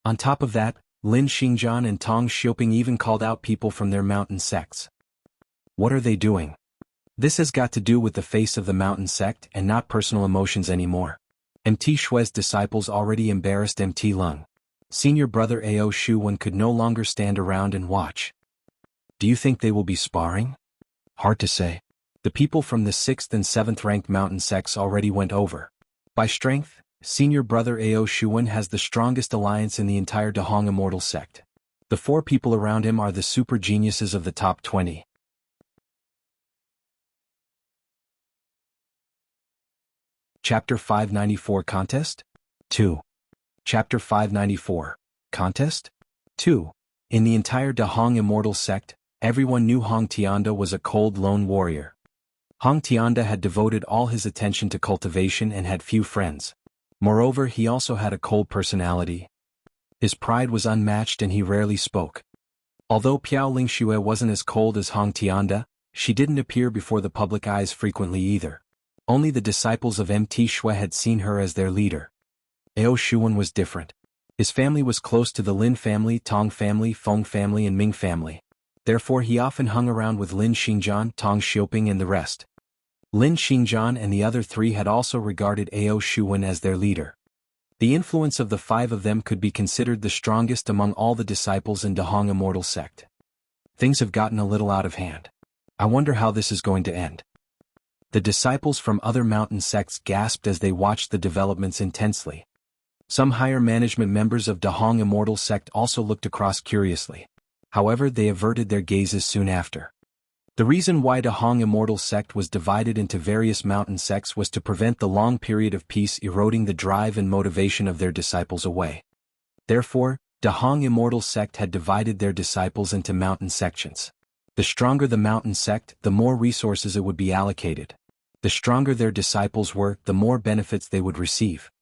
On top of that, Lin Xingjian and Tong Xioping even called out people from their mountain sects. What are they doing? This has got to do with the face of the mountain sect and not personal emotions anymore. MT Shui's disciples already embarrassed MT Lung. Senior brother Ao Shuwen could no longer stand around and watch. Do you think they will be sparring? Hard to say. The people from the 6th and 7th ranked mountain sects already went over. By strength, senior brother Ao Shuwen has the strongest alliance in the entire Dahong Immortal Sect. The 4 people around him are the super geniuses of the top 20. Chapter 594 Contest? 2. Chapter 594 Contest? 2. In the entire Dahong Immortal Sect, everyone knew Hong Tianda was a cold lone warrior. Hong Tianda had devoted all his attention to cultivation and had few friends. Moreover, he also had a cold personality. His pride was unmatched and he rarely spoke. Although Piao Lingxue wasn't as cold as Hong Tianda, she didn't appear before the public eyes frequently either. Only the disciples of MT Shui had seen her as their leader. Ao Shuwen was different. His family was close to the Lin family, Tong family, Feng family and Ming family. Therefore he often hung around with Lin Xingjian, Tong Xiuping and the rest. Lin Xingjian and the other three had also regarded Ao Shuwen as their leader. The influence of the five of them could be considered the strongest among all the disciples in Dahong Immortal Sect. Things have gotten a little out of hand. I wonder how this is going to end. The disciples from other mountain sects gasped as they watched the developments intensely. Some higher management members of Dahong Immortal Sect also looked across curiously. However, they averted their gazes soon after. The reason why Dahong Immortal Sect was divided into various mountain sects was to prevent the long period of peace eroding the drive and motivation of their disciples away. Therefore, Dahong Immortal Sect had divided their disciples into mountain sections. The stronger the mountain sect, the more resources it would be allocated. The stronger their disciples were, the more benefits they would receive.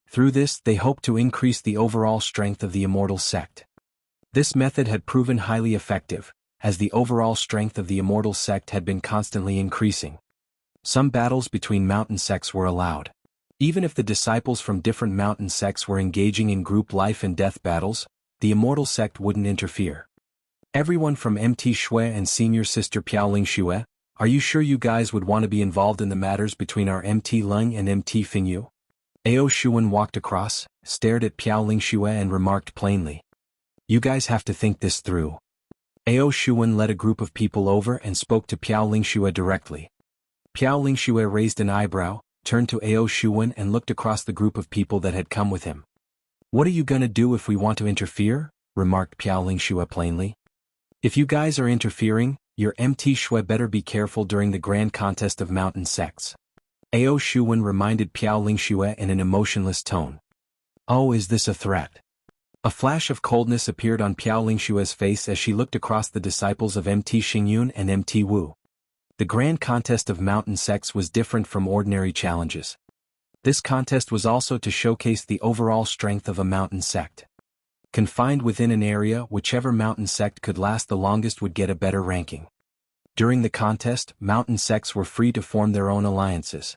Through this, they hoped to increase the overall strength of the Immortal Sect. This method had proven highly effective, as the overall strength of the Immortal Sect had been constantly increasing. Some battles between mountain sects were allowed. Even if the disciples from different mountain sects were engaging in group life and death battles, the Immortal Sect wouldn't interfere. Everyone from MT Shui and senior sister Piaoling Shui, are you sure you guys would want to be involved in the matters between our MT Leng and MT Fingyu? Ao Shuwen walked across, stared at Piaoling Shui and remarked plainly. You guys have to think this through. Ao Shuwen led a group of people over and spoke to Piaoling Shui directly. Piaoling Shui raised an eyebrow, turned to Ao Shuwen and looked across the group of people that had come with him. What are you gonna do if we want to interfere? Remarked Piaoling Shui plainly. If you guys are interfering, your MT Shui better be careful during the grand contest of mountain sects. Ao Shuwen reminded Piaoling Shui in an emotionless tone. Oh, is this a threat? A flash of coldness appeared on Piaoling Shui's face as she looked across the disciples of MT Xingyun and MT Wu. The grand contest of mountain sects was different from ordinary challenges. This contest was also to showcase the overall strength of a mountain sect. Confined within an area, whichever mountain sect could last the longest would get a better ranking. During the contest, mountain sects were free to form their own alliances.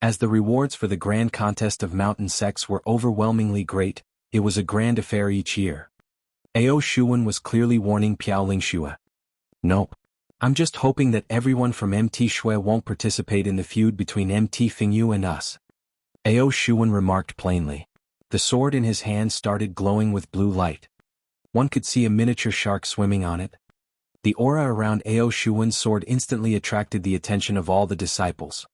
As the rewards for the grand contest of mountain sects were overwhelmingly great, it was a grand affair each year. Ao Shuwen was clearly warning Piaoling Shui. Nope. I'm just hoping that everyone from MT Shui won't participate in the feud between MT Fingyu and us. Ao Shuwen remarked plainly. The sword in his hand started glowing with blue light. One could see a miniature shark swimming on it. The aura around Ao Shuwen's sword instantly attracted the attention of all the disciples.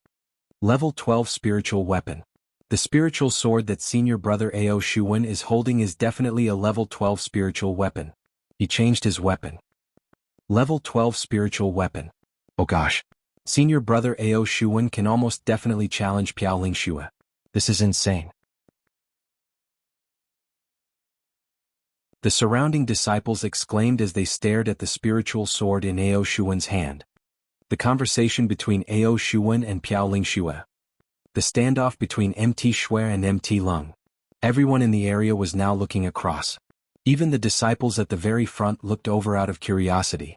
Level 12 Spiritual Weapon. The spiritual sword that senior brother Ao Shuwen is holding is definitely a level 12 spiritual weapon. He changed his weapon. Level 12 Spiritual Weapon. Oh gosh. Senior brother Ao Shuwen can almost definitely challenge Piaoling Shui. This is insane. The surrounding disciples exclaimed as they stared at the spiritual sword in Ao Shuwen's hand. The conversation between Ao Shuwen and Piaoling Shui. The standoff between MT Shui and MT Leng. Everyone in the area was now looking across. Even the disciples at the very front looked over out of curiosity.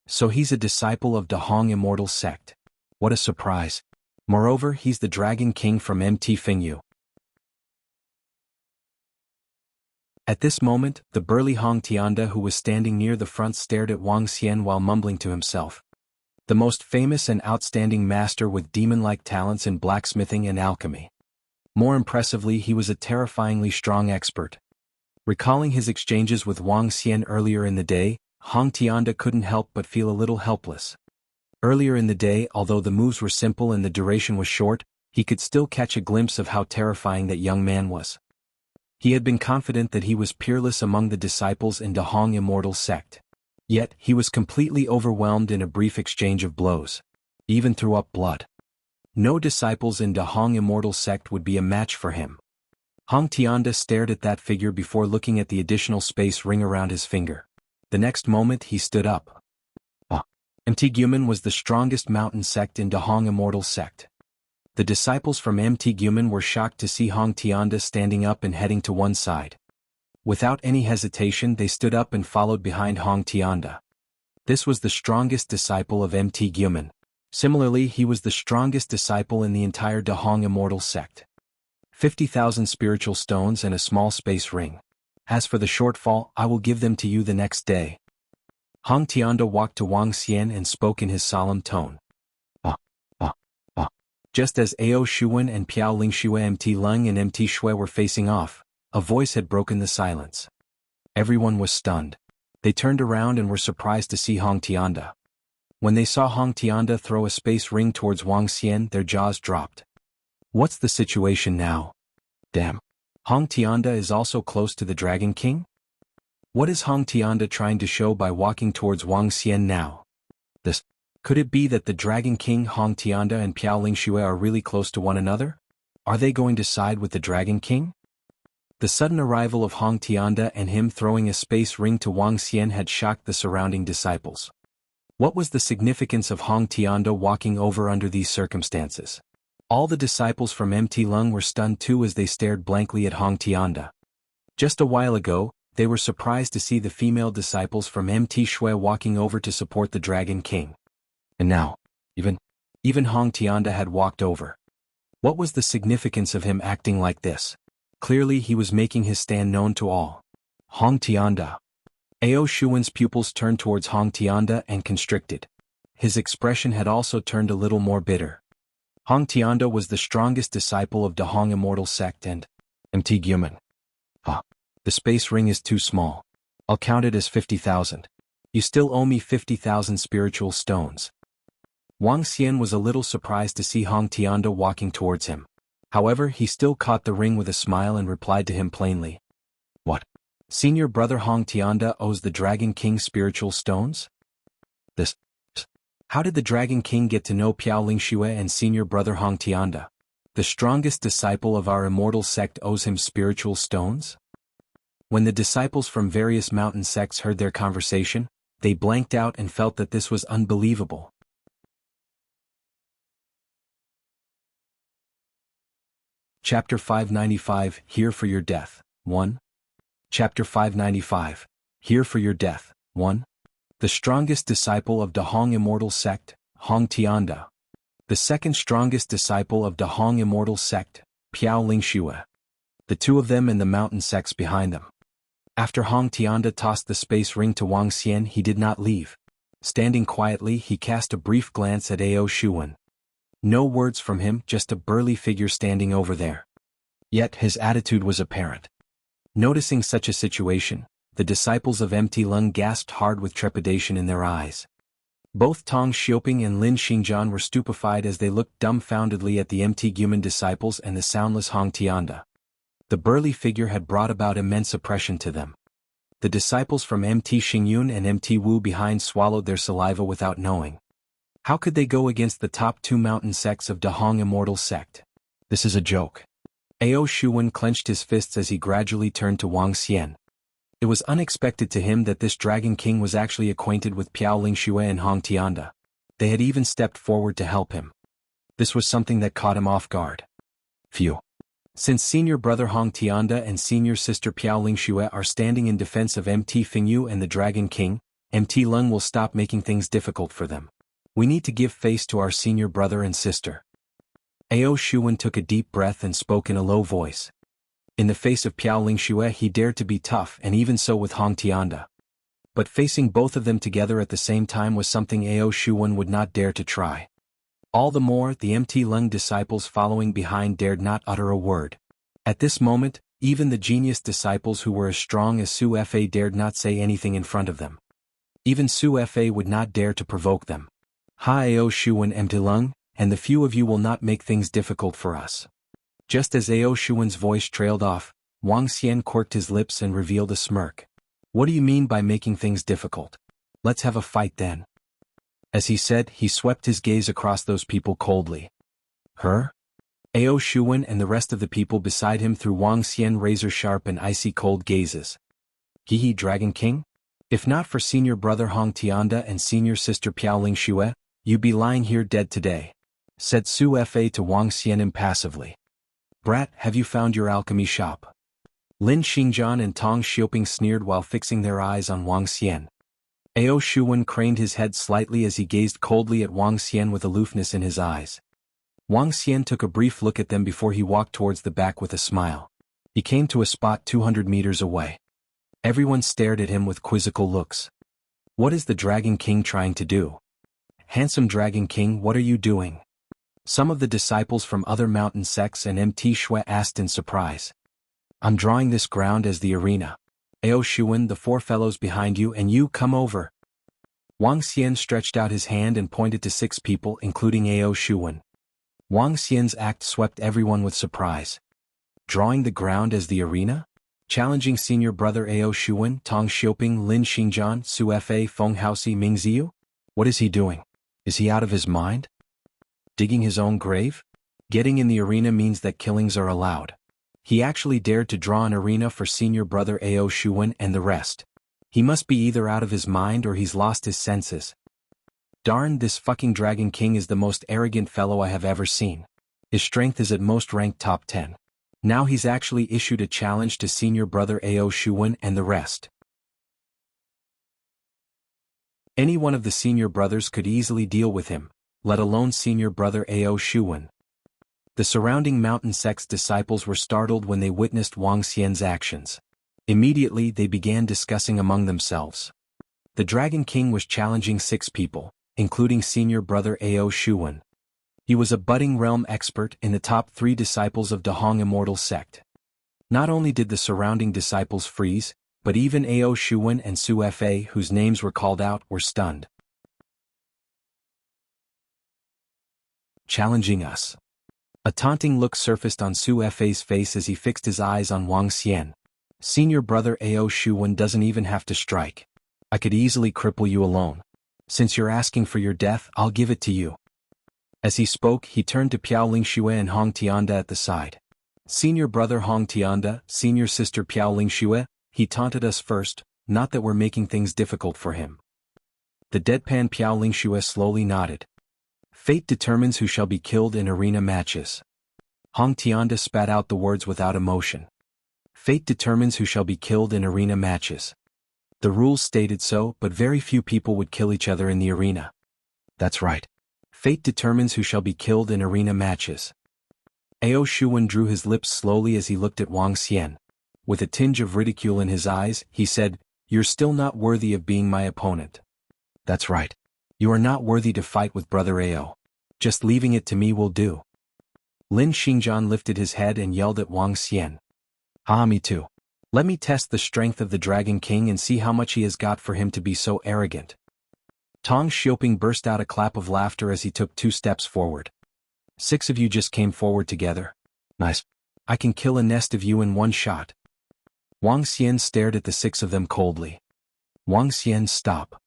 So he's a disciple of Dahong Immortal Sect. What a surprise. Moreover, he's the Dragon King from MT Fingyu. At this moment, the burly Hong Tianda who was standing near the front stared at Wang Xian while mumbling to himself. The most famous and outstanding master with demon-like talents in blacksmithing and alchemy. More impressively, he was a terrifyingly strong expert. Recalling his exchanges with Wang Xian earlier in the day, Hong Tianda couldn't help but feel a little helpless. Earlier in the day, although the moves were simple and the duration was short, he could still catch a glimpse of how terrifying that young man was. He had been confident that he was peerless among the disciples in Dahong Immortal Sect. Yet, he was completely overwhelmed in a brief exchange of blows. Even threw up blood. No disciples in Dahong Immortal Sect would be a match for him. Hong Tianda stared at that figure before looking at the additional space ring around his finger. The next moment he stood up. MT Guman was the strongest mountain sect in Dahong Immortal Sect. The disciples from MT Guman were shocked to see Hong Tianda standing up and heading to one side. Without any hesitation they stood up and followed behind Hong Tianda. This was the strongest disciple of MT Guman. Similarly, he was the strongest disciple in the entire Dahong Immortal Sect. 50,000 spiritual stones and a small space ring. As for the shortfall, I will give them to you the next day. Hong Tianda walked to Wang Xian and spoke in his solemn tone. Just as Ao Shuwen and Piao Lingxue Mt Lung and Mt Shui were facing off, a voice had broken the silence. Everyone was stunned. They turned around and were surprised to see Hong Tianda. When they saw Hong Tianda throw a space ring towards Wang Xian, their jaws dropped. What's the situation now? Damn. Hong Tianda is also close to the Dragon King? What is Hong Tianda trying to show by walking towards Wang Xian now? Could it be that the Dragon King Hong Tianda and Piao Lingxue are really close to one another? Are they going to side with the Dragon King? The sudden arrival of Hong Tianda and him throwing a space ring to Wang Xian had shocked the surrounding disciples. What was the significance of Hong Tianda walking over under these circumstances? All the disciples from Mt Lung were stunned too as they stared blankly at Hong Tianda. Just a while ago, they were surprised to see the female disciples from Mt Shui walking over to support the Dragon King. And now, even Hong Tianda had walked over. What was the significance of him acting like this? Clearly he was making his stand known to all. Hong Tianda. Ao Shuwen's pupils turned towards Hong Tianda and constricted. His expression had also turned a little more bitter. Hong Tianda was the strongest disciple of the Hong Immortal Sect and Mt Guman. The space ring is too small. I'll count it as 50,000. You still owe me 50,000 spiritual stones. Wang Xian was a little surprised to see Hong Tianda walking towards him. However, he still caught the ring with a smile and replied to him plainly. What? Senior brother Hong Tianda owes the Dragon King spiritual stones? How did the Dragon King get to know Piao Lingxue and senior brother Hong Tianda? The strongest disciple of our immortal sect owes him spiritual stones? When the disciples from various mountain sects heard their conversation, they blanked out and felt that this was unbelievable. Chapter 595, Here for Your Death, 1. Chapter 595, Here for Your Death, 1. The strongest disciple of the Hong Immortal Sect, Hong Tianda. The second strongest disciple of the Hong Immortal Sect, Piao Lingxue. The two of them and the mountain sects behind them. After Hong Tianda tossed the space ring to Wang Xian, he did not leave. Standing quietly, he cast a brief glance at Ao Shuwen. No words from him, just a burly figure standing over there. Yet his attitude was apparent. Noticing such a situation, the disciples of Mt Lung gasped hard with trepidation in their eyes. Both Tong Xioping and Lin Xingjian were stupefied as they looked dumbfoundedly at the Mt Guman disciples and the soundless Hong Tianda. The burly figure had brought about immense oppression to them. The disciples from Mt Xingyun and Mt Wu behind swallowed their saliva without knowing. How could they go against the top two mountain sects of the Hong Immortal Sect? This is a joke. Ao Shuwen clenched his fists as he gradually turned to Wang Xian. It was unexpected to him that this Dragon King was actually acquainted with Piao Lingxue and Hong Tianda. They had even stepped forward to help him. This was something that caught him off guard. Phew. Since senior brother Hong Tianda and senior sister Piao Lingxue are standing in defense of Mt Fingyu and the Dragon King, Mt Lung will stop making things difficult for them. We need to give face to our senior brother and sister. Ao Shuwen took a deep breath and spoke in a low voice. In the face of Piao Lingxue he dared to be tough, and even so with Hong Tianda. But facing both of them together at the same time was something Ao Shuwen would not dare to try. All the more, the Mt Lung disciples following behind dared not utter a word. At this moment, even the genius disciples who were as strong as Su Fa dared not say anything in front of them. Even Su Fa would not dare to provoke them. Ao Shuwen Mt Lung, and the few of you will not make things difficult for us. Just as Ao Shuwen's voice trailed off, Wang Xian quirked his lips and revealed a smirk. What do you mean by making things difficult? Let's have a fight then. As he said, he swept his gaze across those people coldly. Her? Ao Shuwen and the rest of the people beside him threw Wang Xian razor-sharp and icy cold gazes. He Dragon King? If not for senior brother Hong Tianda and senior sister Piao Lingxue, you'd be lying here dead today, said Su Fa to Wang Xian impassively. Brat, have you found your alchemy shop? Lin Xingjian and Tong Xioping sneered while fixing their eyes on Wang Xian. Ao Shuwen craned his head slightly as he gazed coldly at Wang Xian with aloofness in his eyes. Wang Xian took a brief look at them before he walked towards the back with a smile. He came to a spot 200 meters away. Everyone stared at him with quizzical looks. What is the Dragon King trying to do? Handsome Dragon King, what are you doing? Some of the disciples from other mountain sects and MT Shui asked in surprise. I'm drawing this ground as the arena. Ao Shuan, the four fellows behind you, and you come over. Wang Xian stretched out his hand and pointed to 6 people, including Ao Shuan. Wang Xian's act swept everyone with surprise. Drawing the ground as the arena? Challenging senior brother Ao Shuan, Tong Xiuping, Lin Xingjian, Su Fa, Feng Haoxi, Ming Ziyu? What is he doing? Is he out of his mind? Digging his own grave? Getting in the arena means that killings are allowed. He actually dared to draw an arena for senior brother Ao Shuan and the rest. He must be either out of his mind or he's lost his senses. Darn, this fucking Dragon King is the most arrogant fellow I have ever seen. His strength is at most ranked top 10. Now he's actually issued a challenge to senior brother Ao Shuan and the rest. Any one of the senior brothers could easily deal with him, let alone senior brother Ao Shuan. The surrounding mountain sect's disciples were startled when they witnessed Wang Xian's actions. Immediately they began discussing among themselves. The Dragon King was challenging 6 people, including senior brother Ao Shuan. He was a budding realm expert in the top 3 disciples of Dahong Immortal Sect. Not only did the surrounding disciples freeze, but even Ao Shuan and Su Fa, whose names were called out, were stunned. Challenging us. A taunting look surfaced on Su Fa's face as he fixed his eyes on Wang Xian. Senior brother Ao Shuan doesn't even have to strike. I could easily cripple you alone. Since you're asking for your death, I'll give it to you. As he spoke, he turned to Piao Lingxue and Hong Tianda at the side. Senior brother Hong Tianda, senior sister Piao Lingxue, he taunted us first, not that we're making things difficult for him. The deadpan Piao Lingxue slowly nodded. Fate determines who shall be killed in arena matches. Hong Tianda spat out the words without emotion. Fate determines who shall be killed in arena matches. The rules stated so, but very few people would kill each other in the arena. That's right. Fate determines who shall be killed in arena matches. Ao Shuan drew his lips slowly as he looked at Wang Xian. With a tinge of ridicule in his eyes, he said, "You're still not worthy of being my opponent." That's right. You are not worthy to fight with brother Ao. Just leaving it to me will do. Lin Xingjian lifted his head and yelled at Wang Xian. Me too. Let me test the strength of the Dragon King and see how much he has got for him to be so arrogant. Tong Xiuping burst out a clap of laughter as he took 2 steps forward. 6 of you just came forward together. Nice. I can kill a nest of you in one shot. Wang Xian stared at the 6 of them coldly. Wang Xian, stop.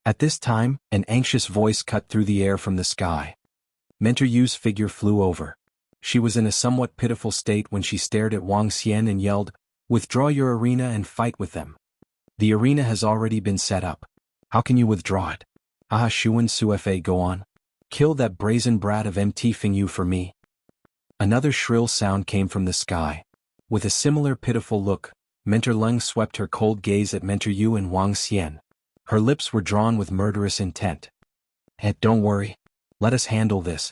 At this time, an anxious voice cut through the air from the sky. Mentor Yu's figure flew over. She was in a somewhat pitiful state when she stared at Wang Xian and yelled, "Withdraw your arena and fight with them. The arena has already been set up. How can you withdraw it? Shuan Su Fa, go on. Kill that brazen brat of MT Fing Yu for me." Another shrill sound came from the sky. With a similar pitiful look, Mentor Lung swept her cold gaze at Mentor Yu and Wang Xian. Her lips were drawn with murderous intent. Don't worry. Let us handle this.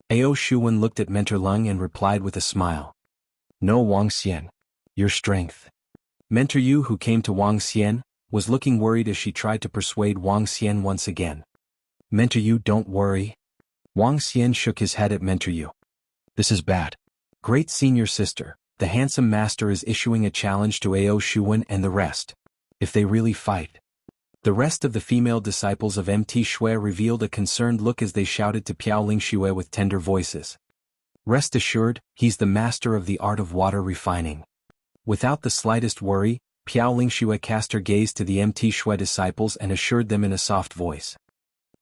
Ao Shuan looked at Mentor Lung and replied with a smile. No, Wang Xian. Your strength. Mentor Yu, who came to Wang Xian, was looking worried as she tried to persuade Wang Xian once again. Mentor Yu, don't worry. Wang Xian shook his head at Mentor Yu. This is bad. Great senior sister, the handsome master is issuing a challenge to Ao Shuan and the rest. If they really fight. The rest of the female disciples of MT Shui revealed a concerned look as they shouted to Piao Lingxue with tender voices. Rest assured, he's the master of the art of water refining. Without the slightest worry, Piao Lingxue cast her gaze to the MT Shui disciples and assured them in a soft voice.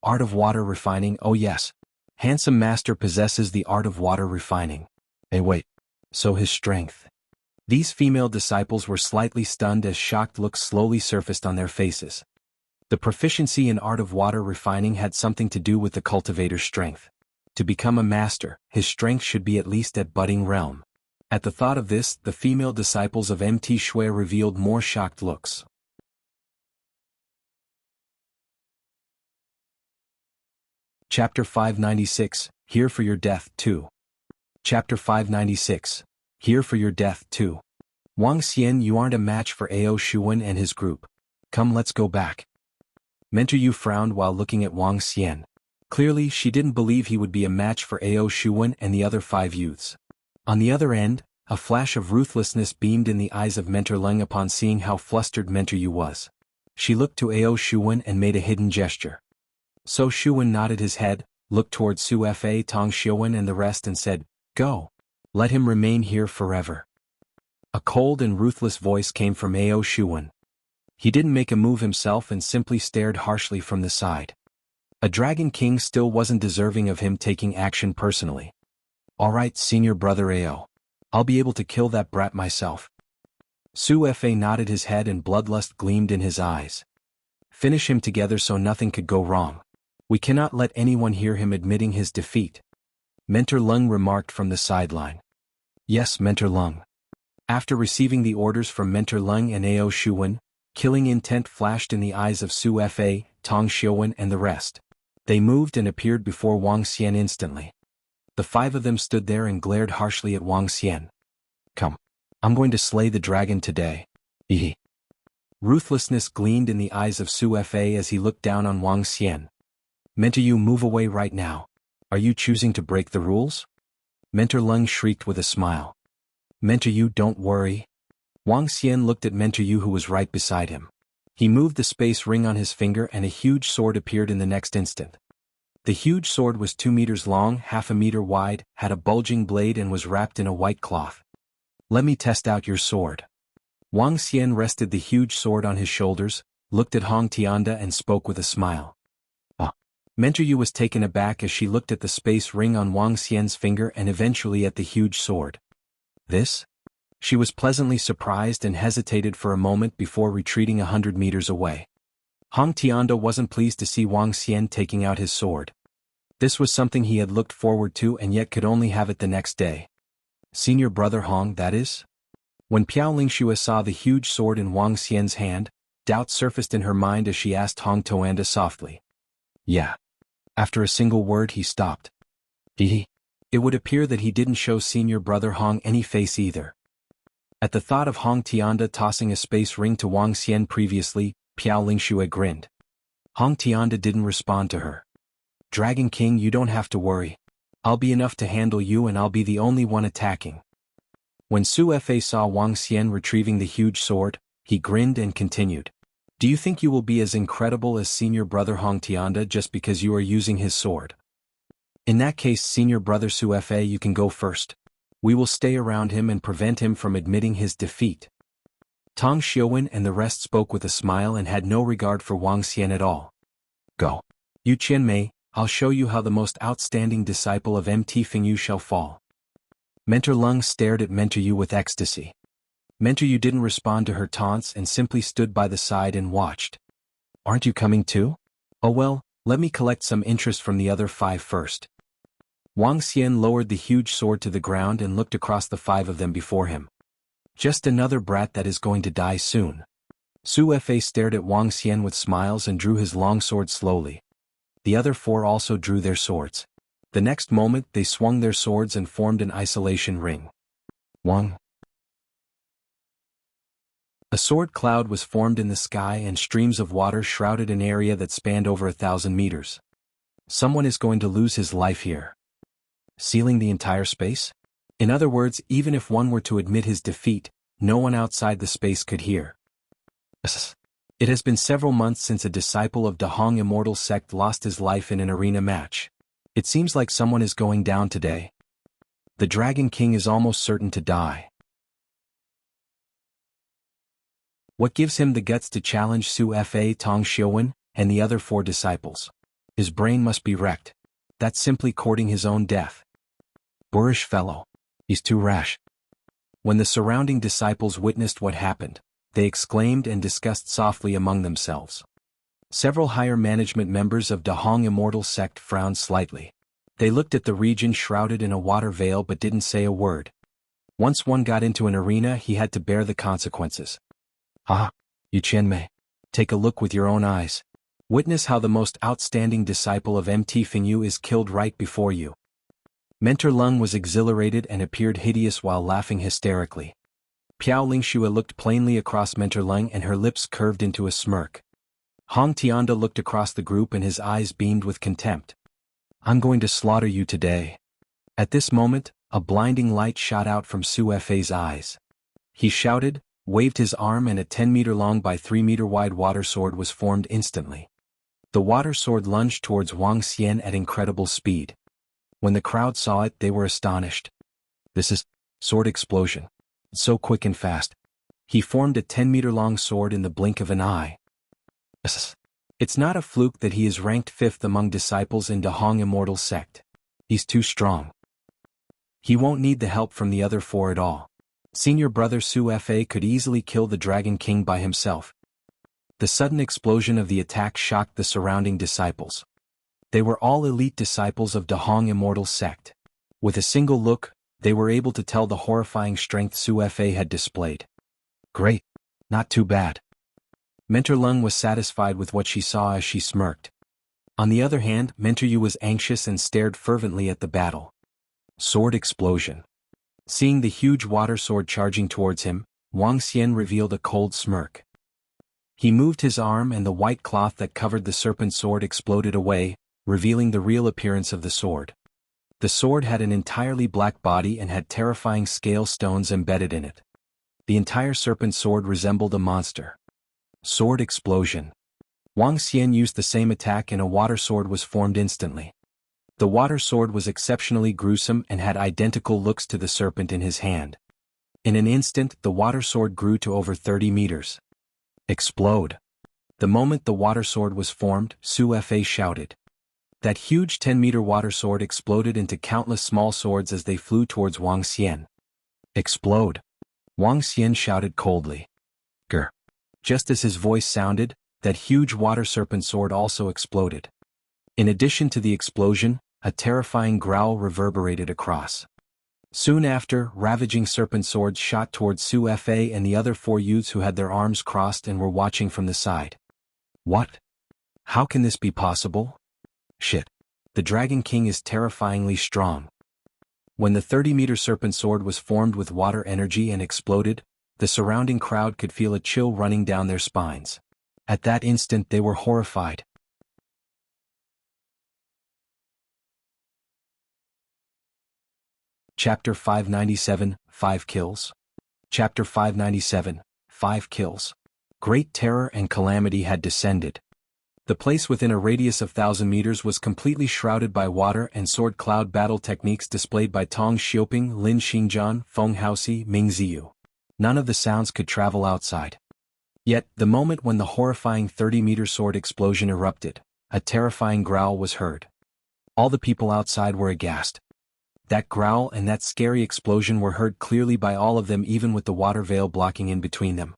Art of water refining, oh yes. Handsome master possesses the art of water refining. Hey wait. So his strength. These female disciples were slightly stunned as shocked looks slowly surfaced on their faces. The proficiency in art of water refining had something to do with the cultivator's strength. To become a master, his strength should be at least at budding realm. At the thought of this, the female disciples of MT Shui revealed more shocked looks. Chapter 596, here for your death too. Chapter 596. Here for your death too. Wang Xian, you aren't a match for Ao Shuwen and his group. Come, let's go back. Mentor Yu frowned while looking at Wang Xian. Clearly, she didn't believe he would be a match for Ao Shuwen and the other 5 youths. On the other end, a flash of ruthlessness beamed in the eyes of Mentor Leng upon seeing how flustered Mentor Yu was. She looked to Ao Shuwen and made a hidden gesture. So Shuwen nodded his head, looked towards Su Fa, Tong Xiuwen and the rest and said, "Go. Let him remain here forever." A cold and ruthless voice came from Ao Shuwen. He didn't make a move himself and simply stared harshly from the side. A Dragon King still wasn't deserving of him taking action personally. "All right, senior brother Ao. I'll be able to kill that brat myself." Su Fa nodded his head and bloodlust gleamed in his eyes. "Finish him together so nothing could go wrong. We cannot let anyone hear him admitting his defeat," Mentor Leng remarked from the sideline. "Yes, Mentor Leng." After receiving the orders from Mentor Leng and Ao Shuwen, killing intent flashed in the eyes of Su Fa, Tong Xiuwen and the rest. They moved and appeared before Wang Xian instantly. The 5 of them stood there and glared harshly at Wang Xian. "Come. I'm going to slay the dragon today." Ruthlessness gleamed in the eyes of Su Fa as he looked down on Wang Xian. "Mentor Yu, move away right now. Are you choosing to break the rules?" Mentor Leng shrieked with a smile. "Mentor Yu, don't worry." Wang Xian looked at Mentor Yu who was right beside him. He moved the space ring on his finger and a huge sword appeared in the next instant. The huge sword was 2 meters long, half a meter wide, had a bulging blade and was wrapped in a white cloth. "Let me test out your sword." Wang Xian rested the huge sword on his shoulders, looked at Hong Tianda and spoke with a smile. Mentor Yu was taken aback as she looked at the space ring on Wang Xian's finger and eventually at the huge sword. "This?" She was pleasantly surprised and hesitated for a moment before retreating 100 meters away. Hong Tianda wasn't pleased to see Wang Xian taking out his sword. This was something he had looked forward to and yet could only have it the next day. "Senior brother Hong, that is?" When Piao Lingxue saw the huge sword in Wang Xian's hand, doubt surfaced in her mind as she asked Hong Toanda softly. "Yeah." After a single word he stopped. It would appear that he didn't show senior brother Hong any face either. At the thought of Hong Tianda tossing a space ring to Wang Xian previously, Piao Lingxue grinned. Hong Tianda didn't respond to her. "Dragon King, you don't have to worry. I'll be enough to handle you and I'll be the only one attacking." When Su Fa saw Wang Xian retrieving the huge sword, he grinned and continued. "Do you think you will be as incredible as senior brother Hong Tianda just because you are using his sword? In that case, senior brother Su Fa, you can go first. We will stay around him and prevent him from admitting his defeat." Tong Xiuwen and the rest spoke with a smile and had no regard for Wang Xian at all. "Go. Yu Qianmei, I'll show you how the most outstanding disciple of Mt Fingyu shall fall." Mentor Leng stared at Mentor Yu with ecstasy. Mentor Yu didn't respond to her taunts and simply stood by the side and watched. "Aren't you coming too? Oh well, let me collect some interest from the other 5 first." Wang Xian lowered the huge sword to the ground and looked across the 5 of them before him. "Just another brat that is going to die soon." Su Fa stared at Wang Xian with smiles and drew his long sword slowly. The other 4 also drew their swords. The next moment they swung their swords and formed an isolation ring. Wang. A sword cloud was formed in the sky and streams of water shrouded an area that spanned over 1,000 meters. Someone is going to lose his life here. Sealing the entire space? In other words, even if one were to admit his defeat, no one outside the space could hear. It has been several months since a disciple of Dahong Immortal Sect lost his life in an arena match. It seems like someone is going down today. The Dragon King is almost certain to die. What gives him the guts to challenge Su Fa, Tong Xiuwen, and the other 4 disciples? His brain must be wrecked. That's simply courting his own death. Boorish fellow. He's too rash. When the surrounding disciples witnessed what happened, they exclaimed and discussed softly among themselves. Several higher management members of Dahong Immortal Sect frowned slightly. They looked at the region shrouded in a water veil but didn't say a word. Once one got into an arena, he had to bear the consequences. Yu Qianmei. Take a look with your own eyes. Witness how the most outstanding disciple of Mt Fingyu is killed right before you. Mentor Lung was exhilarated and appeared hideous while laughing hysterically. Piao Lingxue looked plainly across Mentor Lung and her lips curved into a smirk. Hong Tianda looked across the group and his eyes beamed with contempt. I'm going to slaughter you today. At this moment, a blinding light shot out from Su Fei's eyes. He shouted, waved his arm, and a 10-meter-long by 3-meter-wide water sword was formed instantly. The water sword lunged towards Wang Xian at incredible speed. When the crowd saw it, they were astonished. This is sword explosion. So quick and fast. He formed a 10-meter-long sword in the blink of an eye. It's not a fluke that he is ranked 5th among disciples in Dahong Immortal Sect. He's too strong. He won't need the help from the other 4 at all. Senior brother Su Fei could easily kill the Dragon King by himself. The sudden explosion of the attack shocked the surrounding disciples. They were all elite disciples of Dahong Immortal Sect. With a single look, they were able to tell the horrifying strength Su Fei had displayed. Great. Not too bad. Mentor Lung was satisfied with what she saw as she smirked. On the other hand, Mentor Yu was anxious and stared fervently at the battle. Sword explosion. Seeing the huge water sword charging towards him, Wang Xian revealed a cold smirk. He moved his arm and the white cloth that covered the serpent sword exploded away, revealing the real appearance of the sword. The sword had an entirely black body and had terrifying scale stones embedded in it. The entire serpent sword resembled a monster. Sword explosion. Wang Xian used the same attack and a water sword was formed instantly. The water sword was exceptionally gruesome and had identical looks to the serpent in his hand. In an instant, the water sword grew to over 30 meters. Explode. The moment the water sword was formed, Su Fei shouted. That huge 10-meter water sword exploded into countless small swords as they flew towards Wang Xian. Explode. Wang Xian shouted coldly. Grr. Just as his voice sounded, that huge water serpent sword also exploded. In addition to the explosion, a terrifying growl reverberated across. Soon after, ravaging serpent swords shot towards Su Fei and the other 4 youths who had their arms crossed and were watching from the side. What? How can this be possible? Shit. The Dragon King is terrifyingly strong. When the 30-meter serpent sword was formed with water energy and exploded, the surrounding crowd could feel a chill running down their spines. At that instant they were horrified. Chapter 597, 5 Kills. Chapter 597, 5 Kills. Great terror and calamity had descended. The place within a radius of 1,000 meters was completely shrouded by water and sword cloud battle techniques displayed by Tong Xioping, Lin Xingjian, Feng Haoxi, Ming Ziyu. None of the sounds could travel outside. Yet, the moment when the horrifying 30-meter sword explosion erupted, a terrifying growl was heard. All the people outside were aghast. That growl and that scary explosion were heard clearly by all of them, even with the water veil blocking in between them.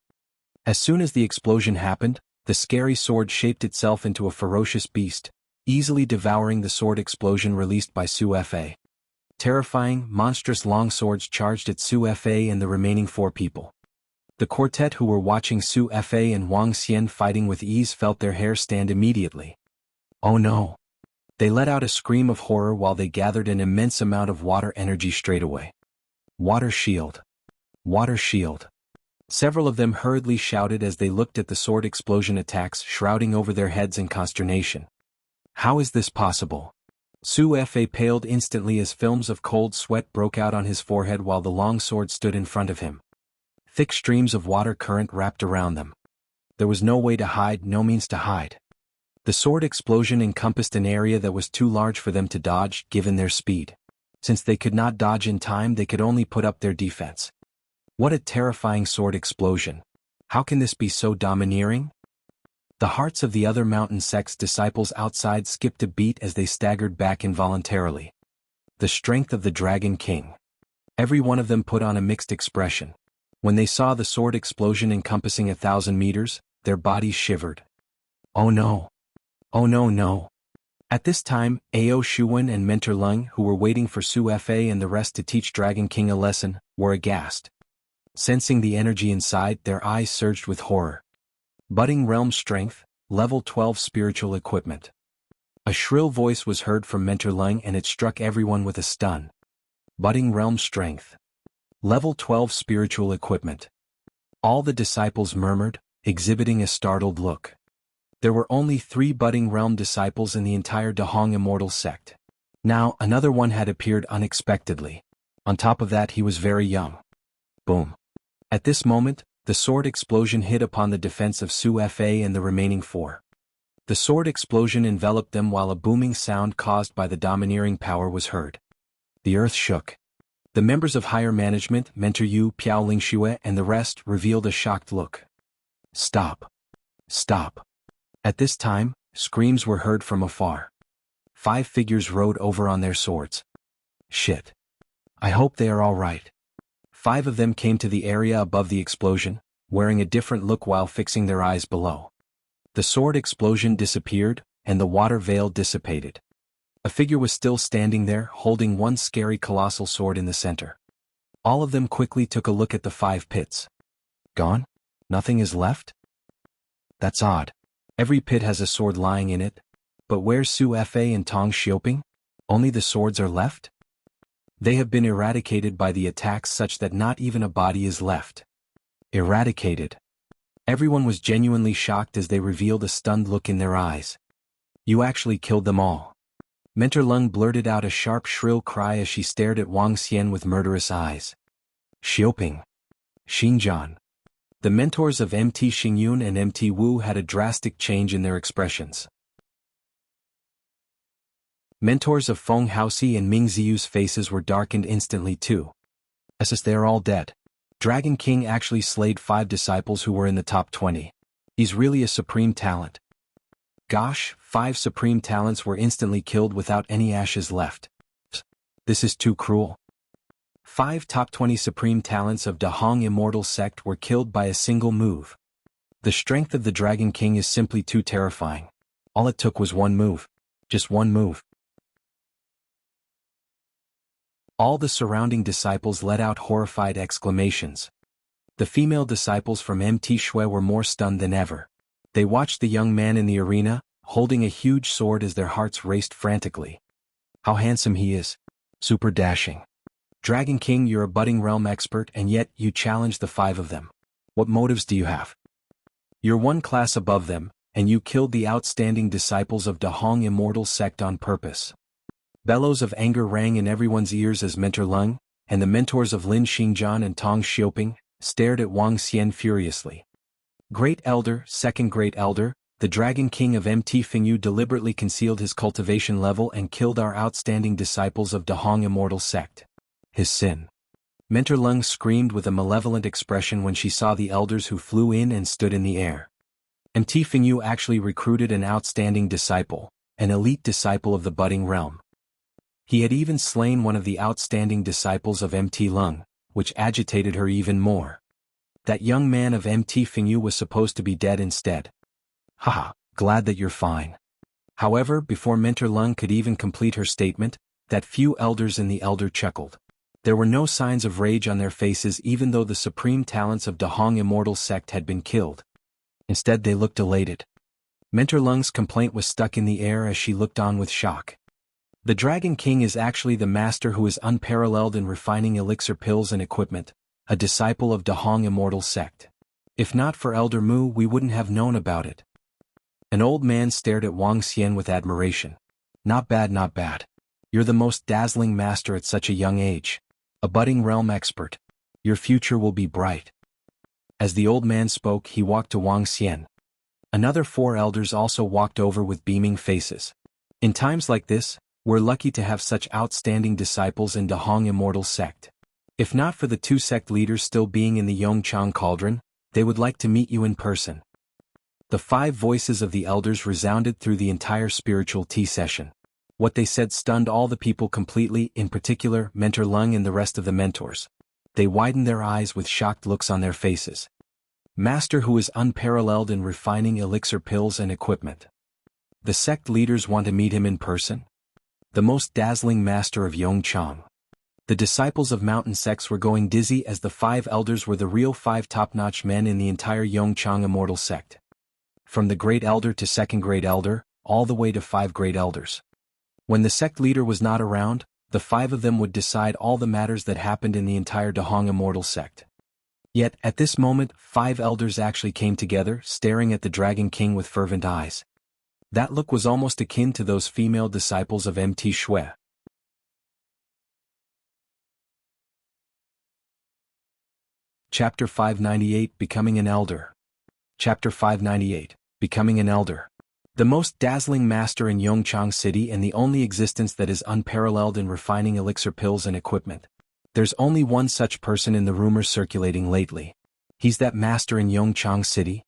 As soon as the explosion happened, the scary sword shaped itself into a ferocious beast, easily devouring the sword explosion released by Su Fei. Terrifying, monstrous long swords charged at Su Fei and the remaining 4 people. The quartet who were watching Su Fei and Wang Xian fighting with ease felt their hair stand immediately. Oh no! They let out a scream of horror while they gathered an immense amount of water energy straight away. Water shield. Water shield. Several of them hurriedly shouted as they looked at the sword explosion attacks shrouding over their heads in consternation. How is this possible? Su Fei paled instantly as films of cold sweat broke out on his forehead while the long sword stood in front of him. Thick streams of water current wrapped around them. There was no way to hide, no means to hide. The sword explosion encompassed an area that was too large for them to dodge, given their speed. Since they could not dodge in time, they could only put up their defense. What a terrifying sword explosion. How can this be so domineering? The hearts of the other mountain sect's disciples outside skipped a beat as they staggered back involuntarily. The strength of the Dragon King. Every one of them put on a mixed expression. When they saw the sword explosion encompassing 1,000 meters, their bodies shivered. Oh no. Oh no. At this time, Ao Shuwen and Mentor Lung, who were waiting for Su Fei and the rest to teach Dragon King a lesson, were aghast. Sensing the energy inside, their eyes surged with horror. Budding realm strength, level 12 spiritual equipment. A shrill voice was heard from Mentor Lung and it struck everyone with a stun. Budding Realm Strength. Level 12 Spiritual Equipment. All the disciples murmured, exhibiting a startled look. There were only 3 Budding Realm disciples in the entire Dahong Immortal Sect. Now, another one had appeared unexpectedly. On top of that, he was very young. Boom. At this moment, the sword explosion hit upon the defense of Su Fa and the remaining 4. The sword explosion enveloped them while a booming sound caused by the domineering power was heard. The earth shook. The members of higher management, Mentor Yu, Piao Lingxue, and the rest, revealed a shocked look. Stop. Stop. At this time, screams were heard from afar. 5 figures rode over on their swords. Shit. I hope they are all right. 5 of them came to the area above the explosion, wearing a different look while fixing their eyes below. The sword explosion disappeared, and the water veil dissipated. A figure was still standing there, holding one scary colossal sword in the center. All of them quickly took a look at the 5 pits. Gone? Nothing is left? That's odd. Every pit has a sword lying in it. But where's Su Fa and Tong Xioping? Only the swords are left? They have been eradicated by the attacks such that not even a body is left. Eradicated. Everyone was genuinely shocked as they revealed a stunned look in their eyes. You actually killed them all. Mentor Lung blurted out a sharp shrill cry as she stared at Wang Xian with murderous eyes. Xioping. Xingjian. The mentors of MT Xingyun and MT Wu had a drastic change in their expressions. Mentors of Feng Haoxi and Ming Ziyu's faces were darkened instantly too. As they are all dead. Dragon King actually slayed 5 disciples who were in the top 20. He's really a supreme talent. Gosh, 5 supreme talents were instantly killed without any ashes left. This is too cruel. 5 top 20 supreme talents of Dahong Immortal Sect were killed by a single move. The strength of the Dragon King is simply too terrifying. All it took was one move. Just one move. All the surrounding disciples let out horrified exclamations. The female disciples from MT Shui were more stunned than ever. They watched the young man in the arena, holding a huge sword as their hearts raced frantically. How handsome he is. Super dashing. Dragon King, you're a budding realm expert and yet you challenge the 5 of them. What motives do you have? You're one class above them, and you killed the outstanding disciples of Dahong Immortal Sect on purpose. Bellows of anger rang in everyone's ears as Mentor Lung, and the mentors of Lin Xingjian and Tong Xioping, stared at Wang Xian furiously. Great Elder, Second Great Elder, the Dragon King of MT Fengyu deliberately concealed his cultivation level and killed our outstanding disciples of Dahong Immortal Sect. His sin. Mentor Lung screamed with a malevolent expression when she saw the elders who flew in and stood in the air. MT Fengyu actually recruited an outstanding disciple, an elite disciple of the budding realm. He had even slain one of the outstanding disciples of MT Lung, which agitated her even more. That young man of MT Fengyu was supposed to be dead instead. Haha, glad that you're fine. However, before Mentor Lung could even complete her statement, that few elders in the elder chuckled. There were no signs of rage on their faces even though the supreme talents of Dahong Immortal Sect had been killed. Instead they looked elated. Mentor Lung's complaint was stuck in the air as she looked on with shock. The Dragon King is actually the master who is unparalleled in refining elixir pills and equipment, a disciple of Dahong Immortal Sect. If not for Elder Mu, we wouldn't have known about it. An old man stared at Wang Xian with admiration. Not bad, not bad. You're the most dazzling master at such a young age. A budding realm expert. Your future will be bright. As the old man spoke, he walked to Wang Xian. Another 4 elders also walked over with beaming faces. In times like this, we're lucky to have such outstanding disciples in Dahong Immortal Sect. If not for the 2 sect leaders still being in the Yongchang Cauldron, they would like to meet you in person. The 5 voices of the elders resounded through the entire spiritual tea session. What they said stunned all the people completely, in particular Mentor Lung and the rest of the mentors. They widened their eyes with shocked looks on their faces. Master who is unparalleled in refining elixir pills and equipment. The sect leaders want to meet him in person? The most dazzling master of Yongchang. The disciples of mountain sects were going dizzy as the 5 elders were the real 5 top-notch men in the entire Yongchang Immortal Sect. From the Great Elder to Second Great Elder, all the way to 5 great elders. When the sect leader was not around, the 5 of them would decide all the matters that happened in the entire Dahong Immortal sect. Yet, at this moment, 5 elders actually came together, staring at the Dragon King with fervent eyes. That look was almost akin to those female disciples of Mt. Shui. Chapter 598 Becoming an Elder. Chapter 598 Becoming an Elder. The most dazzling master in Yongchang City and the only existence that is unparalleled in refining elixir pills and equipment. There's only one such person in the rumors circulating lately. He's that master in Yongchang City.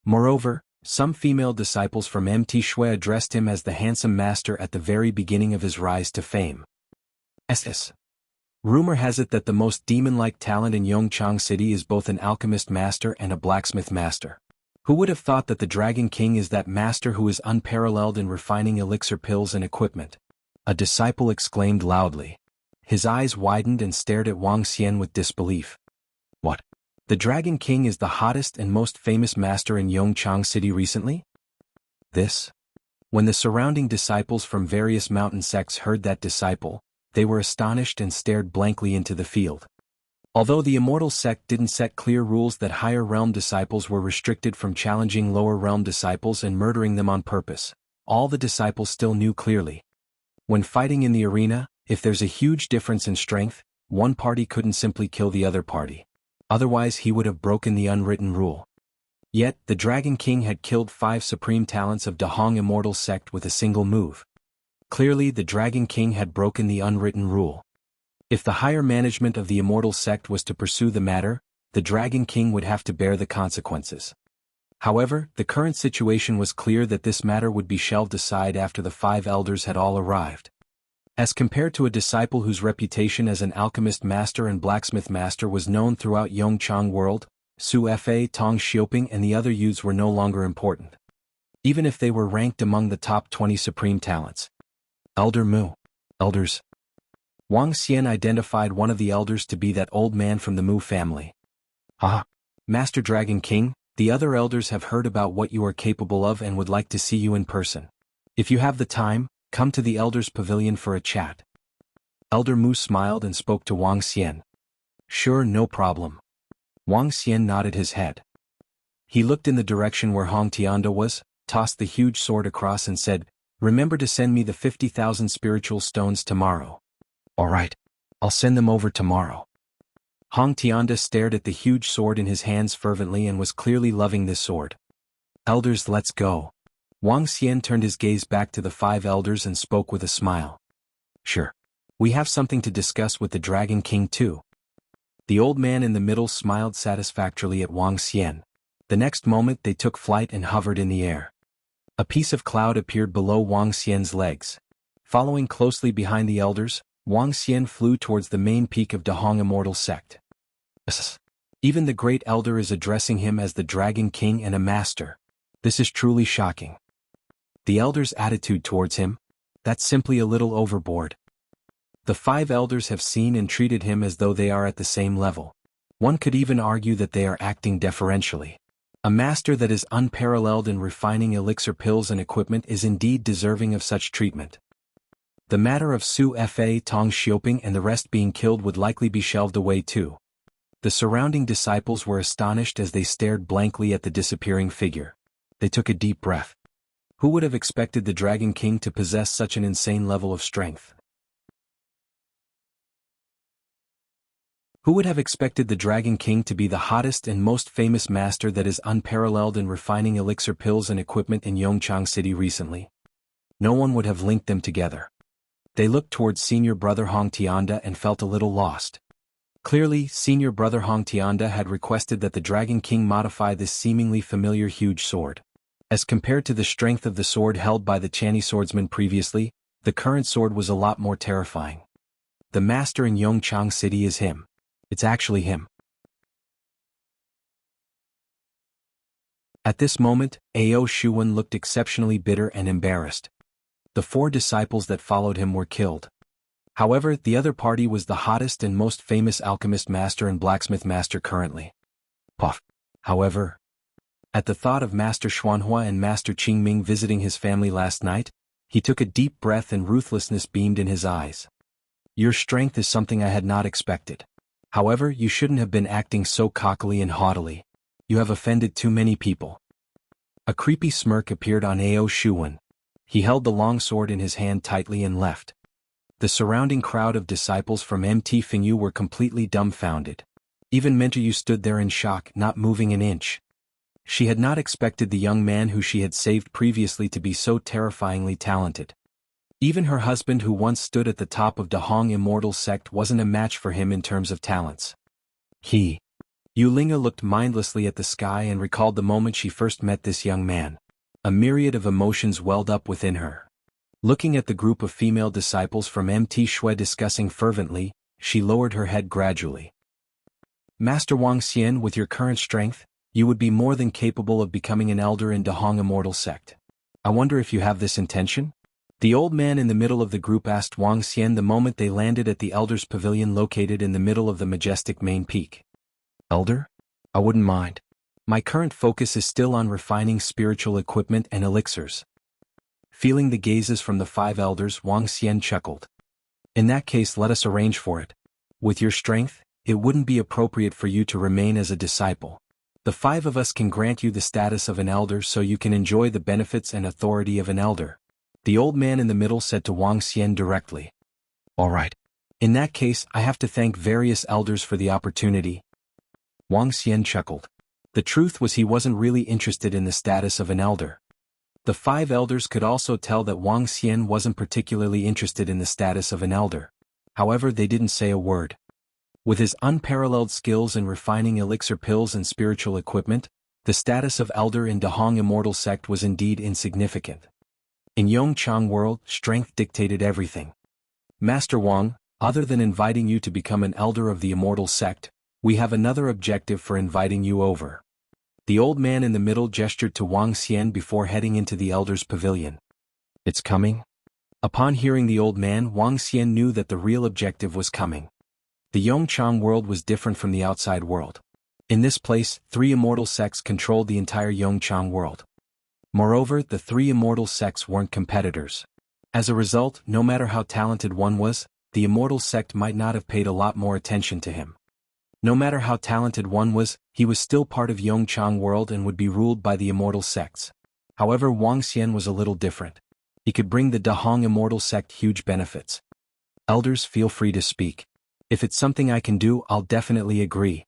Moreover, some female disciples from Mt. Shui addressed him as the handsome master at the very beginning of his rise to fame. Rumor has it that the most demon-like talent in Yongchang City is both an alchemist master and a blacksmith master. Who would have thought that the Dragon King is that master who is unparalleled in refining elixir pills and equipment? A disciple exclaimed loudly. His eyes widened and stared at Wang Xian with disbelief. What? The Dragon King is the hottest and most famous master in Yongchang City recently? This? When the surrounding disciples from various mountain sects heard that disciple, they were astonished and stared blankly into the field. Although the Immortal sect didn't set clear rules that higher realm disciples were restricted from challenging lower realm disciples and murdering them on purpose, all the disciples still knew clearly. When fighting in the arena, if there's a huge difference in strength, one party couldn't simply kill the other party. Otherwise he would have broken the unwritten rule. Yet, the Dragon King had killed 5 supreme talents of Dahong Immortal sect with a single move. Clearly the Dragon King had broken the unwritten rule. If the higher management of the Immortal sect was to pursue the matter, the Dragon King would have to bear the consequences. However, the current situation was clear that this matter would be shelved aside after the 5 elders had all arrived. As compared to a disciple whose reputation as an alchemist master and blacksmith master was known throughout Yongchang world, Su Fa Tong Xioping and the other youths were no longer important. Even if they were ranked among the top 20 supreme talents. Elder Mu. Elders. Wang Xian identified one of the elders to be that old man from the Mu family. Ah, Master Dragon King, the other elders have heard about what you are capable of and would like to see you in person. If you have the time, come to the Elders' Pavilion for a chat. Elder Mu smiled and spoke to Wang Xian. Sure, no problem. Wang Xian nodded his head. He looked in the direction where Hong Tianda was, tossed the huge sword across and said, Remember to send me the 50,000 spiritual stones tomorrow. All right, I'll send them over tomorrow. Hong Tianda stared at the huge sword in his hands fervently and was clearly loving this sword. Elders, let's go. Wang Xian turned his gaze back to the 5 elders and spoke with a smile. Sure. We have something to discuss with the Dragon King too. The old man in the middle smiled satisfactorily at Wang Xian. The next moment they took flight and hovered in the air. A piece of cloud appeared below Wang Xian's legs. Following closely behind the elders, Wang Xian flew towards the main peak of Dahong Immortal sect. Even the great elder is addressing him as the Dragon King and a master. This is truly shocking. The elder's attitude towards him? That's simply a little overboard. The 5 elders have seen and treated him as though they are at the same level. One could even argue that they are acting deferentially. A master that is unparalleled in refining elixir pills and equipment is indeed deserving of such treatment. The matter of Su Fa Tong Xioping and the rest being killed would likely be shelved away too. The surrounding disciples were astonished as they stared blankly at the disappearing figure. They took a deep breath. Who would have expected the Dragon King to possess such an insane level of strength? Who would have expected the Dragon King to be the hottest and most famous master that is unparalleled in refining elixir pills and equipment in Yongchang City recently? No one would have linked them together. They looked towards senior brother Hong Tianda and felt a little lost. Clearly, senior brother Hong Tianda had requested that the Dragon King modify this seemingly familiar huge sword. As compared to the strength of the sword held by the Channy swordsman previously, the current sword was a lot more terrifying. The master in Yongchang City is him. It's actually him. At this moment, Ao Shuwen looked exceptionally bitter and embarrassed. The 4 disciples that followed him were killed. However, the other party was the hottest and most famous alchemist master and blacksmith master currently. Puff. However, At the thought of Master Xuanhua and Master Qingming visiting his family last night, he took a deep breath and ruthlessness beamed in his eyes. Your strength is something I had not expected. However, you shouldn't have been acting so cockily and haughtily. You have offended too many people. A creepy smirk appeared on Ao Shuwen. He held the long sword in his hand tightly and left. The surrounding crowd of disciples from Mt. Fingyu were completely dumbfounded. Even Mentor stood there in shock, not moving an inch. She had not expected the young man who she had saved previously to be so terrifyingly talented. Even her husband, who once stood at the top of Dahong Immortal Sect, wasn't a match for him in terms of talents. Yulinga looked mindlessly at the sky and recalled the moment she first met this young man. A myriad of emotions welled up within her. Looking at the group of female disciples from Mt. Shui discussing fervently, she lowered her head gradually. Master Wang Xian, with your current strength, you would be more than capable of becoming an elder in Dahong Immortal Sect. I wonder if you have this intention? The old man in the middle of the group asked Wang Xian the moment they landed at the Elder's Pavilion located in the middle of the majestic main peak. Elder? I wouldn't mind. My current focus is still on refining spiritual equipment and elixirs. Feeling the gazes from the 5 elders, Wang Xian chuckled. In that case, let us arrange for it. With your strength, it wouldn't be appropriate for you to remain as a disciple. The 5 of us can grant you the status of an elder so you can enjoy the benefits and authority of an elder. The old man in the middle said to Wang Xian directly. All right. In that case, I have to thank various elders for the opportunity. Wang Xian chuckled. The truth was he wasn't really interested in the status of an elder. The 5 elders could also tell that Wang Xian wasn't particularly interested in the status of an elder. However, they didn't say a word. With his unparalleled skills in refining elixir pills and spiritual equipment, the status of elder in Dahong Immortal Sect was indeed insignificant. In Yong Chang world, strength dictated everything. Master Wang, other than inviting you to become an elder of the Immortal Sect, we have another objective for inviting you over. The old man in the middle gestured to Wang Xian before heading into the Elder's Pavilion. It's coming? Upon hearing the old man, Wang Xian knew that the real objective was coming. The Yongchang world was different from the outside world. In this place, 3 immortal sects controlled the entire Yongchang world. Moreover, the 3 immortal sects weren't competitors. As a result, no matter how talented one was, the immortal sect might not have paid a lot more attention to him. No matter how talented one was, he was still part of Yongchang world and would be ruled by the immortal sects. However, Wang Xian was a little different. He could bring the Dahong Immortal Sect huge benefits. Elders, feel free to speak. If it's something I can do, I'll definitely agree.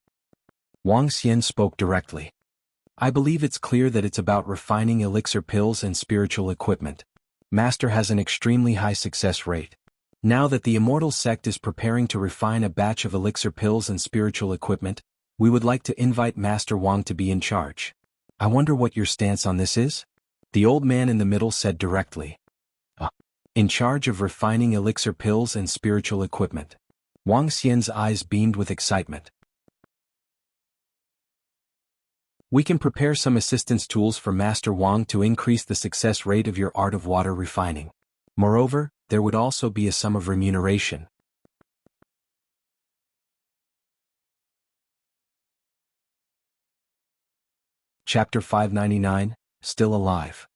Wang Xian spoke directly. I believe it's clear that it's about refining elixir pills and spiritual equipment. Master has an extremely high success rate. Now that the Immortal Sect is preparing to refine a batch of elixir pills and spiritual equipment, we would like to invite Master Wang to be in charge. I wonder what your stance on this is? The old man in the middle said directly. In charge of refining elixir pills and spiritual equipment. Wang Xian's eyes beamed with excitement. We can prepare some assistance tools for Master Wang to increase the success rate of your art of water refining. Moreover, there would also be a sum of remuneration. Chapter 599, Still Alive.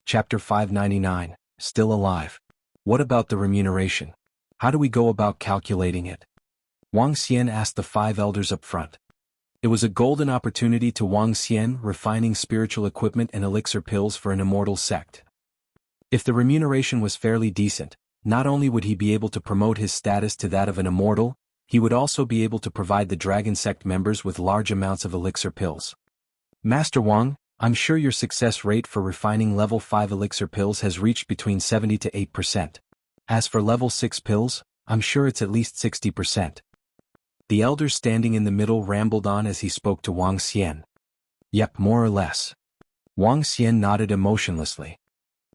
Chapter 599, Still Alive. What about the remuneration? How do we go about calculating it? Wang Xian asked the 5 elders up front. It was a golden opportunity to Wang Xian, refining spiritual equipment and elixir pills for an immortal sect. If the remuneration was fairly decent, not only would he be able to promote his status to that of an immortal, he would also be able to provide the Dragon Sect members with large amounts of elixir pills. Master Wang, I'm sure your success rate for refining level 5 elixir pills has reached between 70 to 8%. As for level 6 pills, I'm sure it's at least 60%. The elder standing in the middle rambled on as he spoke to Wang Xian. Yep, more or less. Wang Xian nodded emotionlessly.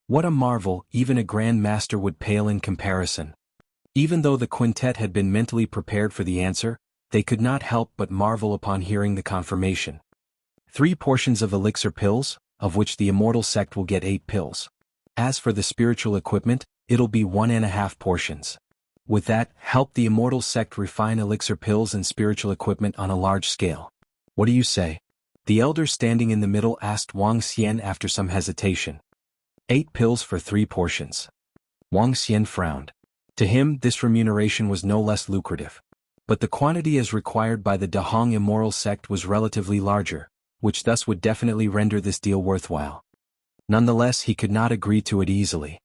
What a marvel, even a Grand Master would pale in comparison. Even though the quintet had been mentally prepared for the answer, they could not help but marvel upon hearing the confirmation. 3 portions of elixir pills, of which the Immortal Sect will get 8 pills. As for the spiritual equipment, it'll be 1.5 portions. With that, help the Immortal Sect refine elixir pills and spiritual equipment on a large scale. What do you say? The elder standing in the middle asked Wang Xian after some hesitation. 8 pills for 3 portions. Wang Xian frowned. To him, this remuneration was no less lucrative. But the quantity as required by the Dahong immoral sect was relatively larger, which thus would definitely render this deal worthwhile. Nonetheless, he could not agree to it easily.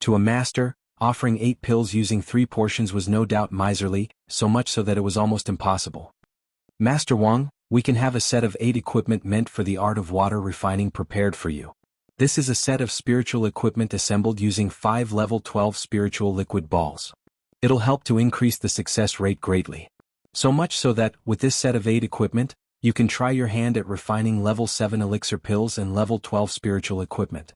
To a master, offering 8 pills using 3 portions was no doubt miserly, so much so that it was almost impossible. Master Wang, we can have a set of 8 equipment meant for the art of water refining prepared for you. This is a set of spiritual equipment assembled using 5 level 12 spiritual liquid balls. It'll help to increase the success rate greatly. So much so that, with this set of 8 equipment, you can try your hand at refining level 7 elixir pills and level 12 spiritual equipment.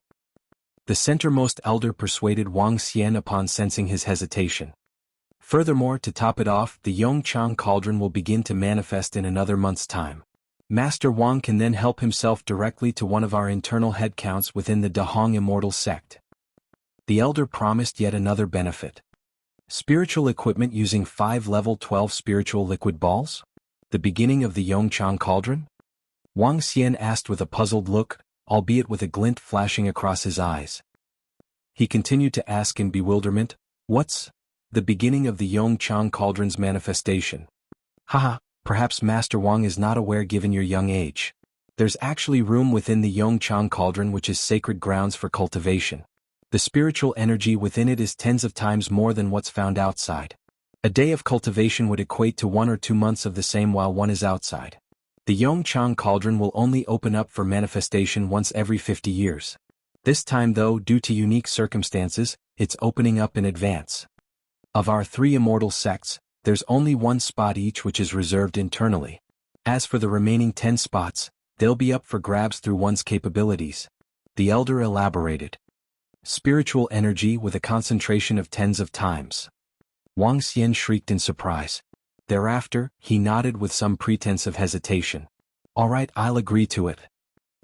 The centermost elder persuaded Wang Xian upon sensing his hesitation. Furthermore, to top it off, the Yong Chang cauldron will begin to manifest in another month's time. Master Wang can then help himself directly to one of our internal headcounts within the Dahong Immortal Sect. The elder promised yet another benefit. Spiritual equipment using 5 level 12 spiritual liquid balls? The beginning of the Yong Chang cauldron? Wang Xian asked with a puzzled look, albeit with a glint flashing across his eyes. He continued to ask in bewilderment, what's the beginning of the Yong Chang cauldron's manifestation? Haha, perhaps Master Wang is not aware given your young age. There's actually room within the Yong Chang cauldron which is sacred grounds for cultivation. The spiritual energy within it is tens of times more than what's found outside. A day of cultivation would equate to 1 or 2 months of the same while one is outside. The Yong Chang cauldron will only open up for manifestation once every 50 years. This time though, due to unique circumstances, it's opening up in advance. Of our 3 immortal sects, there's only 1 spot each which is reserved internally. As for the remaining 10 spots, they'll be up for grabs through one's capabilities. The elder elaborated. Spiritual energy with a concentration of tens of times. Wang Xian shrieked in surprise. Thereafter, he nodded with some pretense of hesitation. All right, I'll agree to it.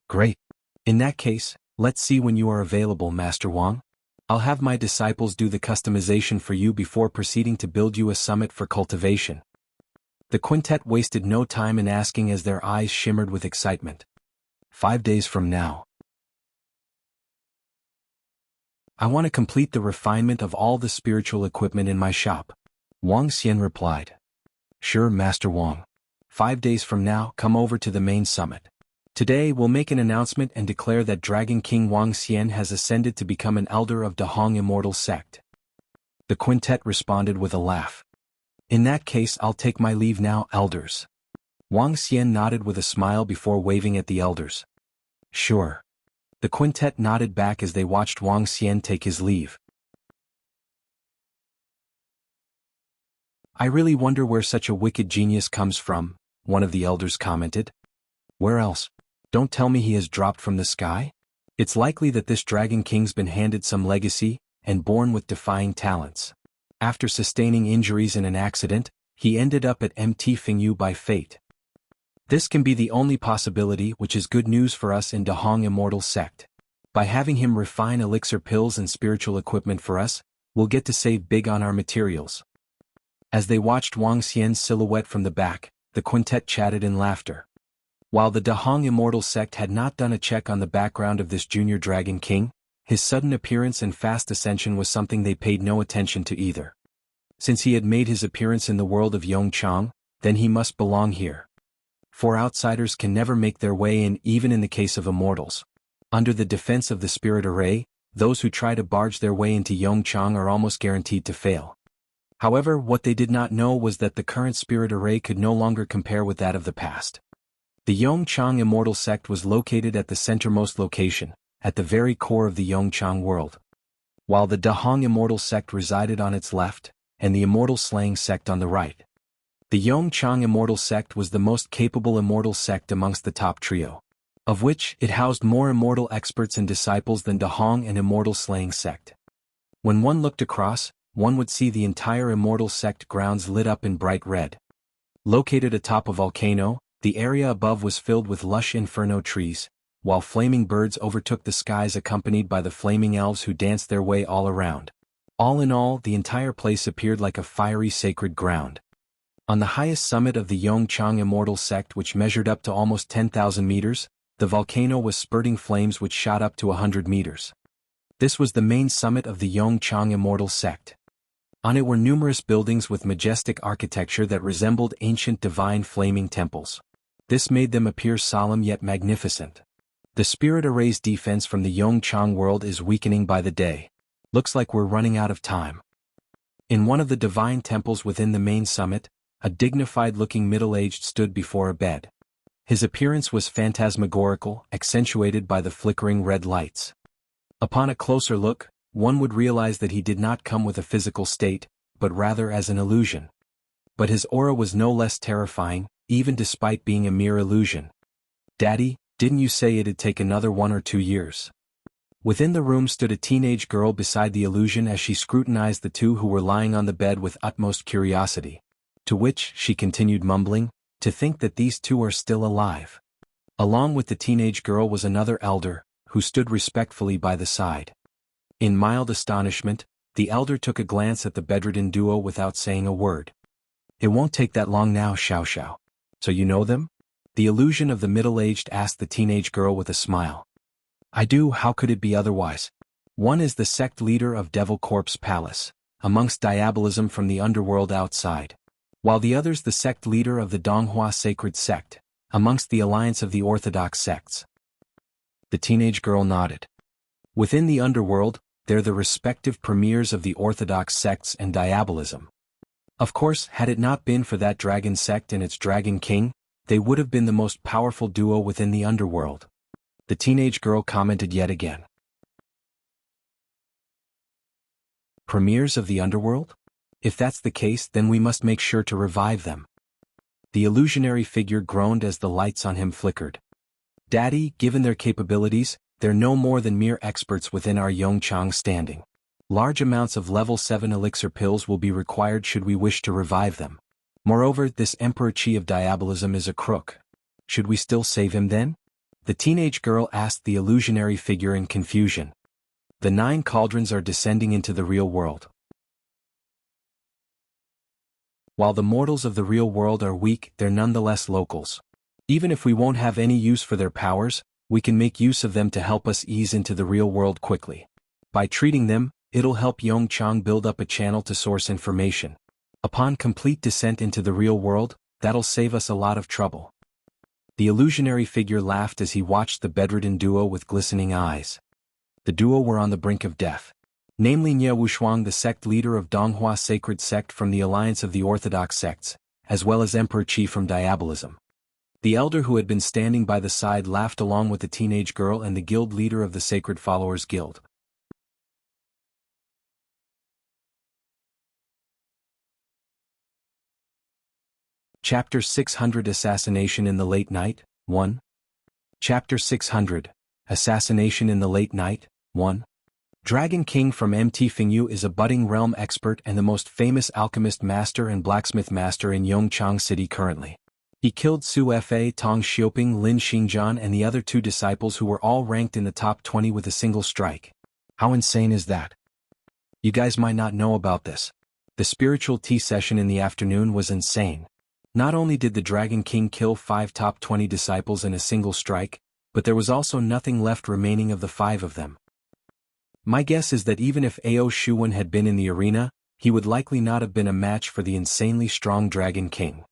Great. In that case, let's see when you are available, Master Wang. I'll have my disciples do the customization for you before proceeding to build you a summit for cultivation. The quintet wasted no time in asking as their eyes shimmered with excitement. 5 days from now. I want to complete the refinement of all the spiritual equipment in my shop. Wang Xian replied. Sure, Master Wang. 5 days from now, come over to the main summit. Today we'll make an announcement and declare that Dragon King Wang Xian has ascended to become an elder of Dahong Immortal Sect. The quintet responded with a laugh. In that case, I'll take my leave now, elders. Wang Xian nodded with a smile before waving at the elders. Sure. The quintet nodded back as they watched Wang Xian take his leave. I really wonder where such a wicked genius comes from, one of the elders commented. Where else? Don't tell me he has dropped from the sky? It's likely that this Dragon King's been handed some legacy, and born with defying talents. After sustaining injuries in an accident, he ended up at MT Fingyu by fate. This can be the only possibility, which is good news for us in Dahong Immortal Sect. By having him refine elixir pills and spiritual equipment for us, we'll get to save big on our materials. As they watched Wang Xian's silhouette from the back, the quintet chatted in laughter. While the Dahong Immortal Sect had not done a check on the background of this junior Dragon King, his sudden appearance and fast ascension was something they paid no attention to either. Since he had made his appearance in the world of Yong Chang, then he must belong here. For outsiders can never make their way in, even in the case of immortals. Under the defense of the spirit array, those who try to barge their way into Yong Chang are almost guaranteed to fail. However, what they did not know was that the current spirit array could no longer compare with that of the past. The Yong Chang Immortal Sect was located at the centermost location, at the very core of the Yong Chang world. While the Dahong Immortal Sect resided on its left, and the Immortal Slaying Sect on the right. The Yong Chang Immortal Sect was the most capable immortal sect amongst the top trio, of which it housed more immortal experts and disciples than Dahong and Immortal Slaying Sect. When one looked across, one would see the entire Immortal Sect grounds lit up in bright red. Located atop a volcano, the area above was filled with lush inferno trees, while flaming birds overtook the skies accompanied by the flaming elves who danced their way all around. All in all, the entire place appeared like a fiery sacred ground. On the highest summit of the Yong Chang Immortal Sect, which measured up to almost 10,000 meters, the volcano was spurting flames which shot up to 100 meters. This was the main summit of the Yong Chang Immortal Sect. On it were numerous buildings with majestic architecture that resembled ancient divine flaming temples. This made them appear solemn yet magnificent. The spirit array's defense from the Yong Chang world is weakening by the day. Looks like we're running out of time. In one of the divine temples within the main summit, a dignified-looking middle-aged stood before a bed. His appearance was phantasmagorical, accentuated by the flickering red lights. Upon a closer look, one would realize that he did not come with a physical state, but rather as an illusion. But his aura was no less terrifying, even despite being a mere illusion. "Daddy, didn't you say it'd take another 1 or 2 years?" Within the room stood a teenage girl beside the illusion as she scrutinized the two who were lying on the bed with utmost curiosity. To which she continued mumbling, "To think that these two are still alive." Along with the teenage girl was another elder, who stood respectfully by the side. In mild astonishment, the elder took a glance at the bedridden duo without saying a word. "It won't take that long now, Xiao Xiao. So you know them?" The illusion of the middle-aged asked the teenage girl with a smile. "I do, how could it be otherwise? One is the sect leader of Devil Corpse Palace, amongst diabolism from the underworld outside, while the other's the sect leader of the Donghua Sacred Sect, amongst the alliance of the orthodox sects." The teenage girl nodded. Within the underworld, they're the respective premiers of the orthodox sects and diabolism. Of course, had it not been for that dragon sect and its dragon king, they would have been the most powerful duo within the underworld. The teenage girl commented yet again. "Premiers of the underworld? If that's the case, then we must make sure to revive them." The illusionary figure groaned as the lights on him flickered. "Daddy, given their capabilities, they're no more than mere experts within our Yongchang standing. Large amounts of level 7 elixir pills will be required should we wish to revive them. Moreover, this Emperor Qi of diabolism is a crook. Should we still save him then?" The teenage girl asked the illusionary figure in confusion. "The 9 cauldrons are descending into the real world. While the mortals of the real world are weak, they're nonetheless locals. Even if we won't have any use for their powers, we can make use of them to help us ease into the real world quickly. By treating them, it'll help Yongchang build up a channel to source information. Upon complete descent into the real world, that'll save us a lot of trouble." The illusionary figure laughed as he watched the bedridden duo with glistening eyes. The duo were on the brink of death. Namely Nye Wushuang, the sect leader of Donghua Sacred Sect from the alliance of the orthodox sects, as well as Emperor Qi from diabolism. The elder who had been standing by the side laughed along with the teenage girl and the guild leader of the Sacred Followers Guild. Chapter 600 Assassination in the Late Night, 1. Chapter 600 Assassination in the Late Night, 1. Dragon King from MT Fingyu is a budding realm expert and the most famous alchemist master and blacksmith master in Yongchang City currently. He killed Su Fa, Tong Xioping, Lin Xingjian and the other 2 disciples who were all ranked in the top 20 with a single strike. How insane is that? You guys might not know about this. The spiritual tea session in the afternoon was insane. Not only did the Dragon King kill 5 top 20 disciples in a single strike, but there was also nothing left remaining of the 5 of them. My guess is that even if Ao Shuwen had been in the arena, he would likely not have been a match for the insanely strong Dragon King.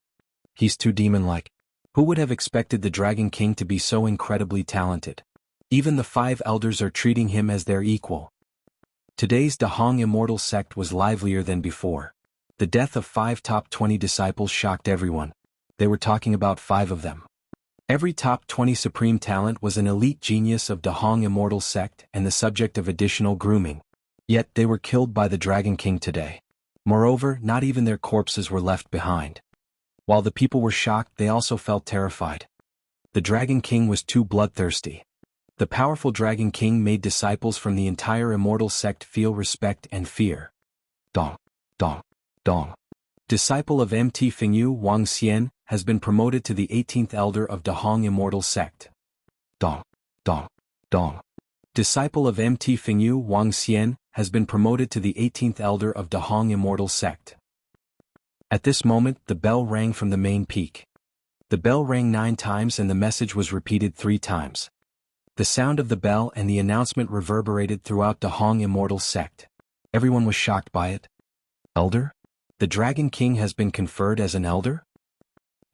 He's too demon-like. Who would have expected the Dragon King to be so incredibly talented? Even the 5 elders are treating him as their equal. Today's Dahong Immortal Sect was livelier than before. The death of 5 top 20 disciples shocked everyone. They were talking about 5 of them. Every top 20 supreme talent was an elite genius of Dahong Immortal Sect and the subject of additional grooming. Yet they were killed by the Dragon King today. Moreover, not even their corpses were left behind. While the people were shocked, they also felt terrified. The Dragon King was too bloodthirsty. The powerful Dragon King made disciples from the entire Immortal Sect feel respect and fear. Dong, dong, dong. Disciple of MT Fingyu, Wang Xian, has been promoted to the 18th Elder of Dahong Immortal Sect. Dong, dong, dong. Disciple of MT Fingyu, Wang Xian, has been promoted to the 18th Elder of Dahong Immortal Sect. At this moment, the bell rang from the main peak. The bell rang 9 times and the message was repeated 3 times. The sound of the bell and the announcement reverberated throughout Dahong Immortal Sect. Everyone was shocked by it. Elder? The Dragon King has been conferred as an elder?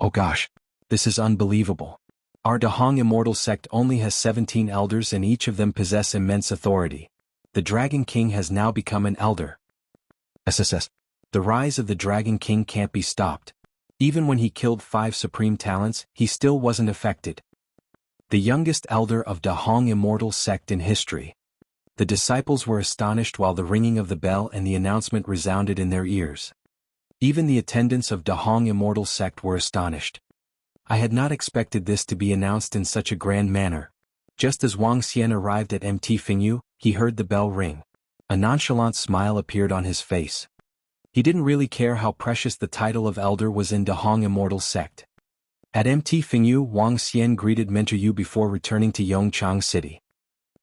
Oh gosh, this is unbelievable. Our Dahong Immortal Sect only has 17 elders and each of them possess immense authority. The Dragon King has now become an elder. SSS. The rise of the Dragon King can't be stopped. Even when he killed 5 supreme talents, he still wasn't affected. The youngest elder of Dahong Immortal Sect in history. The disciples were astonished while the ringing of the bell and the announcement resounded in their ears. Even the attendants of Dahong Immortal Sect were astonished. I had not expected this to be announced in such a grand manner. Just as Wang Xian arrived at Mt. Fingyu, he heard the bell ring. A nonchalant smile appeared on his face. He didn't really care how precious the title of elder was in Dahong Immortal Sect. At Mt. Fingyu, Wang Xian greeted Mentor Yu before returning to Yongchang City.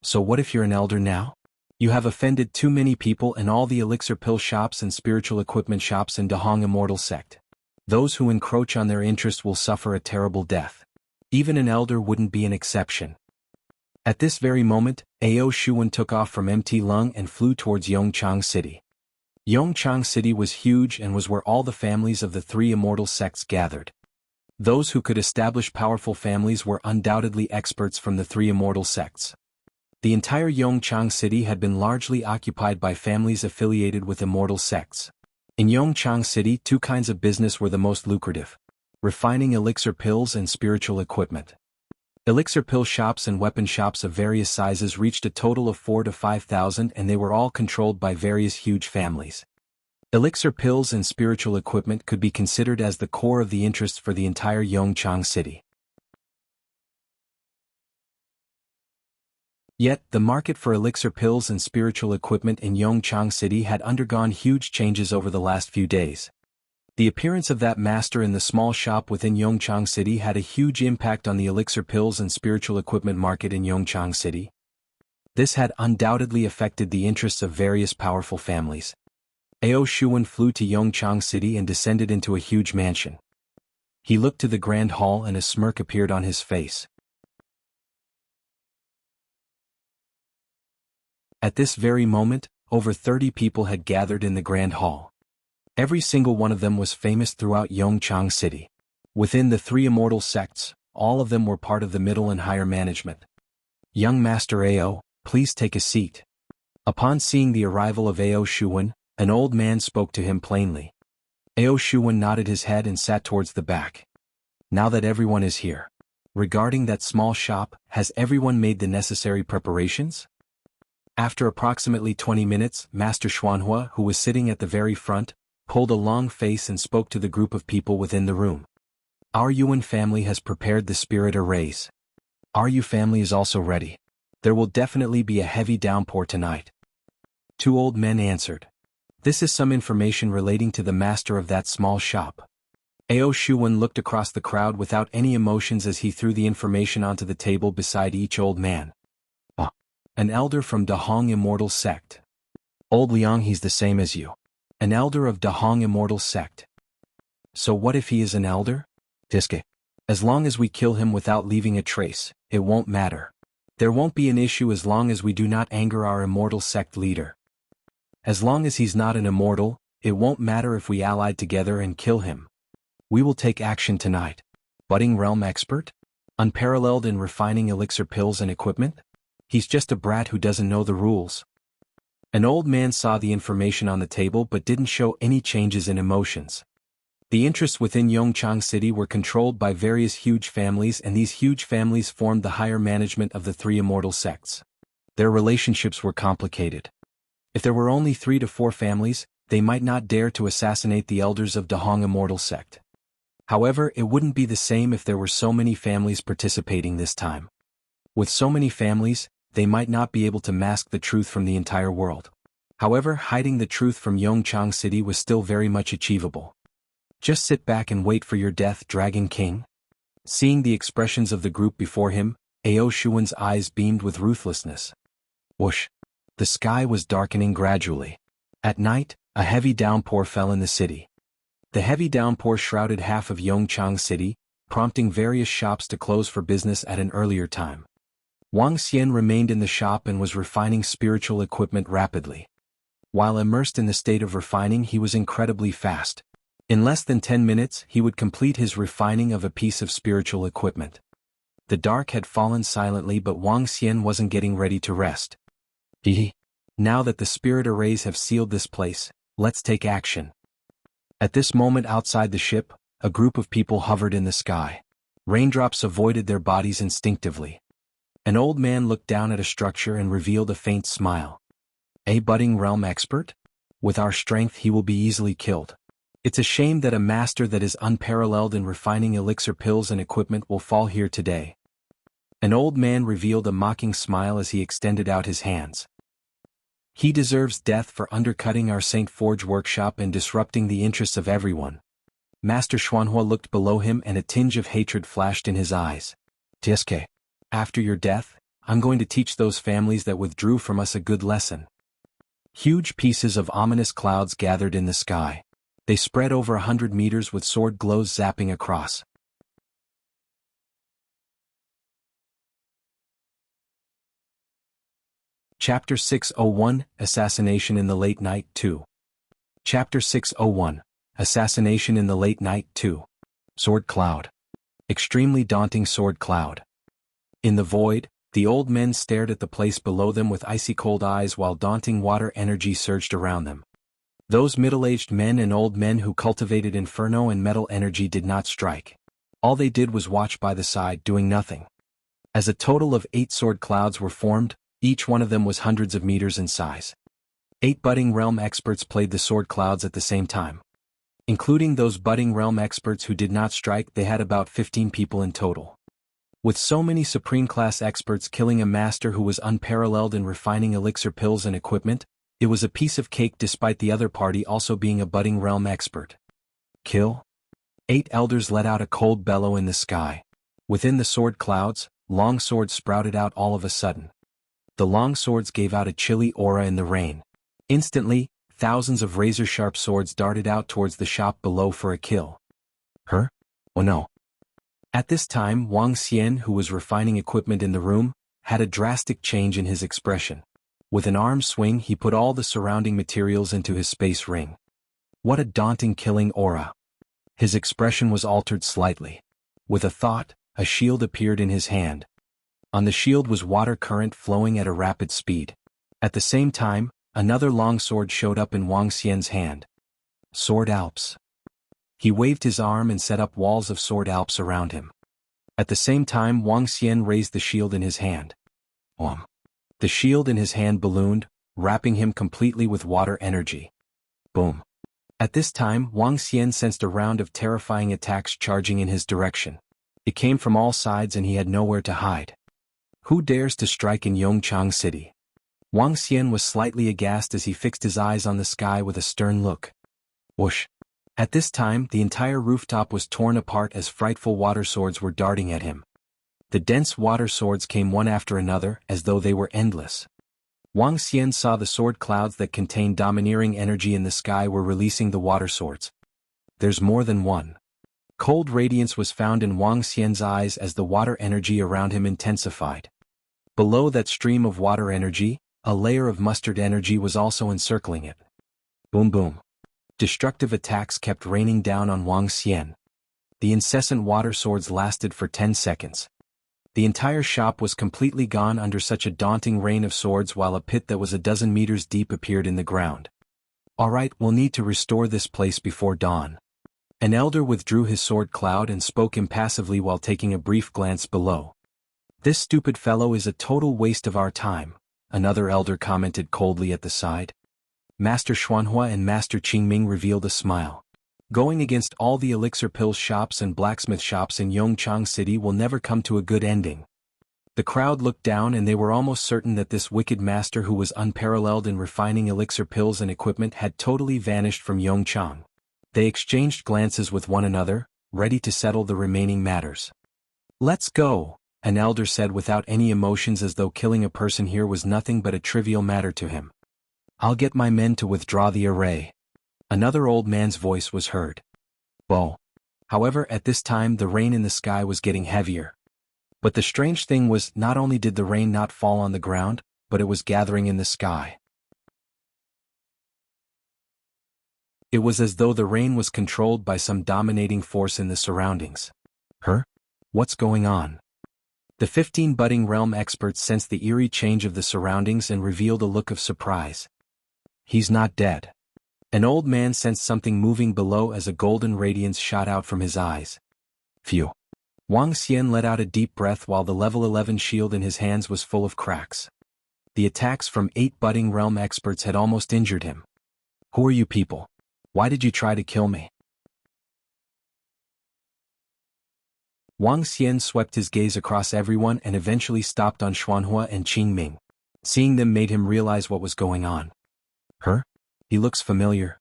So what if you're an elder now? You have offended too many people and all the elixir pill shops and spiritual equipment shops in Dahong Immortal Sect. Those who encroach on their interest will suffer a terrible death. Even an elder wouldn't be an exception. At this very moment, Ao Shuwen took off from Mt. Lung and flew towards Yongchang City. Yongchang City was huge and was where all the families of the 3 immortal sects gathered. Those who could establish powerful families were undoubtedly experts from the 3 immortal sects. The entire Yongchang City had been largely occupied by families affiliated with immortal sects. In Yongchang City, 2 kinds of business were the most lucrative: refining elixir pills and spiritual equipment. Elixir pill shops and weapon shops of various sizes reached a total of 4,000 to 5,000 and they were all controlled by various huge families. Elixir pills and spiritual equipment could be considered as the core of the interests for the entire Yongchang City. Yet, the market for elixir pills and spiritual equipment in Yongchang City had undergone huge changes over the last few days. The appearance of that master in the small shop within Yongchang City had a huge impact on the elixir pills and spiritual equipment market in Yongchang City. This had undoubtedly affected the interests of various powerful families. Ao Shuwen flew to Yongchang City and descended into a huge mansion. He looked to the grand hall and a smirk appeared on his face. At this very moment, over 30 people had gathered in the grand hall. Every single one of them was famous throughout Yongchang City. Within the 3 immortal sects, all of them were part of the middle and higher management. Young Master Ao, please take a seat. Upon seeing the arrival of Ao Shuwen, an old man spoke to him plainly. Ao Shuwen nodded his head and sat towards the back. Now that everyone is here. Regarding that small shop, has everyone made the necessary preparations? After approximately 20 minutes, Master Xuanhua, who was sitting at the very front, pulled a long face and spoke to the group of people within the room. Our Yuan family has prepared the spirit arrays. Our Yu family is also ready. There will definitely be a heavy downpour tonight. 2 old men answered. This is some information relating to the master of that small shop. Ao Shuwen looked across the crowd without any emotions as he threw the information onto the table beside each old man. An elder from Dahong Immortal Sect. Old Liang, he's the same as you. An elder of Dahong Immortal Sect. So what if he is an elder? Tiske. As long as we kill him without leaving a trace, it won't matter. There won't be an issue as long as we do not anger our immortal sect leader. As long as he's not an immortal, it won't matter if we allied together and kill him. We will take action tonight. Budding realm expert? Unparalleled in refining elixir pills and equipment? He's just a brat who doesn't know the rules. An old man saw the information on the table but didn't show any changes in emotions. The interests within Yongchang City were controlled by various huge families and these huge families formed the higher management of the 3 immortal sects. Their relationships were complicated. If there were only 3 to 4 families, they might not dare to assassinate the elders of Dahong Immortal Sect. However, it wouldn't be the same if there were so many families participating this time. With so many families, they might not be able to mask the truth from the entire world. However, hiding the truth from Yongchang City was still very much achievable. Just sit back and wait for your death, Dragon King. Seeing the expressions of the group before him, Ao Shuwen's eyes beamed with ruthlessness. Whoosh! The sky was darkening gradually. At night, a heavy downpour fell in the city. The heavy downpour shrouded half of Yongchang City, prompting various shops to close for business at an earlier time. Wang Xian remained in the shop and was refining spiritual equipment rapidly. While immersed in the state of refining, he was incredibly fast. In less than 10 minutes, he would complete his refining of a piece of spiritual equipment. The dark had fallen silently, but Wang Xian wasn't getting ready to rest. Now that the spirit arrays have sealed this place, let's take action. At this moment outside the ship, a group of people hovered in the sky. Raindrops avoided their bodies instinctively. An old man looked down at a structure and revealed a faint smile. A budding realm expert? With our strength he will be easily killed. It's a shame that a master that is unparalleled in refining elixir pills and equipment will fall here today. An old man revealed a mocking smile as he extended out his hands. He deserves death for undercutting our St. Forge workshop and disrupting the interests of everyone. Master Xuanhua looked below him and a tinge of hatred flashed in his eyes. Tsk. After your death, I'm going to teach those families that withdrew from us a good lesson. Huge pieces of ominous clouds gathered in the sky. They spread over 100 meters with sword glows zapping across. Chapter 601, Assassination in the Late Night 2. Chapter 601, Assassination in the Late Night 2. Sword Cloud. Extremely daunting sword cloud. In the void, the old men stared at the place below them with icy-cold eyes while daunting water energy surged around them. Those middle-aged men and old men who cultivated inferno and metal energy did not strike. All they did was watch by the side, doing nothing. As a total of 8 sword clouds were formed, each one of them was hundreds of meters in size. 8 budding realm experts played the sword clouds at the same time. Including those budding realm experts who did not strike, they had about 15 people in total. With so many supreme-class experts killing a master who was unparalleled in refining elixir pills and equipment, it was a piece of cake despite the other party also being a budding realm expert. Kill? 8 elders let out a cold bellow in the sky. Within the sword clouds, long swords sprouted out all of a sudden. The long swords gave out a chilly aura in the rain. Instantly, thousands of razor-sharp swords darted out towards the shop below for a kill. Her? Oh no. At this time, Wang Xian, who was refining equipment in the room, had a drastic change in his expression. With an arm swing, he put all the surrounding materials into his space ring. What a daunting killing aura. His expression was altered slightly. With a thought, a shield appeared in his hand. On the shield was water current flowing at a rapid speed. At the same time, another long sword showed up in Wang Xian's hand. Sword Alps. He waved his arm and set up walls of sword Alps around him. At the same time, Wang Xian raised the shield in his hand. The shield in his hand ballooned, wrapping him completely with water energy. Boom. At this time, Wang Xian sensed a round of terrifying attacks charging in his direction. It came from all sides and he had nowhere to hide. Who dares to strike in Yongchang City? Wang Xian was slightly aghast as he fixed his eyes on the sky with a stern look. Whoosh. At this time, the entire rooftop was torn apart as frightful water swords were darting at him. The dense water swords came one after another, as though they were endless. Wang Xian saw the sword clouds that contained domineering energy in the sky were releasing the water swords. There's more than one. Cold radiance was found in Wang Xian's eyes as the water energy around him intensified. Below that stream of water energy, a layer of mustard energy was also encircling it. Boom boom. Destructive attacks kept raining down on Wang Xian. The incessant water swords lasted for 10 seconds. The entire shop was completely gone under such a daunting rain of swords while a pit that was a dozen meters deep appeared in the ground. Alright, we'll need to restore this place before dawn. An elder withdrew his sword cloud and spoke impassively while taking a brief glance below. This stupid fellow is a total waste of our time, another elder commented coldly at the side. Master Xuanhua and Master Qingming revealed a smile. Going against all the elixir pill shops and blacksmith shops in Yongchang City will never come to a good ending. The crowd looked down and they were almost certain that this wicked master who was unparalleled in refining elixir pills and equipment had totally vanished from Yongchang. They exchanged glances with one another, ready to settle the remaining matters. Let's go, an elder said without any emotions as though killing a person here was nothing but a trivial matter to him. I'll get my men to withdraw the array. Another old man's voice was heard. Bow. However, at this time the rain in the sky was getting heavier. But the strange thing was, not only did the rain not fall on the ground, but it was gathering in the sky. It was as though the rain was controlled by some dominating force in the surroundings. What's going on? The 15 budding realm experts sensed the eerie change of the surroundings and revealed a look of surprise. He's not dead. An old man sensed something moving below as a golden radiance shot out from his eyes. Phew. Wang Xian let out a deep breath while the level 11 shield in his hands was full of cracks. The attacks from 8 budding realm experts had almost injured him. Who are you people? Why did you try to kill me? Wang Xian swept his gaze across everyone and eventually stopped on Xuanhua and Qingming. Seeing them made him realize what was going on. He looks familiar.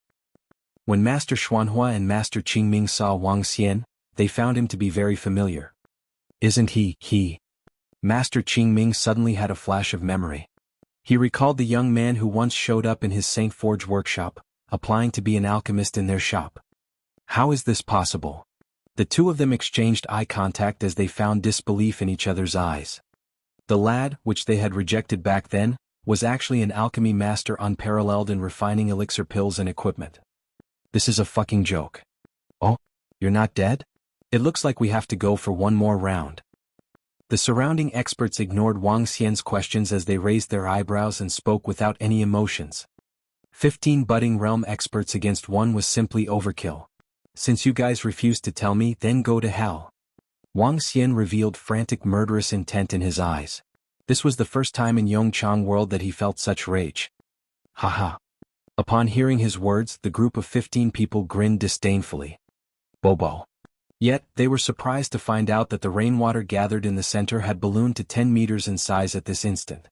When Master Xuanhua and Master Qingming saw Wang Xian, they found him to be very familiar. Isn't he? Master Qingming suddenly had a flash of memory. He recalled the young man who once showed up in his Saint Forge workshop, applying to be an alchemist in their shop. How is this possible? The two of them exchanged eye contact as they found disbelief in each other's eyes. The lad, which they had rejected back then, was actually an alchemy master unparalleled in refining elixir pills and equipment. This is a fucking joke. Oh, you're not dead? It looks like we have to go for one more round. The surrounding experts ignored Wang Xian's questions as they raised their eyebrows and spoke without any emotions. 15 budding realm experts against one was simply overkill. Since you guys refused to tell me, then go to hell. Wang Xian revealed frantic murderous intent in his eyes. This was the first time in Yongchang world that he felt such rage. Haha. Upon hearing his words, the group of 15 people grinned disdainfully. Bobo. Yet, they were surprised to find out that the rainwater gathered in the center had ballooned to 10 meters in size at this instant.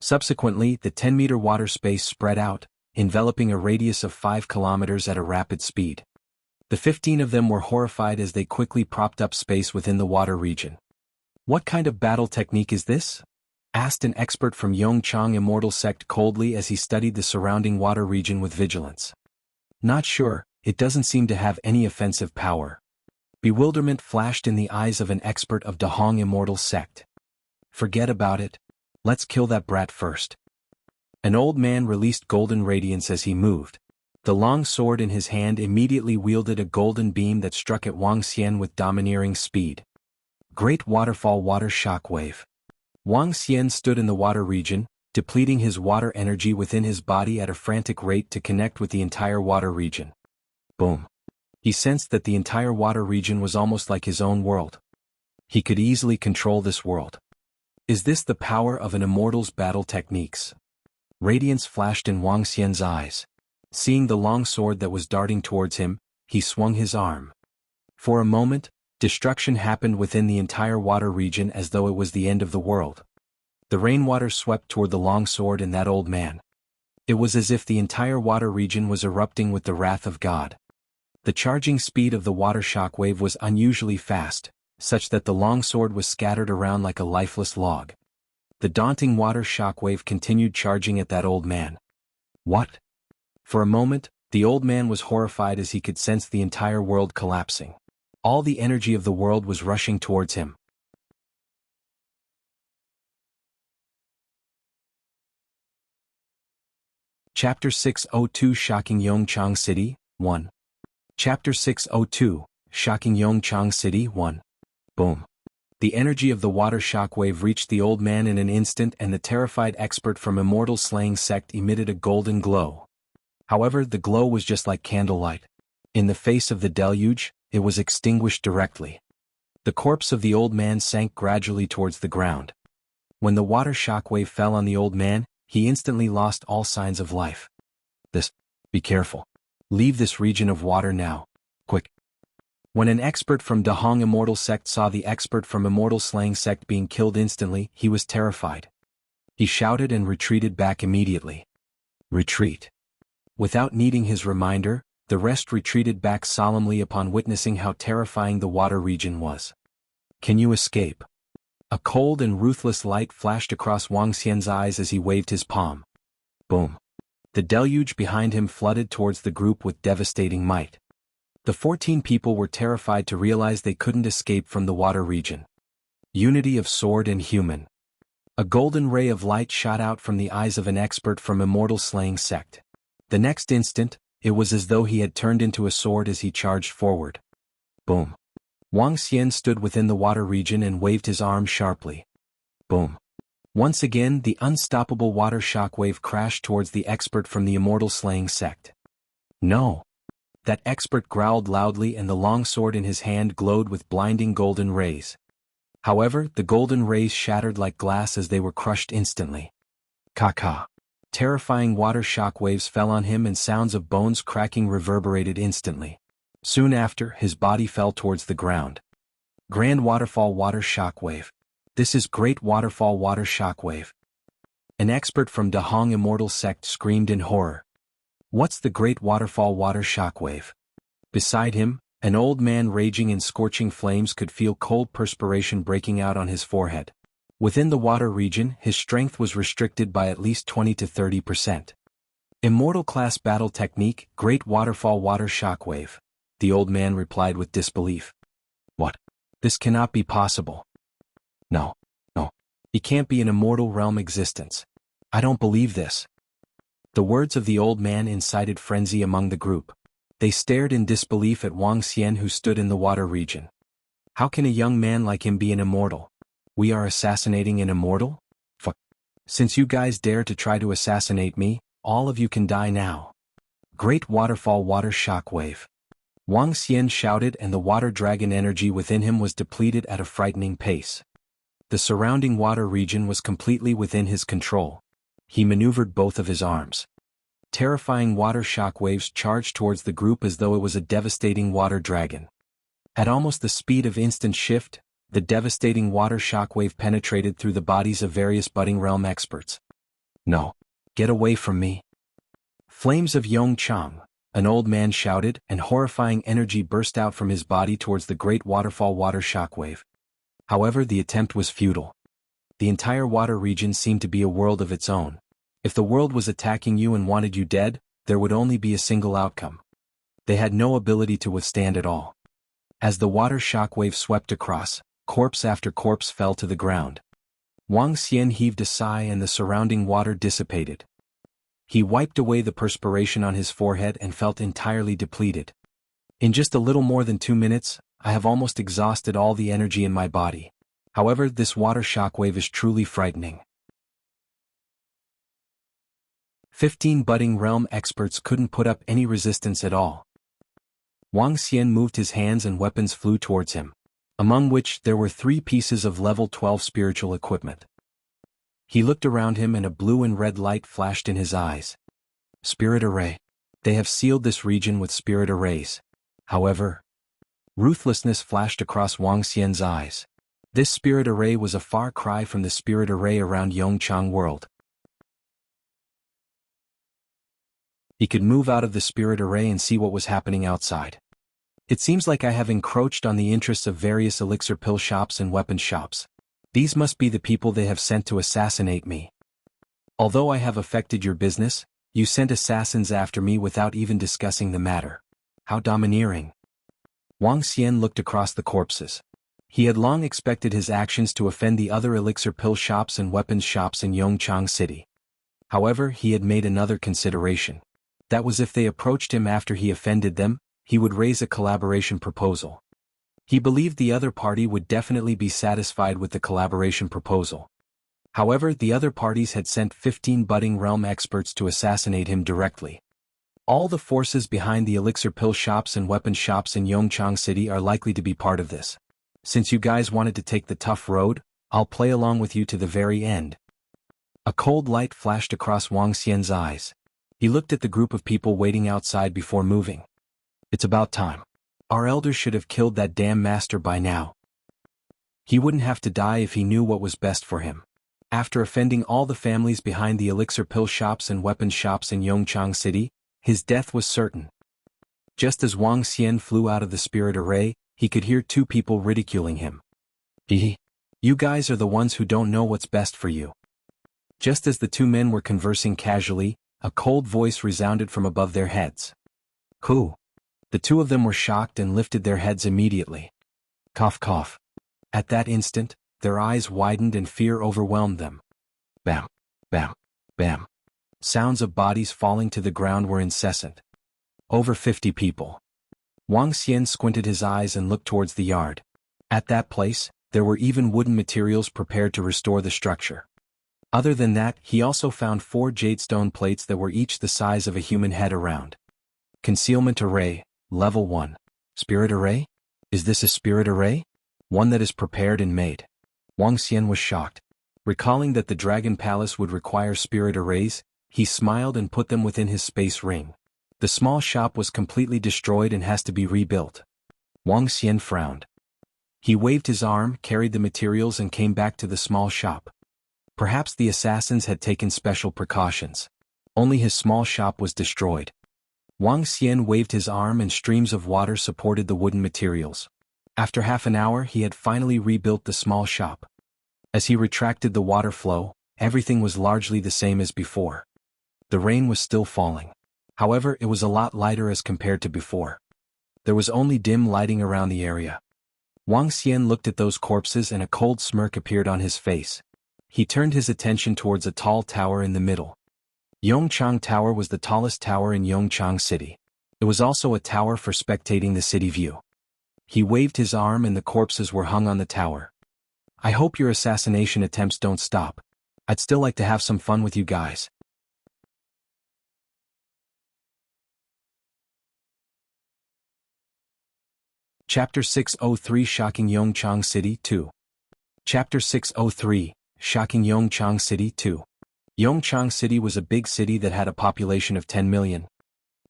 Subsequently, the 10-meter water space spread out, enveloping a radius of 5 kilometers at a rapid speed. The 15 of them were horrified as they quickly propped up space within the water region. What kind of battle technique is this? Asked an expert from Yongchang Immortal Sect coldly as he studied the surrounding water region with vigilance. Not sure, it doesn't seem to have any offensive power. Bewilderment flashed in the eyes of an expert of Dahong Immortal Sect. Forget about it. Let's kill that brat first. An old man released golden radiance as he moved. The long sword in his hand immediately wielded a golden beam that struck at Wang Xian with domineering speed. Great Waterfall Water Shockwave. Wang Xian stood in the water region, depleting his water energy within his body at a frantic rate to connect with the entire water region. Boom. He sensed that the entire water region was almost like his own world. He could easily control this world. Is this the power of an immortal's battle techniques? Radiance flashed in Wang Xian's eyes. Seeing the long sword that was darting towards him, he swung his arm. For a moment, destruction happened within the entire water region as though it was the end of the world. The rainwater swept toward the long sword and that old man. It was as if the entire water region was erupting with the wrath of God. The charging speed of the water shockwave was unusually fast, such that the long sword was scattered around like a lifeless log. The daunting water shockwave continued charging at that old man. What? For a moment, the old man was horrified as he could sense the entire world collapsing. All the energy of the world was rushing towards him. Chapter 602 Shocking Yongchang City, 1. Chapter 602, Shocking Yongchang City, 1. Boom. The energy of the water shockwave reached the old man in an instant and the terrified expert from Immortal Slaying Sect emitted a golden glow. However, the glow was just like candlelight. In the face of the deluge, it was extinguished directly. The corpse of the old man sank gradually towards the ground. When the water shockwave fell on the old man, he instantly lost all signs of life. Be careful. Leave this region of water now. Quick. When an expert from Dahong Immortal Sect saw the expert from Immortal Slaying Sect being killed instantly, he was terrified. He shouted and retreated back immediately. Retreat. Without needing his reminder, the rest retreated back solemnly upon witnessing how terrifying the water region was. Can you escape? A cold and ruthless light flashed across Wang Xian's eyes as he waved his palm. Boom. The deluge behind him flooded towards the group with devastating might. The 14 people were terrified to realize they couldn't escape from the water region. Unity of sword and human. A golden ray of light shot out from the eyes of an expert from Immortal slaying Sect. The next instant, it was as though he had turned into a sword as he charged forward. Boom. Wang Xian stood within the water region and waved his arm sharply. Boom. Once again, the unstoppable water shockwave crashed towards the expert from the Immortal slaying Sect. No. That expert growled loudly and the long sword in his hand glowed with blinding golden rays. However, the golden rays shattered like glass as they were crushed instantly. Ka-ka. Terrifying water shockwaves fell on him and sounds of bones cracking reverberated instantly. Soon after, his body fell towards the ground. Grand Waterfall Water Shockwave. This is Great Waterfall Water Shockwave. An expert from Dahong Immortal Sect screamed in horror. What's the Great Waterfall Water Shockwave? Beside him, an old man raging in scorching flames could feel cold perspiration breaking out on his forehead. Within the water region, his strength was restricted by at least 20 to 30%. Immortal class battle technique, Great Waterfall Water Shockwave. The old man replied with disbelief. What? This cannot be possible. No. It can't be an immortal realm existence. I don't believe this. The words of the old man incited frenzy among the group. They stared in disbelief at Wang Xian who stood in the water region. How can a young man like him be an immortal? We are assassinating an immortal? Fuck. Since you guys dare to try to assassinate me, all of you can die now. Great Waterfall Water Shockwave. Wang Xian shouted and the water dragon energy within him was depleted at a frightening pace. The surrounding water region was completely within his control. He maneuvered both of his arms. Terrifying water shockwaves charged towards the group as though it was a devastating water dragon. At almost the speed of instant shift, the devastating water shockwave penetrated through the bodies of various budding realm experts. No. Get away from me. Flames of Yong Chang, an old man shouted, and horrifying energy burst out from his body towards the Great Waterfall Water Shockwave. However, the attempt was futile. The entire water region seemed to be a world of its own. If the world was attacking you and wanted you dead, there would only be a single outcome. They had no ability to withstand it all. As the water shockwave swept across, corpse after corpse fell to the ground. Wang Xian heaved a sigh and the surrounding water dissipated. He wiped away the perspiration on his forehead and felt entirely depleted. In just a little more than 2 minutes, I have almost exhausted all the energy in my body. However, this water shockwave is truly frightening. 15 budding realm experts couldn't put up any resistance at all. Wang Xian moved his hands and weapons flew towards him, among which there were 3 pieces of level 12 spiritual equipment. He looked around him and a blue and red light flashed in his eyes. Spirit array. They have sealed this region with spirit arrays. However, ruthlessness flashed across Wang Xian's eyes. This spirit array was a far cry from the spirit array around Yongchang world. He could move out of the spirit array and see what was happening outside. It seems like I have encroached on the interests of various elixir pill shops and weapon shops. These must be the people they have sent to assassinate me. Although I have affected your business, you sent assassins after me without even discussing the matter. How domineering. Wang Xian looked across the corpses. He had long expected his actions to offend the other elixir pill shops and weapons shops in Yongchang City. However, he had made another consideration. That was if they approached him after he offended them, he would raise a collaboration proposal. He believed the other party would definitely be satisfied with the collaboration proposal. However, the other parties had sent 15 budding realm experts to assassinate him directly. All the forces behind the elixir pill shops and weapon shops in Yongchang City are likely to be part of this. Since you guys wanted to take the tough road, I'll play along with you to the very end. A cold light flashed across Wang Xian's eyes. He looked at the group of people waiting outside before moving. It's about time. Our elders should have killed that damn master by now. He wouldn't have to die if he knew what was best for him. After offending all the families behind the elixir pill shops and weapons shops in Yongchang City, his death was certain. Just as Wang Xian flew out of the spirit array, he could hear 2 people ridiculing him. You guys are the ones who don't know what's best for you. Just as the 2 men were conversing casually, a cold voice resounded from above their heads. Who The two of them were shocked and lifted their heads immediately. Cough cough. At that instant, their eyes widened and fear overwhelmed them. Bam, bam, bam. Sounds of bodies falling to the ground were incessant. Over 50 people. Wang Xian squinted his eyes and looked towards the yard. At that place, there were even wooden materials prepared to restore the structure. Other than that, he also found 4 jadestone plates that were each the size of a human head around. Concealment array, level 1. Spirit array? Is this a spirit array? One that is prepared and made. Wang Xian was shocked. Recalling that the Dragon Palace would require spirit arrays, he smiled and put them within his space ring. The small shop was completely destroyed and has to be rebuilt. Wang Xian frowned. He waved his arm, carried the materials and came back to the small shop. Perhaps the assassins had taken special precautions. Only his small shop was destroyed. Wang Xian waved his arm and streams of water supported the wooden materials. After half an hour he had finally rebuilt the small shop. As he retracted the water flow, everything was largely the same as before. The rain was still falling. However, it was a lot lighter as compared to before. There was only dim lighting around the area. Wang Xian looked at those corpses and a cold smirk appeared on his face. He turned his attention towards a tall tower in the middle. Yongchang Tower was the tallest tower in Yongchang City. It was also a tower for spectating the city view. He waved his arm and the corpses were hung on the tower. I hope your assassination attempts don't stop. I'd still like to have some fun with you guys. Chapter 603 Shocking Yongchang City 2. Chapter 603 Shocking Yongchang City 2. Yongchang City was a big city that had a population of 10 million.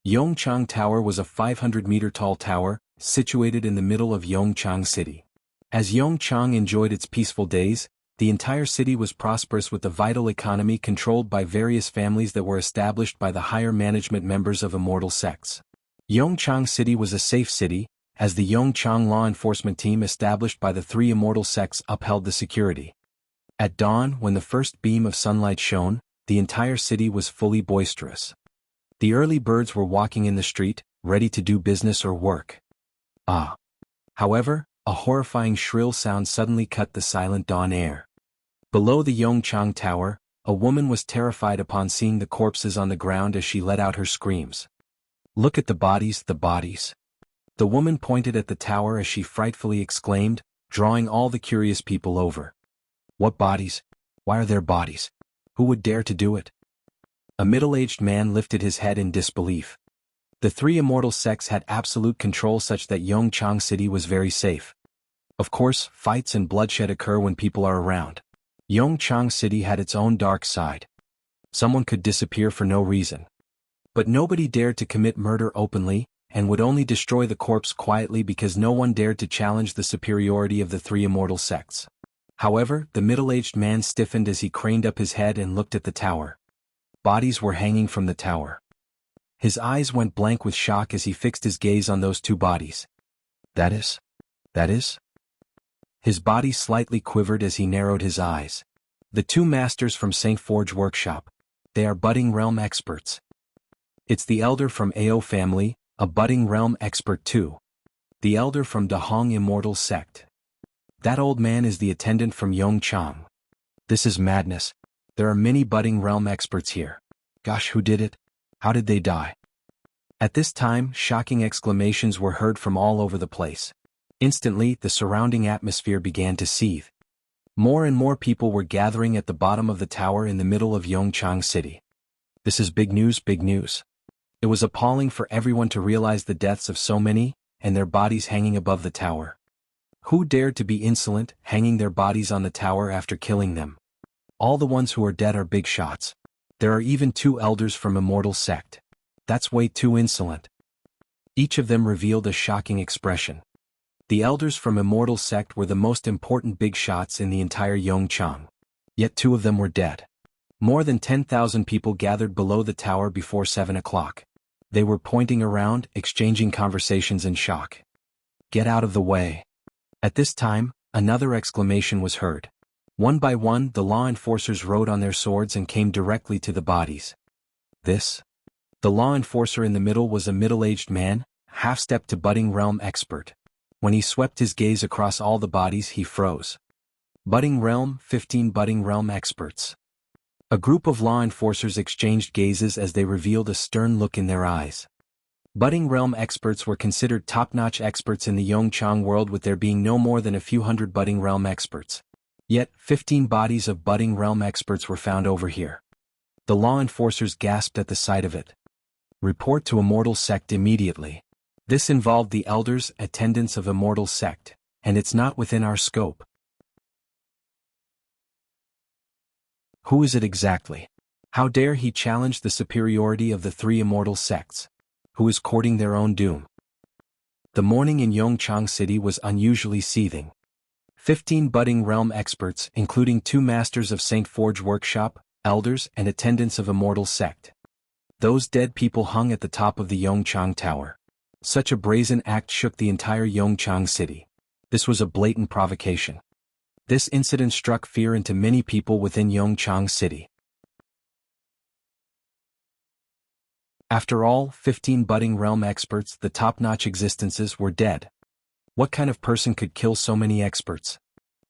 Yongchang Tower was a 500-meter-tall tower, situated in the middle of Yongchang City. As Yongchang enjoyed its peaceful days, the entire city was prosperous with a vital economy controlled by various families that were established by the higher management members of immortal sects. Yongchang City was a safe city, as the Yongchang law enforcement team established by the 3 immortal sects upheld the security. At dawn, when the first beam of sunlight shone, the entire city was fully boisterous. The early birds were walking in the street, ready to do business or work. Ah! However, a horrifying shrill sound suddenly cut the silent dawn air. Below the Yongchang Tower, a woman was terrified upon seeing the corpses on the ground as she let out her screams. Look at the bodies, the bodies. The woman pointed at the tower as she frightfully exclaimed, drawing all the curious people over. What bodies? Why are there bodies? Who would dare to do it? A middle-aged man lifted his head in disbelief. The 3 immortal sects had absolute control such that Yongchang City was very safe. Of course, fights and bloodshed occur when people are around. Yongchang City had its own dark side. Someone could disappear for no reason. But nobody dared to commit murder openly, and would only destroy the corpse quietly because no one dared to challenge the superiority of the 3 immortal sects. However, the middle-aged man stiffened as he craned up his head and looked at the tower. Bodies were hanging from the tower. His eyes went blank with shock as he fixed his gaze on those 2 bodies. That is? His body slightly quivered as he narrowed his eyes. The 2 masters from St. Forge Workshop. They are budding realm experts. It's the elder from AO family, a budding realm expert too. The elder from Dahong Immortal Sect. That old man is the attendant from Yongchang. This is madness. There are many budding realm experts here. Gosh, who did it? How did they die? At this time, shocking exclamations were heard from all over the place. Instantly, the surrounding atmosphere began to seethe. More and more people were gathering at the bottom of the tower in the middle of Yongchang City. This is big news, big news. It was appalling for everyone to realize the deaths of so many, and their bodies hanging above the tower. Who dared to be insolent, hanging their bodies on the tower after killing them? All the ones who are dead are big shots. There are even 2 elders from Immortal Sect. That's way too insolent. Each of them revealed a shocking expression. The elders from Immortal Sect were the most important big shots in the entire Yongchang. Yet 2 of them were dead. More than 10,000 people gathered below the tower before 7 o'clock. They were pointing around, exchanging conversations in shock. Get out of the way. At this time, another exclamation was heard. One by one, the law enforcers rode on their swords and came directly to the bodies. This? The law enforcer in the middle was a middle-aged man, half-stepped to budding realm expert. When he swept his gaze across all the bodies, he froze. Budding realm, 15 budding realm experts. A group of law enforcers exchanged gazes as they revealed a stern look in their eyes. Budding realm experts were considered top-notch experts in the Yongchang world, with there being no more than a few hundred budding realm experts. Yet, 15 bodies of budding realm experts were found over here. The law enforcers gasped at the sight of it. Report to Immortal Sect immediately. This involved the elders, attendants of Immortal Sect, and it's not within our scope. Who is it exactly? How dare he challenge the superiority of the three immortal sects? Who is courting their own doom? The morning in Yongchang City was unusually seething. 15 budding realm experts, including 2 masters of St. Forge Workshop, elders, and attendants of Immortal Sect. Those dead people hung at the top of the Yongchang Tower. Such a brazen act shook the entire Yongchang City. This was a blatant provocation. This incident struck fear into many people within Yongchang City. After all, 15 budding realm experts, the top-notch existences, were dead. What kind of person could kill so many experts?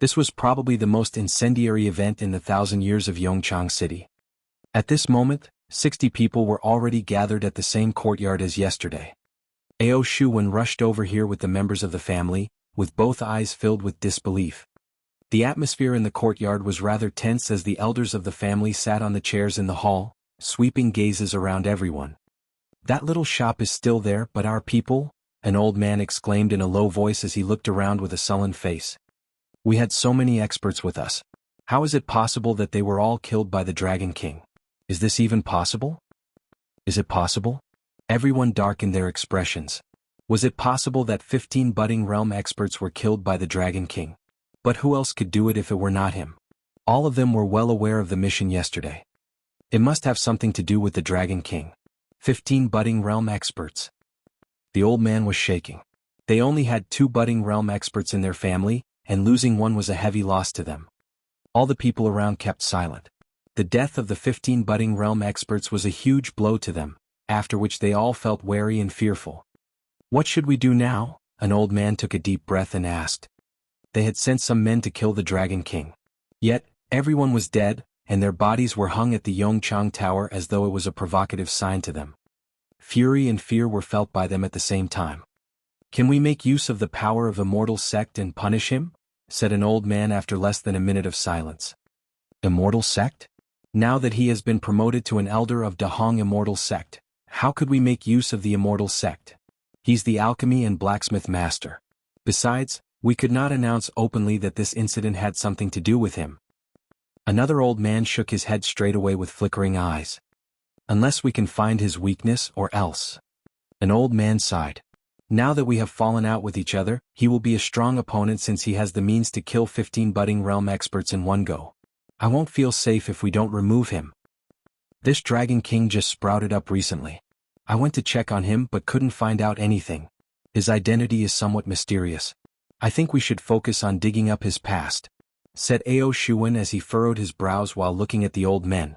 This was probably the most incendiary event in the 1,000 years of Yongchang City. At this moment, 60 people were already gathered at the same courtyard as yesterday. Ao Shuwen rushed over here with the members of the family, with both eyes filled with disbelief. The atmosphere in the courtyard was rather tense as the elders of the family sat on the chairs in the hall, sweeping gazes around everyone. That little shop is still there, but our people? An old man exclaimed in a low voice as he looked around with a sullen face. We had so many experts with us. How is it possible that they were all killed by the Dragon King? Is this even possible? Is it possible? Everyone darkened their expressions. Was it possible that 15 budding realm experts were killed by the Dragon King? But who else could do it if it were not him? All of them were well aware of the mission yesterday. It must have something to do with the Dragon King. 15 budding realm experts. The old man was shaking. They only had 2 budding realm experts in their family, and losing one was a heavy loss to them. All the people around kept silent. The death of the 15 budding realm experts was a huge blow to them, after which they all felt wary and fearful. What should we do now? An old man took a deep breath and asked. They had sent some men to kill the Dragon King. Yet, everyone was dead, and their bodies were hung at the Yongchang Tower as though it was a provocative sign to them. Fury and fear were felt by them at the same time. Can we make use of the power of Immortal Sect and punish him? Said an old man after less than a minute of silence. Immortal Sect? Now that he has been promoted to an elder of Dahong Immortal Sect, how could we make use of the Immortal Sect? He's the alchemy and blacksmith master. Besides, we could not announce openly that this incident had something to do with him. Another old man shook his head straight away with flickering eyes. Unless we can find his weakness, or else. An old man sighed. Now that we have fallen out with each other, he will be a strong opponent since he has the means to kill 15 budding realm experts in one go. I won't feel safe if we don't remove him. This Dragon King just sprouted up recently. I went to check on him but couldn't find out anything. His identity is somewhat mysterious. I think we should focus on digging up his past, said Ao Shuwen as he furrowed his brows while looking at the old men.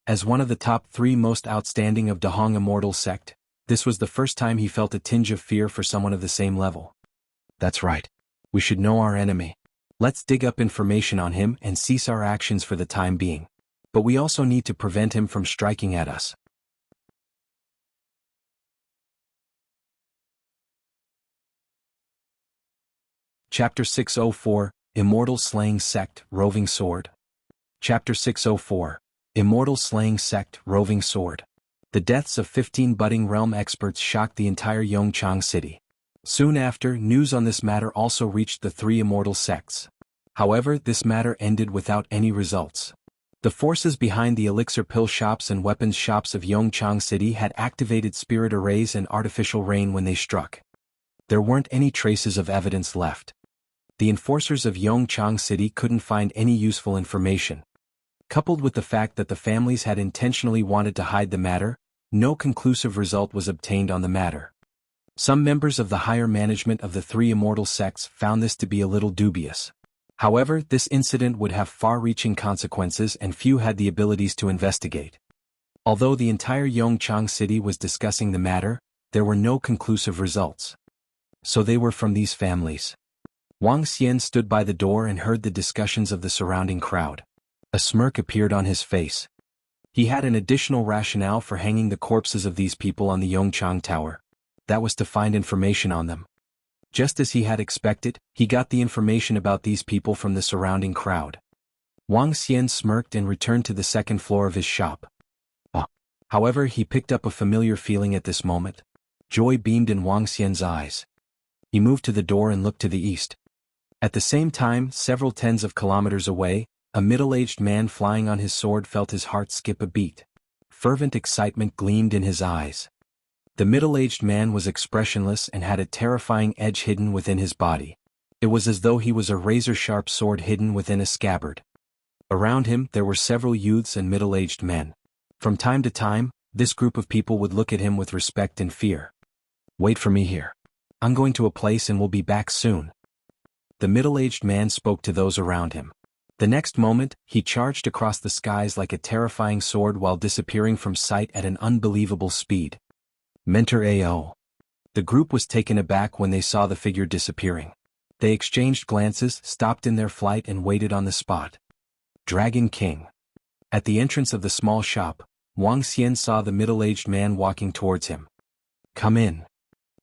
As one of the top 3 most outstanding of Dahong Immortal Sect, this was the first time he felt a tinge of fear for someone of the same level. That's right. We should know our enemy. Let's dig up information on him and cease our actions for the time being. But we also need to prevent him from striking at us. Chapter 604, Immortal Slaying Sect, Roving Sword. Chapter 604, Immortal Slaying Sect, Roving Sword. The deaths of 15 budding realm experts shocked the entire Yongchang City. Soon after, news on this matter also reached the 3 immortal sects. However, this matter ended without any results. The forces behind the elixir pill shops and weapons shops of Yongchang City had activated spirit arrays and artificial rain when they struck. There weren't any traces of evidence left. The enforcers of Yongchang City couldn't find any useful information. Coupled with the fact that the families had intentionally wanted to hide the matter, no conclusive result was obtained on the matter. Some members of the higher management of the 3 immortal sects found this to be a little dubious. However, this incident would have far-reaching consequences and few had the abilities to investigate. Although the entire Yongchang City was discussing the matter, there were no conclusive results. So they were from these families. Wang Xian stood by the door and heard the discussions of the surrounding crowd. A smirk appeared on his face. He had an additional rationale for hanging the corpses of these people on the Yongchang Tower. That was to find information on them. Just as he had expected, he got the information about these people from the surrounding crowd. Wang Xian smirked and returned to the second floor of his shop. However, he picked up a familiar feeling at this moment. Joy beamed in Wang Xian's eyes. He moved to the door and looked to the east. At the same time, several tens of kilometers away, a middle-aged man flying on his sword felt his heart skip a beat. Fervent excitement gleamed in his eyes. The middle-aged man was expressionless and had a terrifying edge hidden within his body. It was as though he was a razor-sharp sword hidden within a scabbard. Around him there were several youths and middle-aged men. From time to time, this group of people would look at him with respect and fear. "Wait for me here. I'm going to a place and will be back soon." The middle-aged man spoke to those around him. The next moment, he charged across the skies like a terrifying sword while disappearing from sight at an unbelievable speed. Mentor AO. The group was taken aback when they saw the figure disappearing. They exchanged glances, stopped in their flight and waited on the spot. Dragon King. At the entrance of the small shop, Wang Xian saw the middle-aged man walking towards him. "Come in."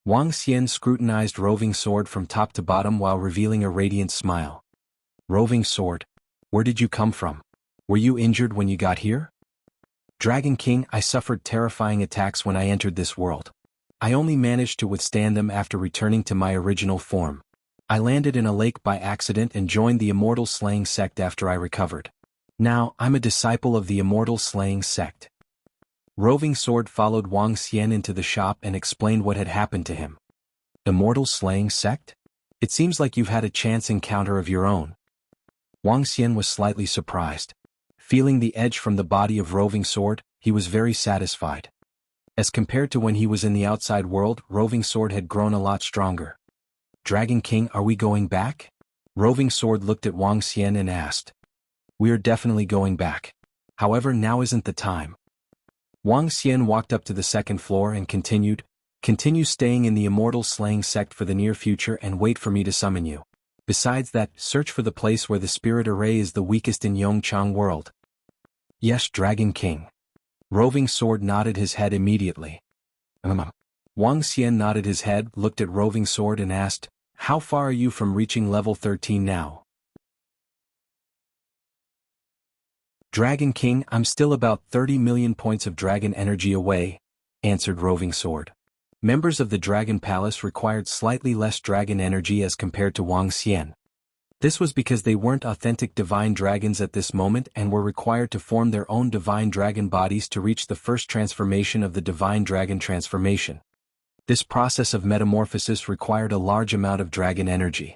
Wang Xian scrutinized Roving Sword from top to bottom while revealing a radiant smile. "Roving Sword, where did you come from? Were you injured when you got here?" "Dragon King, I suffered terrifying attacks when I entered this world. I only managed to withstand them after returning to my original form. I landed in a lake by accident and joined the Immortal Slaying Sect after I recovered. Now, I'm a disciple of the Immortal Slaying Sect." Roving Sword followed Wang Xian into the shop and explained what had happened to him. "Immortal Slaying Sect? It seems like you've had a chance encounter of your own." Wang Xian was slightly surprised. Feeling the edge from the body of Roving Sword, he was very satisfied. As compared to when he was in the outside world, Roving Sword had grown a lot stronger. "Dragon King, are we going back?" Roving Sword looked at Wang Xian and asked. "We are definitely going back. However, now isn't the time." Wang Xian walked up to the second floor and continued, "Continue staying in the Immortal Slaying Sect for the near future and wait for me to summon you. Besides that, search for the place where the spirit array is the weakest in Yongchang world." "Yes, Dragon King." Roving Sword nodded his head immediately. Wang Xian nodded his head, looked at Roving Sword and asked, "How far are you from reaching level 13 now?" "Dragon King, I'm still about 30 million points of dragon energy away," answered Roving Sword. Members of the Dragon Palace required slightly less dragon energy as compared to Wang Xian. This was because they weren't authentic divine dragons at this moment and were required to form their own divine dragon bodies to reach the first transformation of the divine dragon transformation. This process of metamorphosis required a large amount of dragon energy.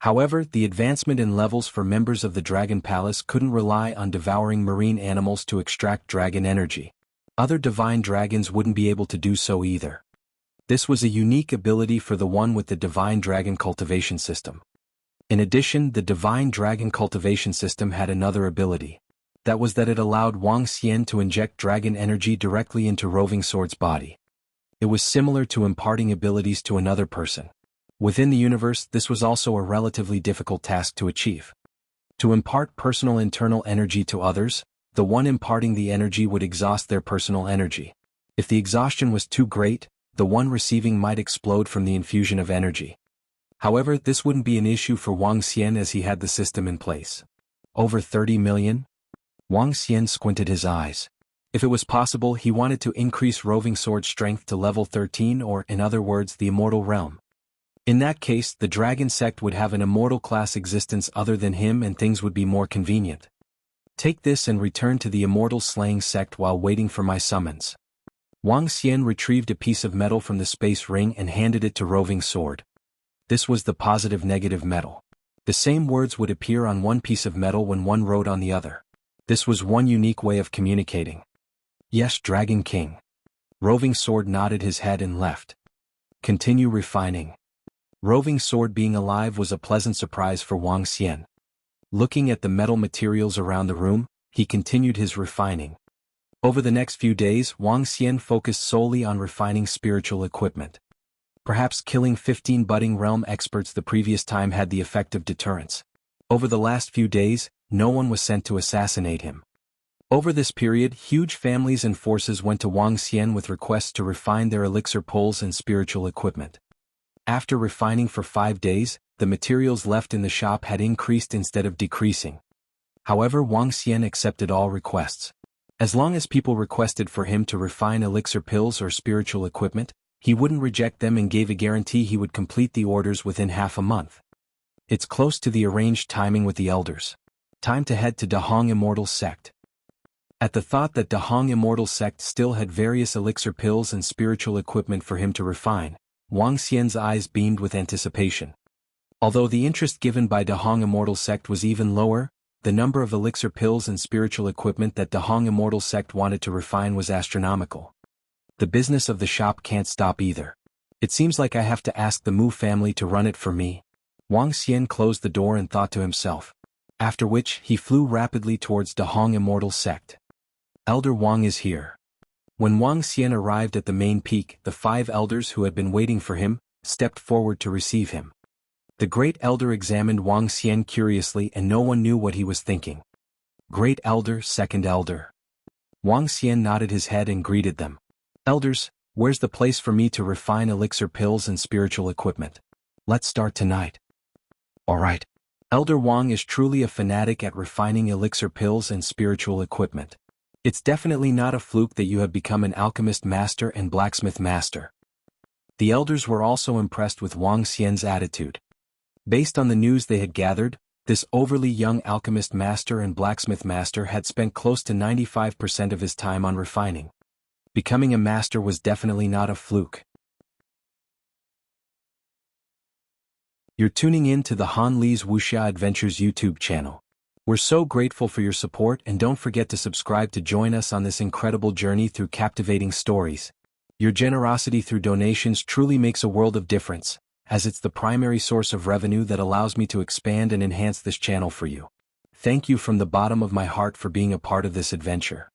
However, the advancement in levels for members of the Dragon Palace couldn't rely on devouring marine animals to extract dragon energy. Other divine dragons wouldn't be able to do so either. This was a unique ability for the one with the Divine Dragon Cultivation System. In addition, the Divine Dragon Cultivation System had another ability. That was that it allowed Wang Xian to inject dragon energy directly into Roving Sword's body. It was similar to imparting abilities to another person. Within the universe, this was also a relatively difficult task to achieve. To impart personal internal energy to others, the one imparting the energy would exhaust their personal energy. If the exhaustion was too great, the one receiving might explode from the infusion of energy. However, this wouldn't be an issue for Wang Xian as he had the system in place. Over 30 million? Wang Xian squinted his eyes. If it was possible, he wanted to increase Roving Sword's strength to level 13 or, in other words, the Immortal Realm. In that case, the Dragon Sect would have an immortal class existence other than him and things would be more convenient. Take this and return to the Immortal Slaying Sect while waiting for my summons. Wang Xian retrieved a piece of metal from the space ring and handed it to Roving Sword. This was the positive-negative metal. The same words would appear on one piece of metal when one wrote on the other. This was one unique way of communicating. Yes, Dragon King. Roving Sword nodded his head and left. Continue refining. Roving Sword being alive was a pleasant surprise for Wang Xian. Looking at the metal materials around the room, he continued his refining. Over the next few days, Wang Xian focused solely on refining spiritual equipment. Perhaps killing 15 budding realm experts the previous time had the effect of deterrence. Over the last few days, no one was sent to assassinate him. Over this period, huge families and forces went to Wang Xian with requests to refine their elixir pulls and spiritual equipment. After refining for 5 days, the materials left in the shop had increased instead of decreasing. However, Wang Xian accepted all requests. As long as people requested for him to refine elixir pills or spiritual equipment, he wouldn't reject them and gave a guarantee he would complete the orders within half a month. It's close to the arranged timing with the elders. Time to head to Dahong Immortal Sect. At the thought that Dahong Immortal Sect still had various elixir pills and spiritual equipment for him to refine, Wang Xian's eyes beamed with anticipation. Although the interest given by Dahong Immortal Sect was even lower, the number of elixir pills and spiritual equipment that Dahong Immortal Sect wanted to refine was astronomical. The business of the shop can't stop either. It seems like I have to ask the Mu family to run it for me. Wang Xian closed the door and thought to himself. After which, he flew rapidly towards Dahong Immortal Sect. Elder Wang is here. When Wang Xian arrived at the main peak, the 5 elders who had been waiting for him stepped forward to receive him. The great elder examined Wang Xian curiously and no one knew what he was thinking. Great elder, second elder. Wang Xian nodded his head and greeted them. Elders, where's the place for me to refine elixir pills and spiritual equipment? Let's start tonight. Alright. Elder Wang is truly a fanatic at refining elixir pills and spiritual equipment. It's definitely not a fluke that you have become an alchemist master and blacksmith master. The elders were also impressed with Wang Xian's attitude. Based on the news they had gathered, this overly young alchemist master and blacksmith master had spent close to 95% of his time on refining. Becoming a master was definitely not a fluke. You're tuning in to the Han Li's Wuxia Adventures YouTube channel. We're so grateful for your support and don't forget to subscribe to join us on this incredible journey through captivating stories. Your generosity through donations truly makes a world of difference, as it's the primary source of revenue that allows me to expand and enhance this channel for you. Thank you from the bottom of my heart for being a part of this adventure.